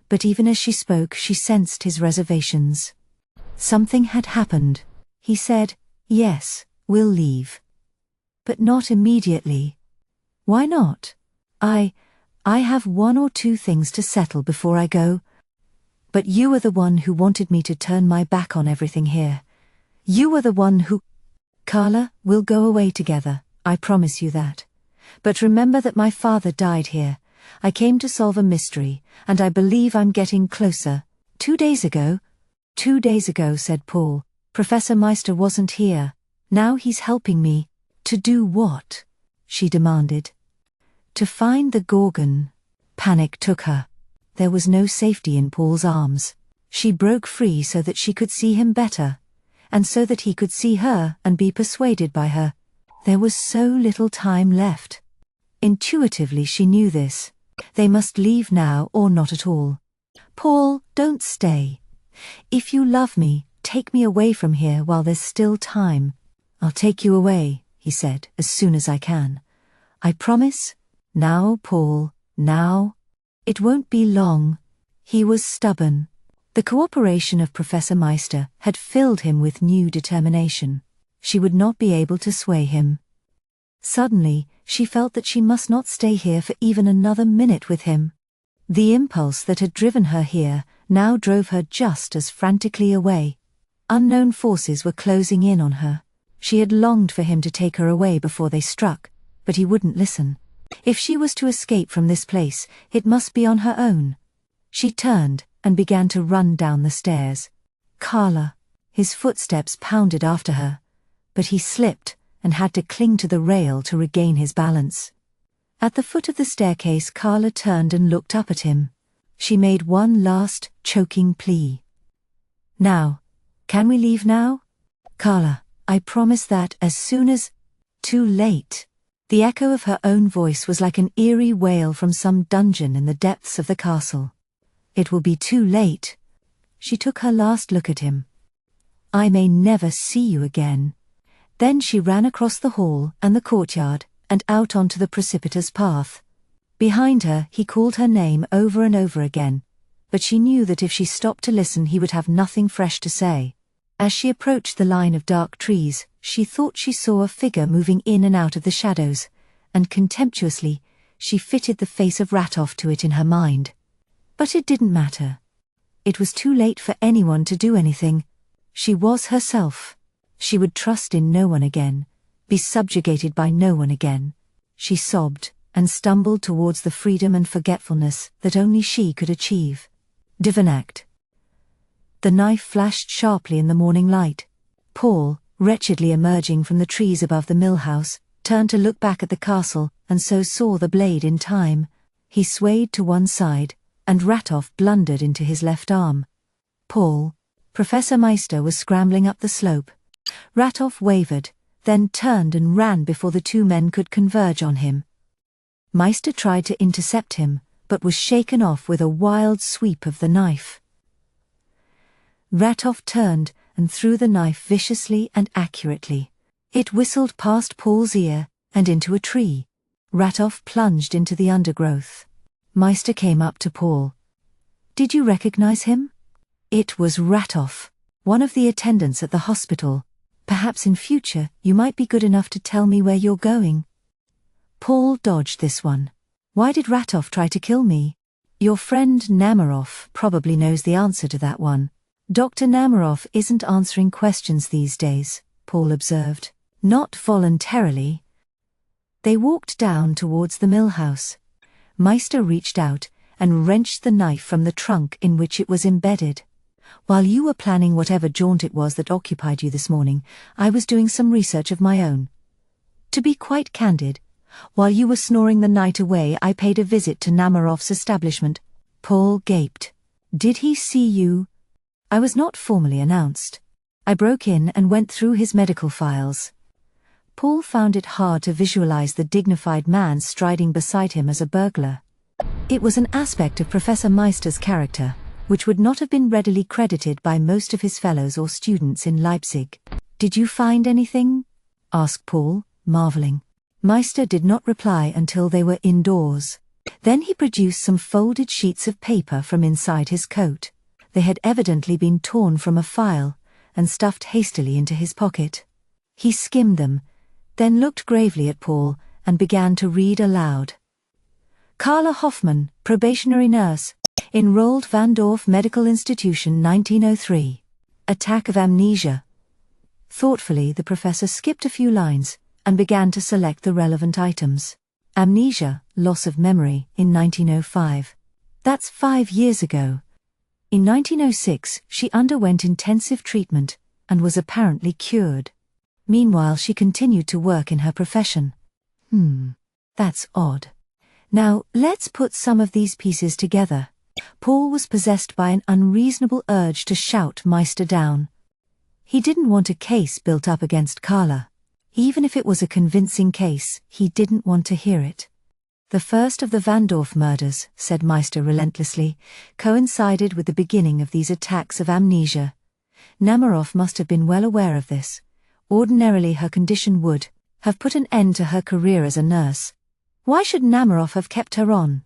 But even as she spoke, she sensed his reservations. Something had happened. He said, "Yes, we'll leave. But not immediately." "Why not?" I have 1 or 2 things to settle before I go." "But you are the one who wanted me to turn my back on everything here. You are the one who—" "Carla, we'll go away together, I promise you that. But remember that my father died here. I came to solve a mystery, and I believe I'm getting closer. 2 days ago—" "2 days ago," said Paul, "Professor Meister wasn't here. Now he's helping me." "To do what?" she demanded. "To find the Gorgon." Panic took her. There was no safety in Paul's arms. She broke free so that she could see him better, and so that he could see her and be persuaded by her. There was so little time left. Intuitively she knew this. They must leave now or not at all. "Paul, don't stay. If you love me, take me away from here while there's still time." "I'll take you away," he said, "as soon as I can. I promise. Now, Paul, now. It won't be long." He was stubborn. The cooperation of Professor Meister had filled him with new determination. She would not be able to sway him. Suddenly, she felt that she must not stay here for even another minute with him. The impulse that had driven her here now drove her just as frantically away. Unknown forces were closing in on her. She had longed for him to take her away before they struck, but he wouldn't listen. If she was to escape from this place, it must be on her own. She turned and began to run down the stairs. "Carla!" His footsteps pounded after her, but he slipped and had to cling to the rail to regain his balance. At the foot of the staircase, Carla turned and looked up at him. She made one last, choking plea. "Now. Can we leave now?" "Carla, I promise that as soon as—" "Too late." The echo of her own voice was like an eerie wail from some dungeon in the depths of the castle. "It will be too late." She took her last look at him. "I may never see you again." Then she ran across the hall and the courtyard, and out onto the precipitous path. Behind her, he called her name over and over again, but she knew that if she stopped to listen he would have nothing fresh to say. As she approached the line of dark trees, she thought she saw a figure moving in and out of the shadows, and contemptuously, she fitted the face of Ratoff to it in her mind. But it didn't matter. It was too late for anyone to do anything. She was herself. She would trust in no one again, be subjugated by no one again. She sobbed and stumbled towards the freedom and forgetfulness that only she could achieve. Divanact. The knife flashed sharply in the morning light. Paul, wretchedly emerging from the trees above the mill house, turned to look back at the castle, and so saw the blade in time. He swayed to one side, and Ratoff blundered into his left arm. "Paul." Professor Meister was scrambling up the slope. Ratoff wavered, then turned and ran before the 2 men could converge on him. Meister tried to intercept him, but was shaken off with a wild sweep of the knife. Ratoff turned and threw the knife viciously and accurately. It whistled past Paul's ear and into a tree. Ratoff plunged into the undergrowth. Meister came up to Paul. "Did you recognize him?" It was Ratoff, one of the attendants at the hospital. "Perhaps in future you might be good enough to tell me where you're going." Paul dodged this one. "Why did Ratoff try to kill me?" "Your friend Namaroff probably knows the answer to that one." "Dr. Namaroff isn't answering questions these days," Paul observed. "Not voluntarily." They walked down towards the mill house. Meister reached out and wrenched the knife from the trunk in which it was embedded. "While you were planning whatever jaunt it was that occupied you this morning, I was doing some research of my own. To be quite candid, while you were snoring the night away, I paid a visit to Namaroff's establishment." Paul gaped. "Did he see you?" "I was not formally announced." I broke in and went through his medical files. Paul found it hard to visualize the dignified man striding beside him as a burglar. It was an aspect of Professor Meister's character, which would not have been readily credited by most of his fellows or students in Leipzig. "Did you find anything?" asked Paul, marveling. Meister did not reply until they were indoors. Then he produced some folded sheets of paper from inside his coat. They had evidently been torn from a file and stuffed hastily into his pocket. He skimmed them, then looked gravely at Paul and began to read aloud. "Carla Hoffman, probationary nurse, enrolled Vandorf Medical Institution 1903. Attack of amnesia." Thoughtfully, the professor skipped a few lines and began to select the relevant items. Amnesia, loss of memory, in 1905. That's 5 years ago. In 1906, she underwent intensive treatment and was apparently cured. Meanwhile, she continued to work in her profession. That's odd. Now, let's put some of these pieces together. Paul was possessed by an unreasonable urge to shout Meister down. He didn't want a case built up against Carla. Even if it was a convincing case, he didn't want to hear it. "The first of the Vandorf murders," said Meister relentlessly, "coincided with the beginning of these attacks of amnesia. Namaroff must have been well aware of this. Ordinarily her condition would have put an end to her career as a nurse. Why should Namaroff have kept her on?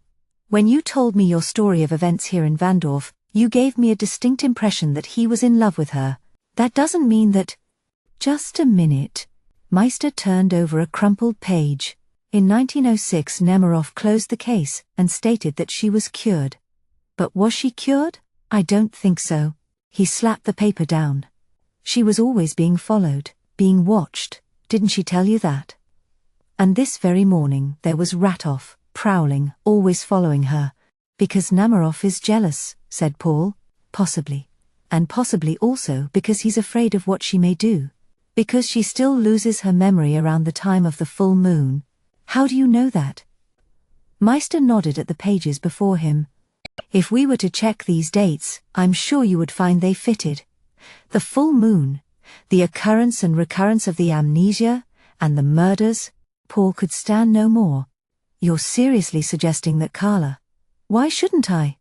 When you told me your story of events here in Vandorf, you gave me a distinct impression that he was in love with her. That doesn't mean that—" "Just a minute." Meister turned over a crumpled page. "In 1906, Nemaroff closed the case and stated that she was cured. But was she cured? I don't think so." He slapped the paper down. "She was always being followed, being watched. Didn't she tell you that? And this very morning there was Ratoff, prowling, always following her. Because Namaroff is jealous," said Paul. "Possibly. And possibly also because he's afraid of what she may do. Because she still loses her memory around the time of the full moon." "How do you know that?" Meister nodded at the pages before him. "If we were to check these dates, I'm sure you would find they fitted. The full moon, the occurrence and recurrence of the amnesia, and the murders." Paul could stand no more. "You're seriously suggesting that Carla—" "Why shouldn't I?"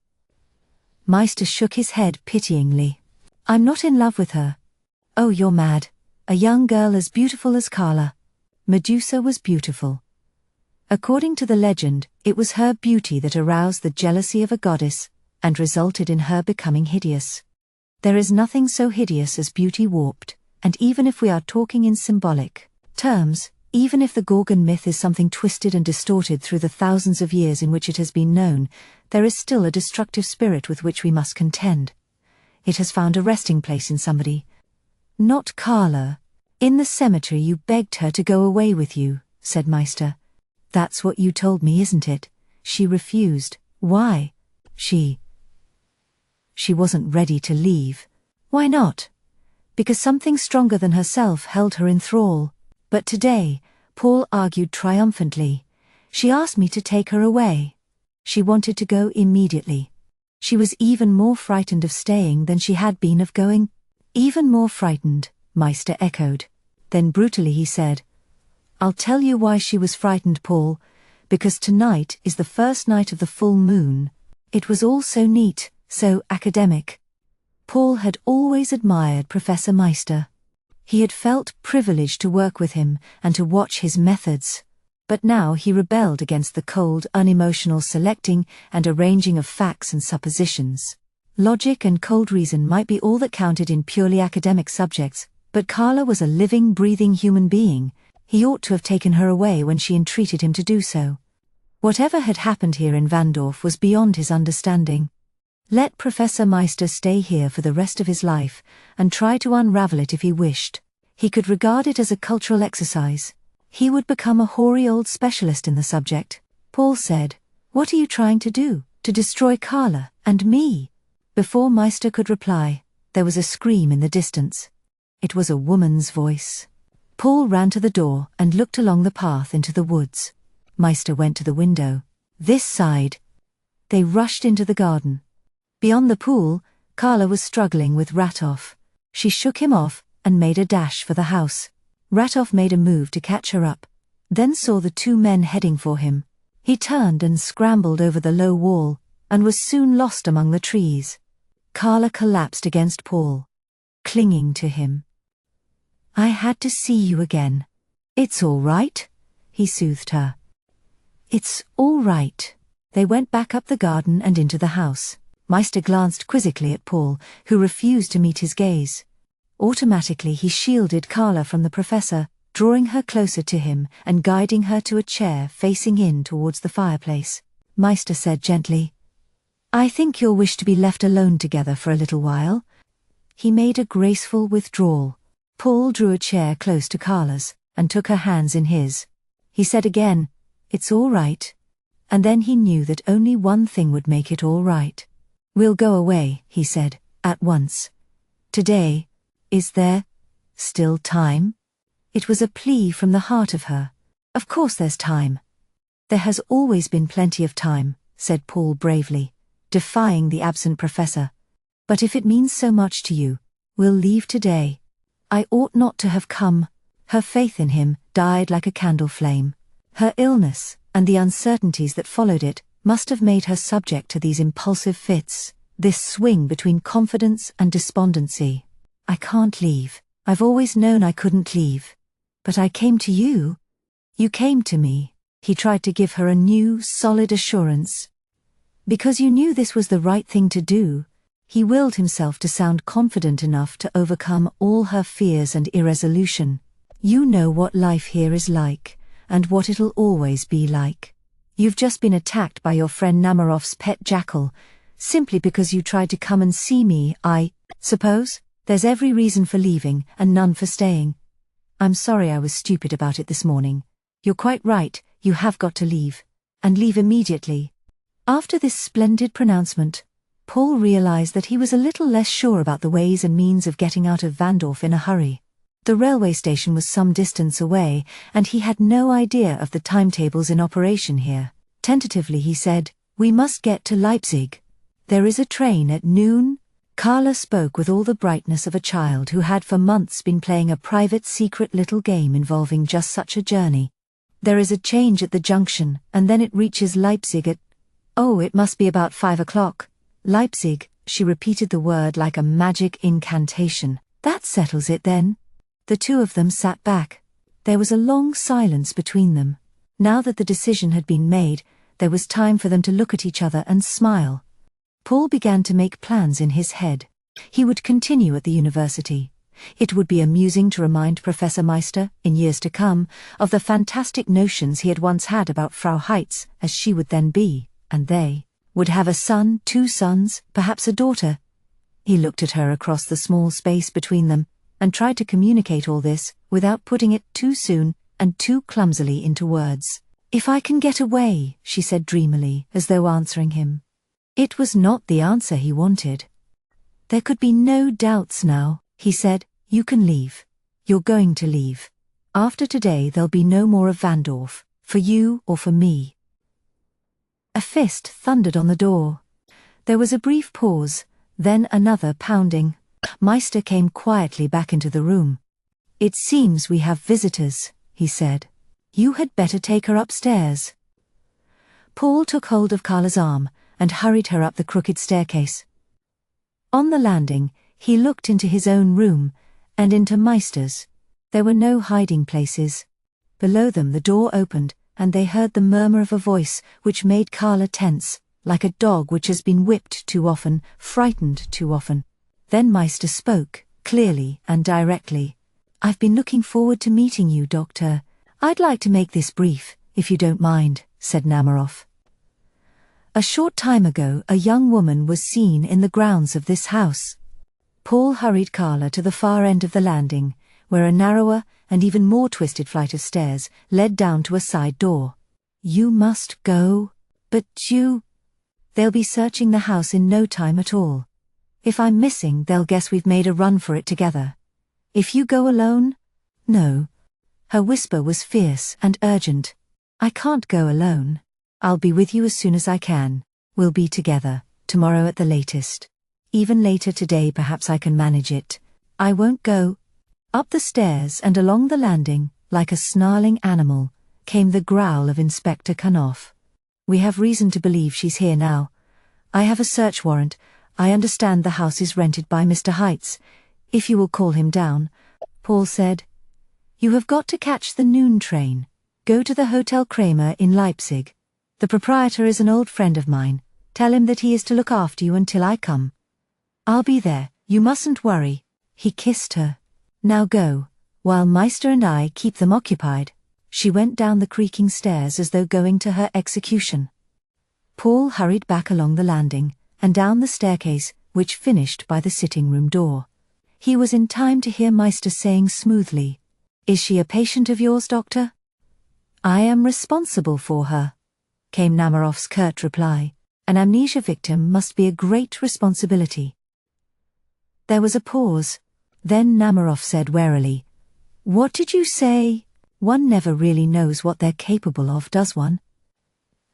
Meister shook his head pityingly. "I'm not in love with her." "Oh, you're mad. A young girl as beautiful as Carla." Medusa was beautiful. According to the legend, it was her beauty that aroused the jealousy of a goddess and resulted in her becoming hideous. There is nothing so hideous as beauty warped, and even if we are talking in symbolic terms, even if the Gorgon myth is something twisted and distorted through the thousands of years in which it has been known, there is still a destructive spirit with which we must contend. It has found a resting place in somebody. "Not Carla. In the cemetery you begged her to go away with you," said Meister. "That's what you told me, isn't it? She refused. Why?" She wasn't ready to leave." "Why not?" "Because something stronger than herself held her in thrall. But today," Paul argued triumphantly, "she asked me to take her away. She wanted to go immediately. She was even more frightened of staying than she had been of going." "Even more frightened," Meister echoed. Then brutally he said, "I'll tell you why she was frightened, Paul. Because tonight is the first night of the full moon." It was all so neat, so academic. Paul had always admired Professor Meister. He had felt privileged to work with him and to watch his methods. But now he rebelled against the cold, unemotional selecting and arranging of facts and suppositions. Logic and cold reason might be all that counted in purely academic subjects, but Carla was a living, breathing human being. He ought to have taken her away when she entreated him to do so. Whatever had happened here in Vandorf was beyond his understanding. Let Professor Meister stay here for the rest of his life and try to unravel it if he wished. He could regard it as a cultural exercise. He would become a hoary old specialist in the subject. Paul said, "What are you trying to do? To destroy Carla and me?" Before Meister could reply, there was a scream in the distance. It was a woman's voice. Paul ran to the door and looked along the path into the woods. Meister went to the window. "This side." They rushed into the garden. Beyond the pool, Carla was struggling with Ratoff. She shook him off and made a dash for the house. Ratoff made a move to catch her up, then saw the two men heading for him. He turned and scrambled over the low wall, and was soon lost among the trees. Carla collapsed against Paul, clinging to him. "I had to see you again. It's all right," he soothed her. "It's all right." They went back up the garden and into the house. Meister glanced quizzically at Paul, who refused to meet his gaze. Automatically he shielded Carla from the professor, drawing her closer to him and guiding her to a chair facing in towards the fireplace. Meister said gently, "I think you'll wish to be left alone together for a little while." He made a graceful withdrawal. Paul drew a chair close to Carla's, and took her hands in his. He said again, "It's all right." And then he knew that only one thing would make it all right. "We'll go away," he said, "at once. Today. Is there still time?" It was a plea from the heart of her. "Of course there's time." "There has always been plenty of time," said Paul bravely, defying the absent professor. "But if it means so much to you, we'll leave today. I ought not to have come." Her faith in him died like a candle flame. Her illness, and the uncertainties that followed it, must have made her subject to these impulsive fits, this swing between confidence and despondency. "I can't leave. I've always known I couldn't leave. But I came to you." "You came to me." He tried to give her a new, solid assurance. "Because you knew this was the right thing to do." He willed himself to sound confident enough to overcome all her fears and irresolution. "You know what life here is like, and what it'll always be like. You've just been attacked by your friend Namarov's pet jackal, simply because you tried to come and see me. I suppose there's every reason for leaving and none for staying. I'm sorry I was stupid about it this morning. You're quite right, you have got to leave. And leave immediately." After this splendid pronouncement, Paul realized that he was a little less sure about the ways and means of getting out of Vandorf in a hurry. The railway station was some distance away, and he had no idea of the timetables in operation here. Tentatively he said, "We must get to Leipzig. There is a train at noon." Carla spoke with all the brightness of a child who had for months been playing a private secret little game involving just such a journey. "There is a change at the junction, and then it reaches Leipzig at— oh, it must be about 5 o'clock. Leipzig," she repeated the word like a magic incantation. "That settles it then." The two of them sat back. There was a long silence between them. Now that the decision had been made, there was time for them to look at each other and smile. Paul began to make plans in his head. He would continue at the university. It would be amusing to remind Professor Meister, in years to come, of the fantastic notions he had once had about Frau Heitz, as she would then be, and they would have a son, 2 sons, perhaps a daughter. He looked at her across the small space between them, and tried to communicate all this, without putting it too soon and too clumsily into words. "If I can get away," she said dreamily, as though answering him. It was not the answer he wanted. There could be no doubts now. He said, "You can leave. You're going to leave. After today there'll be no more of Vandorf, for you or for me." A fist thundered on the door. There was a brief pause, then another pounding. Meister came quietly back into the room. "It seems we have visitors," he said. "You had better take her upstairs." Paul took hold of Carla's arm and hurried her up the crooked staircase. On the landing, he looked into his own room and into Meister's. There were no hiding places. Below them the door opened, and they heard the murmur of a voice which made Carla tense, like a dog which has been whipped too often, frightened too often. Then Meister spoke, clearly and directly. "I've been looking forward to meeting you, Doctor. I'd like to make this brief, if you don't mind," said Namaroff. "A short time ago a young woman was seen in the grounds of this house." Paul hurried Carla to the far end of the landing, where a narrower and even more twisted flight of stairs led down to a side door. "You must go." "But you—" "They'll be searching the house in no time at all. If I'm missing, they'll guess we've made a run for it together. If you go alone—" "No." Her whisper was fierce and urgent. "I can't go alone. I'll be with you as soon as I can. We'll be together, tomorrow at the latest. Even later today perhaps I can manage it. I won't go." Up the stairs and along the landing, like a snarling animal, came the growl of Inspector Kanoff. "We have reason to believe she's here now. I have a search warrant. I understand the house is rented by Mr. Heitz. If you will call him down," Paul said. "You have got to catch the noon train. Go to the Hotel Kramer in Leipzig. The proprietor is an old friend of mine. Tell him that he is to look after you until I come. I'll be there, you mustn't worry." He kissed her. "Now go, while Meister and I keep them occupied." She went down the creaking stairs as though going to her execution. Paul hurried back along the landing, and down the staircase, which finished by the sitting-room door. He was in time to hear Meister saying smoothly, "Is she a patient of yours, doctor?" "I am responsible for her," came Namaroff's curt reply. "An amnesia victim must be a great responsibility." There was a pause. Then Namaroff said warily, "What did you say? One never really knows what they're capable of, does one?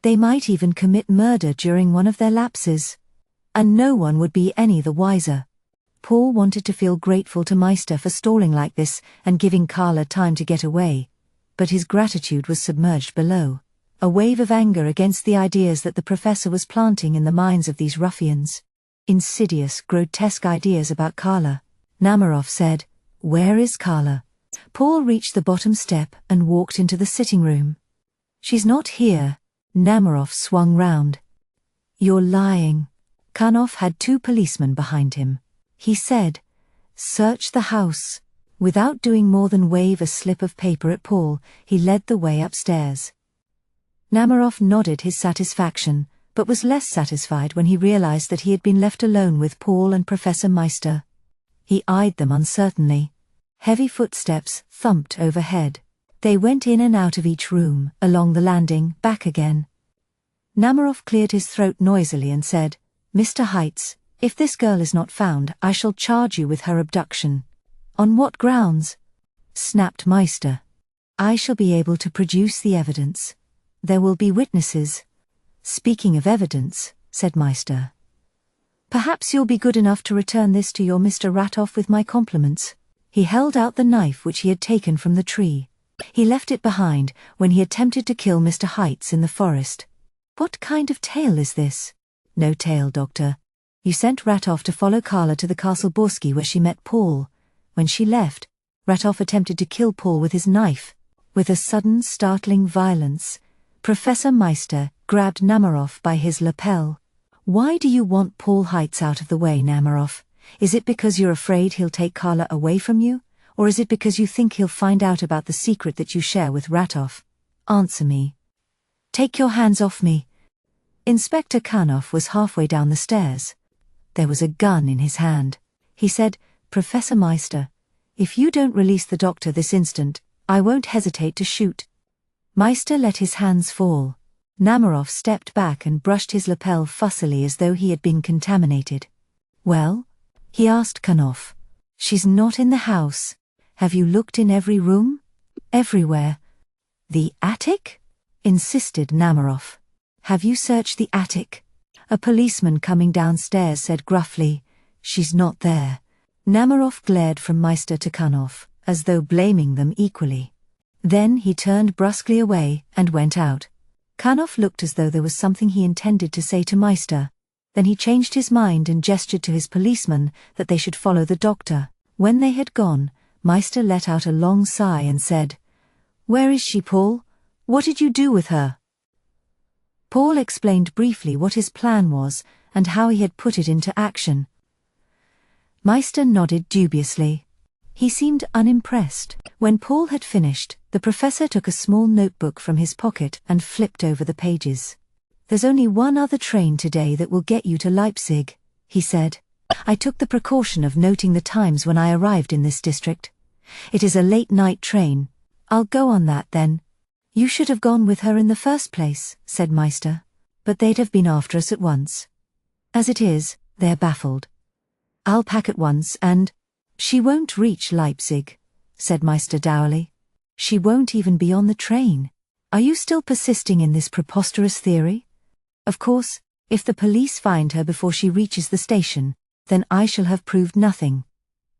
They might even commit murder during one of their lapses. And no one would be any the wiser." Paul wanted to feel grateful to Meister for stalling like this and giving Carla time to get away, but his gratitude was submerged below. A wave of anger against the ideas that the professor was planting in the minds of these ruffians. Insidious, grotesque ideas about Carla. Namaroff said, "Where is Carla?" Paul reached the bottom step and walked into the sitting room. "She's not here." Namaroff swung round. "You're lying." Kanoff had 2 policemen behind him. He said, "Search the house." Without doing more than wave a slip of paper at Paul, he led the way upstairs. Namaroff nodded his satisfaction, but was less satisfied when he realized that he had been left alone with Paul and Professor Meister. He eyed them uncertainly. Heavy footsteps thumped overhead. They went in and out of each room, along the landing, back again. Namaroff cleared his throat noisily and said, "Mr. Heitz, if this girl is not found, I shall charge you with her abduction." "On what grounds?" snapped Meister. "I shall be able to produce the evidence. There will be witnesses." "Speaking of evidence," said Meister, "perhaps you'll be good enough to return this to your Mr. Ratoff with my compliments." He held out the knife which he had taken from the tree. He left it behind when he attempted to kill Mr. Heitz in the forest. "What kind of tale is this?" "No tale, doctor. You sent Ratoff to follow Carla to the Castle Borsky where she met Paul. When she left, Ratoff attempted to kill Paul with his knife. With a sudden, startling violence, Professor Meister grabbed Namaroff by his lapel. "Why do you want Paul Heitz out of the way, Namaroff? Is it because you're afraid he'll take Carla away from you? Or is it because you think he'll find out about the secret that you share with Ratoff? Answer me. Take your hands off me." Inspector Kanoff was halfway down the stairs. There was a gun in his hand. He said, "Professor Meister, if you don't release the doctor this instant, I won't hesitate to shoot." Meister let his hands fall. Namaroff stepped back and brushed his lapel fussily as though he had been contaminated. "Well?" he asked Kanoff. "She's not in the house. Have you looked in every room?" "Everywhere." "The attic?" insisted Namaroff. "Have you searched the attic?" A policeman coming downstairs said gruffly, "She's not there." Namaroff glared from Meister to Kanoff, as though blaming them equally. Then he turned brusquely away and went out. Kanoff looked as though there was something he intended to say to Meister. Then he changed his mind and gestured to his policemen that they should follow the doctor. When they had gone, Meister let out a long sigh and said, "Where is she, Paul? What did you do with her?" Paul explained briefly what his plan was and how he had put it into action. Meister nodded dubiously. He seemed unimpressed. When Paul had finished, the professor took a small notebook from his pocket and flipped over the pages. "There's only one other train today that will get you to Leipzig," he said. "I took the precaution of noting the times when I arrived in this district. It is a late-night train. I'll go on that then." "You should have gone with her in the first place," said Meister. "But they'd have been after us at once. As it is, they're baffled. I'll pack at once and—" "She won't reach Leipzig," said Meister dourly. "She won't even be on the train. Are you still persisting in this preposterous theory? Of course, if the police find her before she reaches the station, then I shall have proved nothing.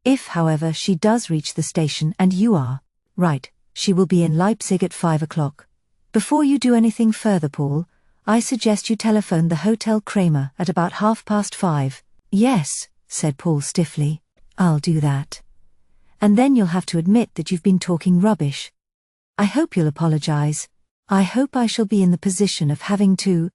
If, however, she does reach the station and you are right, she will be in Leipzig at 5 o'clock. Before you do anything further, Paul, I suggest you telephone the Hotel Kramer at about 5:30. Yes, said Paul stiffly, I'll do that. And then you'll have to admit that you've been talking rubbish. I hope you'll apologize. I hope I shall be in the position of having to.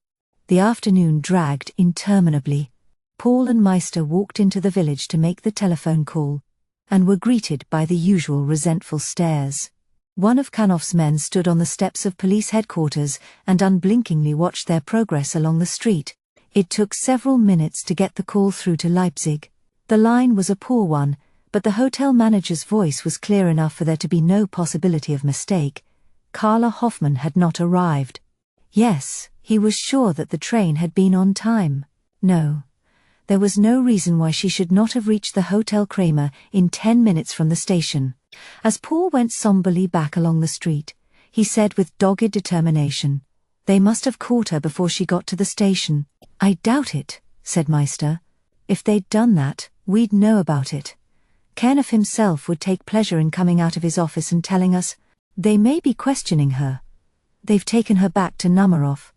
The afternoon dragged interminably. Paul and Meister walked into the village to make the telephone call, and were greeted by the usual resentful stares. One of Kanoff's men stood on the steps of police headquarters and unblinkingly watched their progress along the street. It took several minutes to get the call through to Leipzig. The line was a poor one, but the hotel manager's voice was clear enough for there to be no possibility of mistake. Carla Hoffmann had not arrived. Yes, he was sure that the train had been on time. No. There was no reason why she should not have reached the Hotel Kramer in 10 minutes from the station. As Paul went somberly back along the street, he said with dogged determination, "They must have caught her before she got to the station." "I doubt it," said Meister. "If they'd done that, we'd know about it. Kanoff himself would take pleasure in coming out of his office and telling us. They may be questioning her. They've taken her back to Namaroff."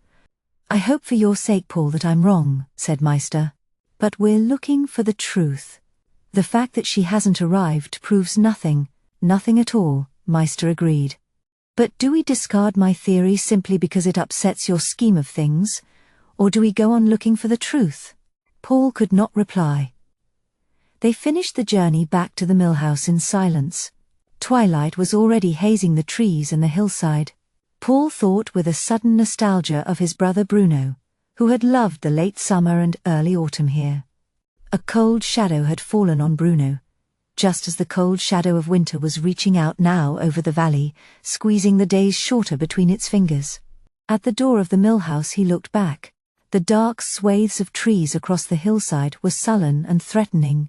"I hope for your sake, Paul, that I'm wrong," said Meister. "But we're looking for the truth. The fact that she hasn't arrived proves nothing at all," Meister agreed. "But do we discard my theory simply because it upsets your scheme of things, or do we go on looking for the truth?" Paul could not reply. They finished the journey back to the mill house in silence. Twilight was already hazing the trees and the hillside. Paul thought with a sudden nostalgia of his brother Bruno, who had loved the late summer and early autumn here. A cold shadow had fallen on Bruno, just as the cold shadow of winter was reaching out now over the valley, squeezing the days shorter between its fingers. At the door of the mill house he looked back. The dark swathes of trees across the hillside were sullen and threatening.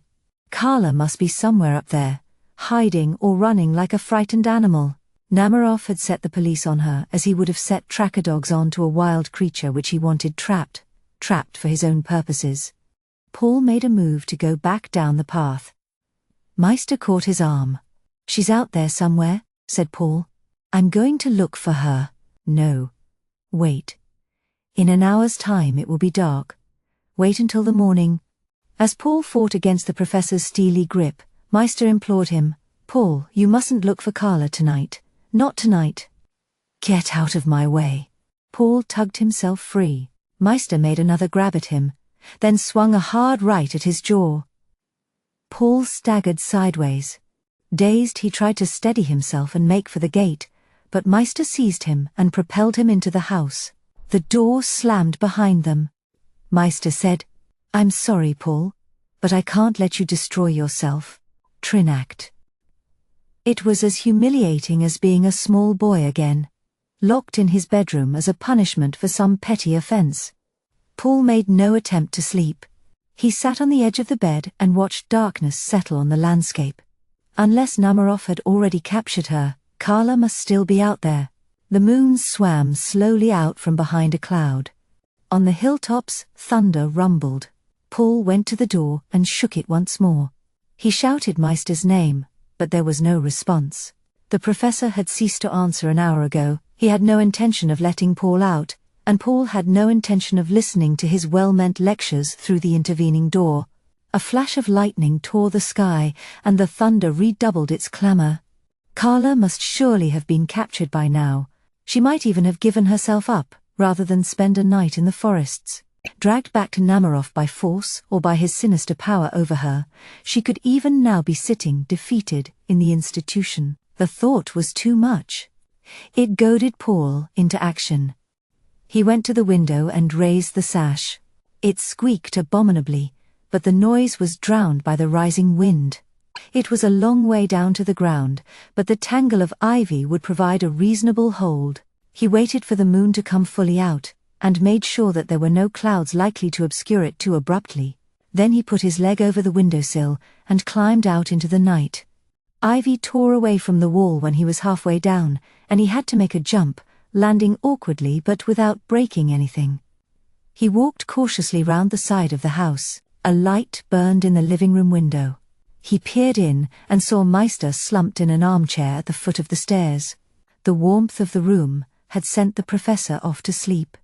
Carla must be somewhere up there, hiding or running like a frightened animal. Namaroff had set the police on her as he would have set tracker dogs on to a wild creature which he wanted trapped for his own purposes. Paul made a move to go back down the path. Meister caught his arm. "She's out there somewhere," said Paul. "I'm going to look for her." "No. Wait. In an hour's time it will be dark. Wait until the morning." As Paul fought against the professor's steely grip, Meister implored him, "Paul, you mustn't look for Carla tonight. Not tonight." "Get out of my way." Paul tugged himself free. Meister made another grab at him, then swung a hard right at his jaw. Paul staggered sideways. Dazed, he tried to steady himself and make for the gate, but Meister seized him and propelled him into the house. The door slammed behind them. Meister said, "I'm sorry, Paul, but I can't let you destroy yourself. Trinact." It was as humiliating as being a small boy again, locked in his bedroom as a punishment for some petty offense. Paul made no attempt to sleep. He sat on the edge of the bed and watched darkness settle on the landscape. Unless Namaroff had already captured her, Carla must still be out there. The moon swam slowly out from behind a cloud. On the hilltops, thunder rumbled. Paul went to the door and shook it once more. He shouted Meister's name, but there was no response. The professor had ceased to answer an hour ago. He had no intention of letting Paul out, and Paul had no intention of listening to his well-meant lectures through the intervening door. A flash of lightning tore the sky, and the thunder redoubled its clamor. Carla must surely have been captured by now. She might even have given herself up, rather than spend a night in the forests. Dragged back to Namaroff by force or by his sinister power over her, she could even now be sitting defeated in the institution. The thought was too much. It goaded Paul into action. He went to the window and raised the sash. It squeaked abominably, but the noise was drowned by the rising wind. It was a long way down to the ground, but the tangle of ivy would provide a reasonable hold. He waited for the moon to come fully out, and made sure that there were no clouds likely to obscure it too abruptly. Then he put his leg over the windowsill and climbed out into the night. Ivy tore away from the wall when he was halfway down, and he had to make a jump, landing awkwardly but without breaking anything. He walked cautiously round the side of the house. A light burned in the living room window. He peered in and saw Meister slumped in an armchair at the foot of the stairs. The warmth of the room had sent the professor off to sleep.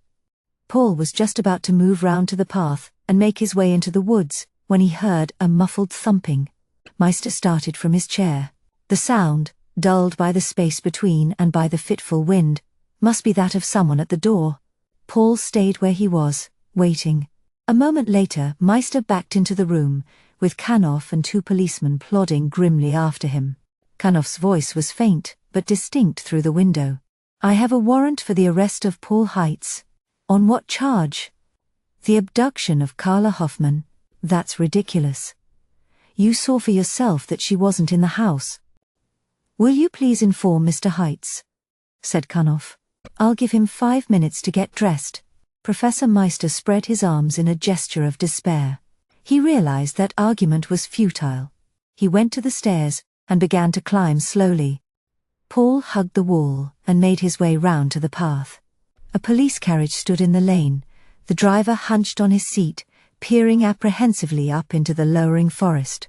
Paul was just about to move round to the path and make his way into the woods when he heard a muffled thumping. Meister started from his chair. The sound, dulled by the space between and by the fitful wind, must be that of someone at the door. Paul stayed where he was, waiting. A moment later, Meister backed into the room, with Kanoff and 2 policemen plodding grimly after him. Kanoff's voice was faint, but distinct through the window. "I have a warrant for the arrest of Paul Heitz." "On what charge?" "The abduction of Carla Hoffman." "That's ridiculous. You saw for yourself that she wasn't in the house." "Will you please inform Mr. Heitz?" said Kanoff. "I'll give him 5 minutes to get dressed." Professor Meister spread his arms in a gesture of despair. He realized that argument was futile. He went to the stairs and began to climb slowly. Paul hugged the wall and made his way round to the path. A police carriage stood in the lane, the driver hunched on his seat, peering apprehensively up into the lowering forest.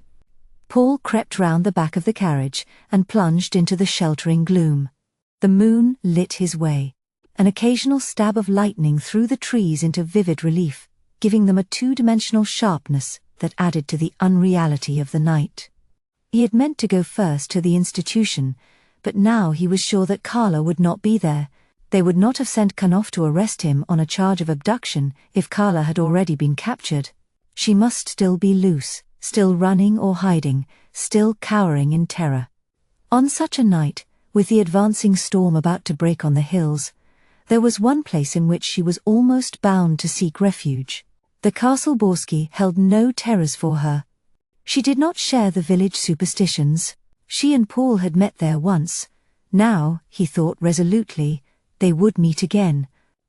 Paul crept round the back of the carriage and plunged into the sheltering gloom. The moon lit his way. An occasional stab of lightning threw the trees into vivid relief, giving them a 2-dimensional sharpness that added to the unreality of the night. He had meant to go first to the institution, but now he was sure that Carla would not be there. They would not have sent Kanoff to arrest him on a charge of abduction if Carla had already been captured. She must still be loose, still running or hiding, still cowering in terror. On such a night, with the advancing storm about to break on the hills, there was one place in which she was almost bound to seek refuge. The Castle Borsky held no terrors for her. She did not share the village superstitions. She and Paul had met there once. Now, he thought resolutely, they would meet again.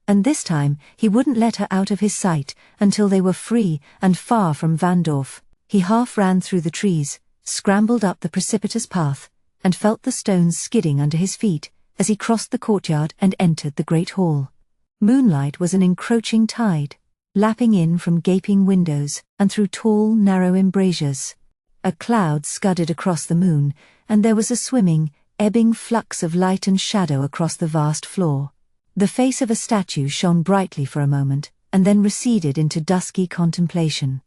And this time, he wouldn't let her out of his sight until they were free and far from Vandorf. He half ran through the trees, scrambled up the precipitous path, and felt the stones skidding under his feet as he crossed the courtyard and entered the great hall. Moonlight was an encroaching tide, lapping in from gaping windows and through tall, narrow embrasures. A cloud scudded across the moon, and there was a swimming, ebbing flux of light and shadow across the vast floor. The face of a statue shone brightly for a moment, and then receded into dusky contemplation.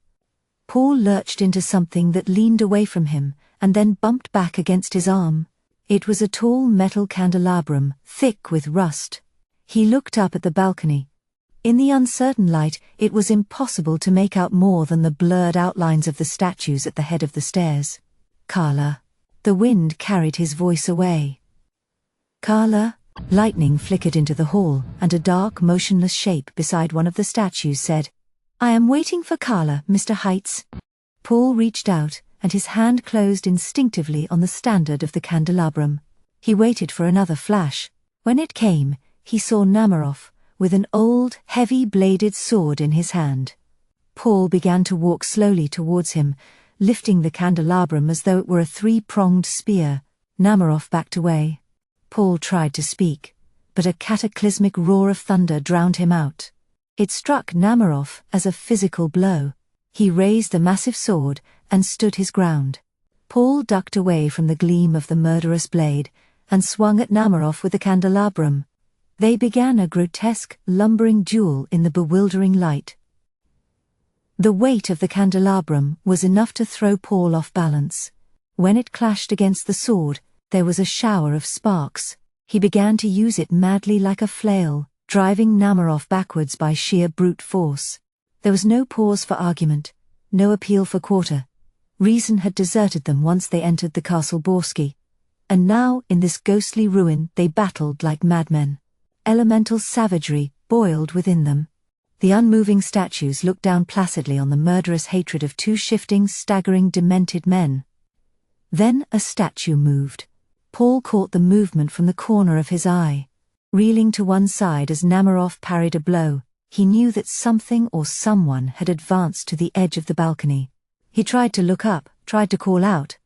Paul lurched into something that leaned away from him, and then bumped back against his arm. It was a tall metal candelabrum, thick with rust. He looked up at the balcony. In the uncertain light, it was impossible to make out more than the blurred outlines of the statues at the head of the stairs. "Carla." The wind carried his voice away. "Carla." Lightning flickered into the hall, and a dark, motionless shape beside one of the statues said, "I am waiting for Carla, Mr. Heitz." Paul reached out, and his hand closed instinctively on the standard of the candelabrum. He waited for another flash. When it came, he saw Namaroff, with an old, heavy-bladed sword in his hand. Paul began to walk slowly towards him, lifting the candelabrum as though it were a 3-pronged spear. Namaroff backed away. Paul tried to speak, but a cataclysmic roar of thunder drowned him out. It struck Namaroff as a physical blow. He raised the massive sword and stood his ground. Paul ducked away from the gleam of the murderous blade and swung at Namaroff with the candelabrum. They began a grotesque, lumbering duel in the bewildering light. The weight of the candelabrum was enough to throw Paul off balance. When it clashed against the sword, there was a shower of sparks. He began to use it madly like a flail, driving Namaroff backwards by sheer brute force. There was no pause for argument, no appeal for quarter. Reason had deserted them once they entered the Castle Borsky. And now, in this ghostly ruin, they battled like madmen. Elemental savagery boiled within them. The unmoving statues looked down placidly on the murderous hatred of 2 shifting, staggering, demented men. Then a statue moved. Paul caught the movement from the corner of his eye. Reeling to one side as Namaroff parried a blow, he knew that something or someone had advanced to the edge of the balcony. He tried to look up, tried to call out.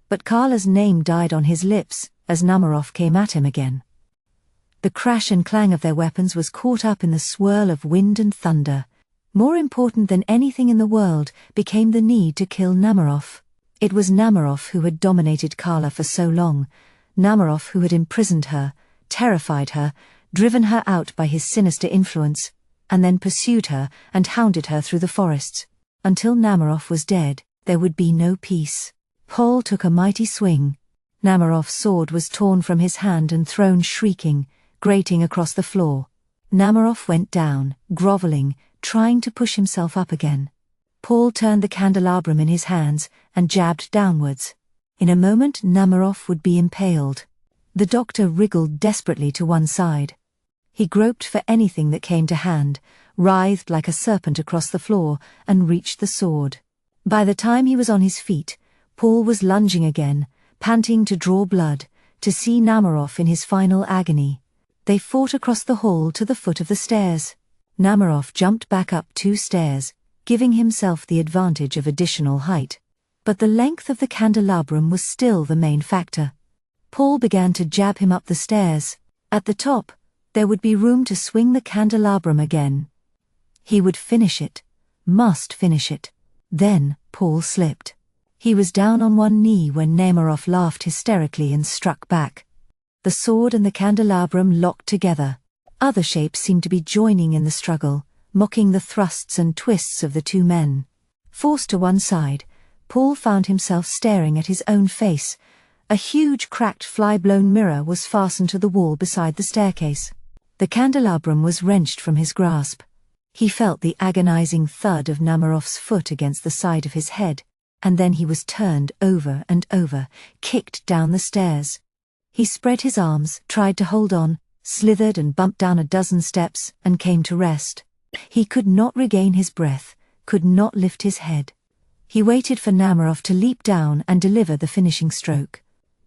But Carla's name died on his lips as Namaroff came at him again. The crash and clang of their weapons was caught up in the swirl of wind and thunder. More important than anything in the world became the need to kill Namaroff. It was Namaroff who had dominated Kala for so long, Namaroff who had imprisoned her, terrified her, driven her out by his sinister influence, and then pursued her and hounded her through the forests. Until Namaroff was dead, there would be no peace. Paul took a mighty swing. Namaroff's sword was torn from his hand and thrown shrieking, grating across the floor. Namaroff went down, groveling, trying to push himself up again. Paul turned the candelabrum in his hands and jabbed downwards. In a moment Namaroff would be impaled. The doctor wriggled desperately to one side. He groped for anything that came to hand, writhed like a serpent across the floor, and reached the sword. By the time he was on his feet, Paul was lunging again, panting to draw blood, to see Namaroff in his final agony. They fought across the hall to the foot of the stairs. Namaroff jumped back up 2 stairs, giving himself the advantage of additional height. But the length of the candelabrum was still the main factor. Paul began to jab him up the stairs. At the top, there would be room to swing the candelabrum again. He would finish it. Must finish it. Then, Paul slipped. He was down on one knee when Namaroff laughed hysterically and struck back. The sword and the candelabrum locked together. Other shapes seemed to be joining in the struggle, mocking the thrusts and twists of the 2 men. Forced to one side, Paul found himself staring at his own face. A huge cracked fly-blown mirror was fastened to the wall beside the staircase. The candelabrum was wrenched from his grasp. He felt the agonizing thud of Namaroff's foot against the side of his head, and then he was turned over and over, kicked down the stairs. He spread his arms, tried to hold on, slithered and bumped down a dozen steps, and came to rest. He could not regain his breath, could not lift his head. He waited for Namaroff to leap down and deliver the finishing stroke.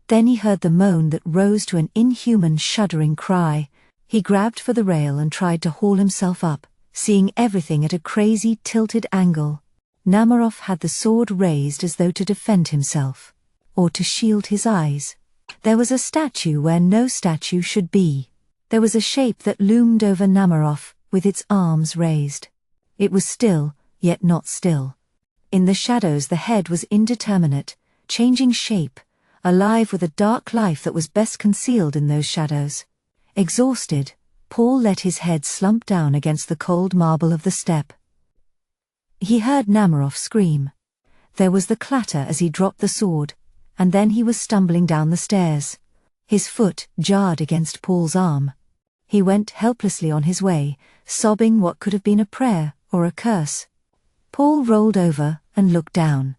Then he heard the moan that rose to an inhuman shuddering cry. He grabbed for the rail and tried to haul himself up, seeing everything at a crazy tilted angle. Namaroff had the sword raised as though to defend himself, or to shield his eyes. There was a statue where no statue should be. There was a shape that loomed over Namaroff, with its arms raised. It was still, yet not still. In the shadows the head was indeterminate, changing shape, alive with a dark life that was best concealed in those shadows. Exhausted, Paul let his head slump down against the cold marble of the step. He heard Namaroff scream. There was the clatter as he dropped the sword, and then he was stumbling down the stairs. His foot jarred against Paul's arm. He went helplessly on his way, sobbing what could have been a prayer or a curse. Paul rolled over and looked down.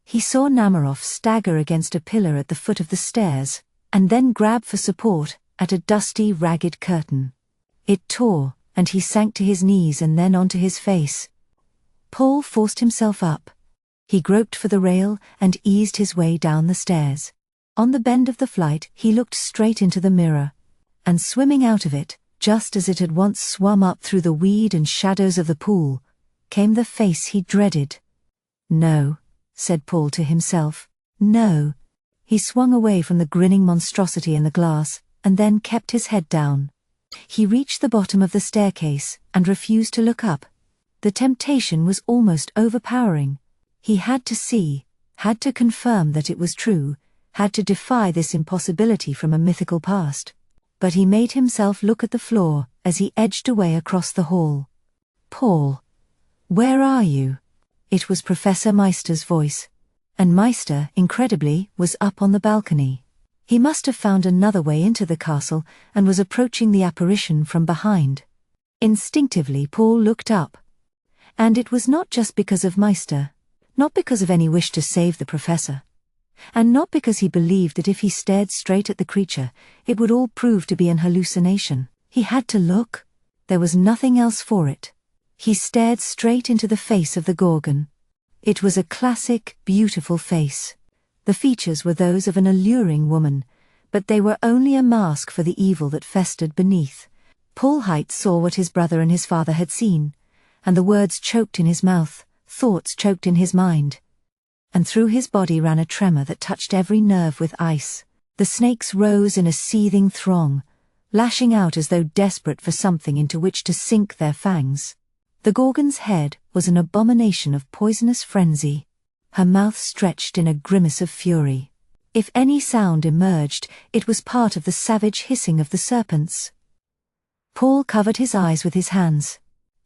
He saw Namaroff stagger against a pillar at the foot of the stairs, and then grab for support at a dusty, ragged curtain. It tore, and he sank to his knees and then onto his face. Paul forced himself up. He groped for the rail and eased his way down the stairs. On the bend of the flight he looked straight into the mirror, and swimming out of it, just as it had once swum up through the weed and shadows of the pool, came the face he dreaded. "No," said Paul to himself, "no." He swung away from the grinning monstrosity in the glass, and then kept his head down. He reached the bottom of the staircase and refused to look up. The temptation was almost overpowering. He had to see, had to confirm that it was true, had to defy this impossibility from a mythical past. But he made himself look at the floor as he edged away across the hall. "Paul, where are you?" It was Professor Meister's voice. And Meister, incredibly, was up on the balcony. He must have found another way into the castle and was approaching the apparition from behind. Instinctively Paul looked up. And it was not just because of Meister, not because of any wish to save the professor, and not because he believed that if he stared straight at the creature, it would all prove to be an hallucination. He had to look. There was nothing else for it. He stared straight into the face of the Gorgon. It was a classic, beautiful face. The features were those of an alluring woman, but they were only a mask for the evil that festered beneath. Paul Height saw what his brother and his father had seen, and the words choked in his mouth, thoughts choked in his mind. And through his body ran a tremor that touched every nerve with ice. The snakes rose in a seething throng, lashing out as though desperate for something into which to sink their fangs. The Gorgon's head was an abomination of poisonous frenzy. her mouth stretched in a grimace of fury. If any sound emerged, it was part of the savage hissing of the serpents. Paul covered his eyes with his hands.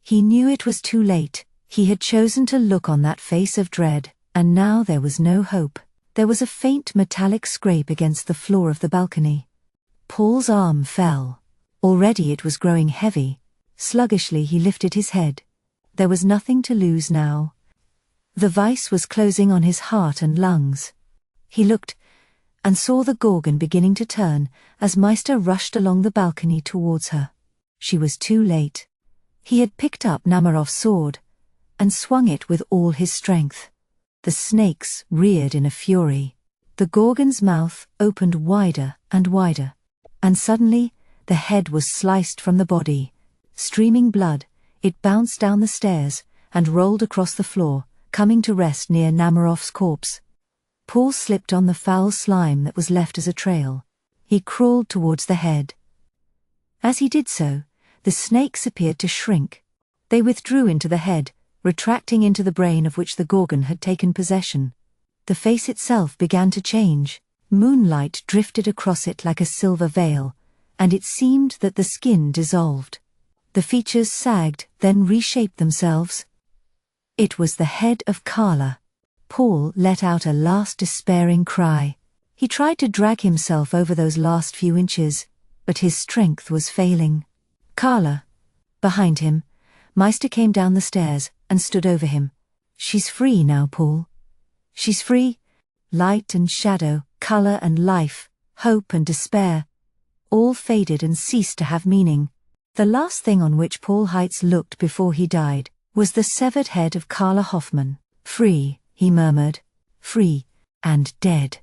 He knew it was too late. He had chosen to look on that face of dread, and now there was no hope. There was a faint metallic scrape against the floor of the balcony. Paul's arm fell. Already it was growing heavy. Sluggishly he lifted his head. There was nothing to lose now. The vice was closing on his heart and lungs. He looked, and saw the Gorgon beginning to turn as Meister rushed along the balcony towards her. She was too late. He had picked up Namarov's sword, and swung it with all his strength. The snakes reared in a fury. The Gorgon's mouth opened wider and wider, and suddenly the head was sliced from the body. Streaming blood, it bounced down the stairs and rolled across the floor, coming to rest near Namarov's corpse. Paul slipped on the foul slime that was left as a trail. He crawled towards the head. As he did so, the snakes appeared to shrink. They withdrew into the head, retracting into the brain of which the Gorgon had taken possession. The face itself began to change. Moonlight drifted across it like a silver veil, and it seemed that the skin dissolved. The features sagged, then reshaped themselves. It was the head of Carla. Paul let out a last despairing cry. He tried to drag himself over those last few inches, but his strength was failing. Carla. Behind him, Meister came down the stairs and stood over him. She's free now, Paul. She's free. Light and shadow, color and life, hope and despair, all faded and ceased to have meaning. The last thing on which Paul Heitz looked before he died was the severed head of Carla Hoffman. Free, he murmured. Free and dead.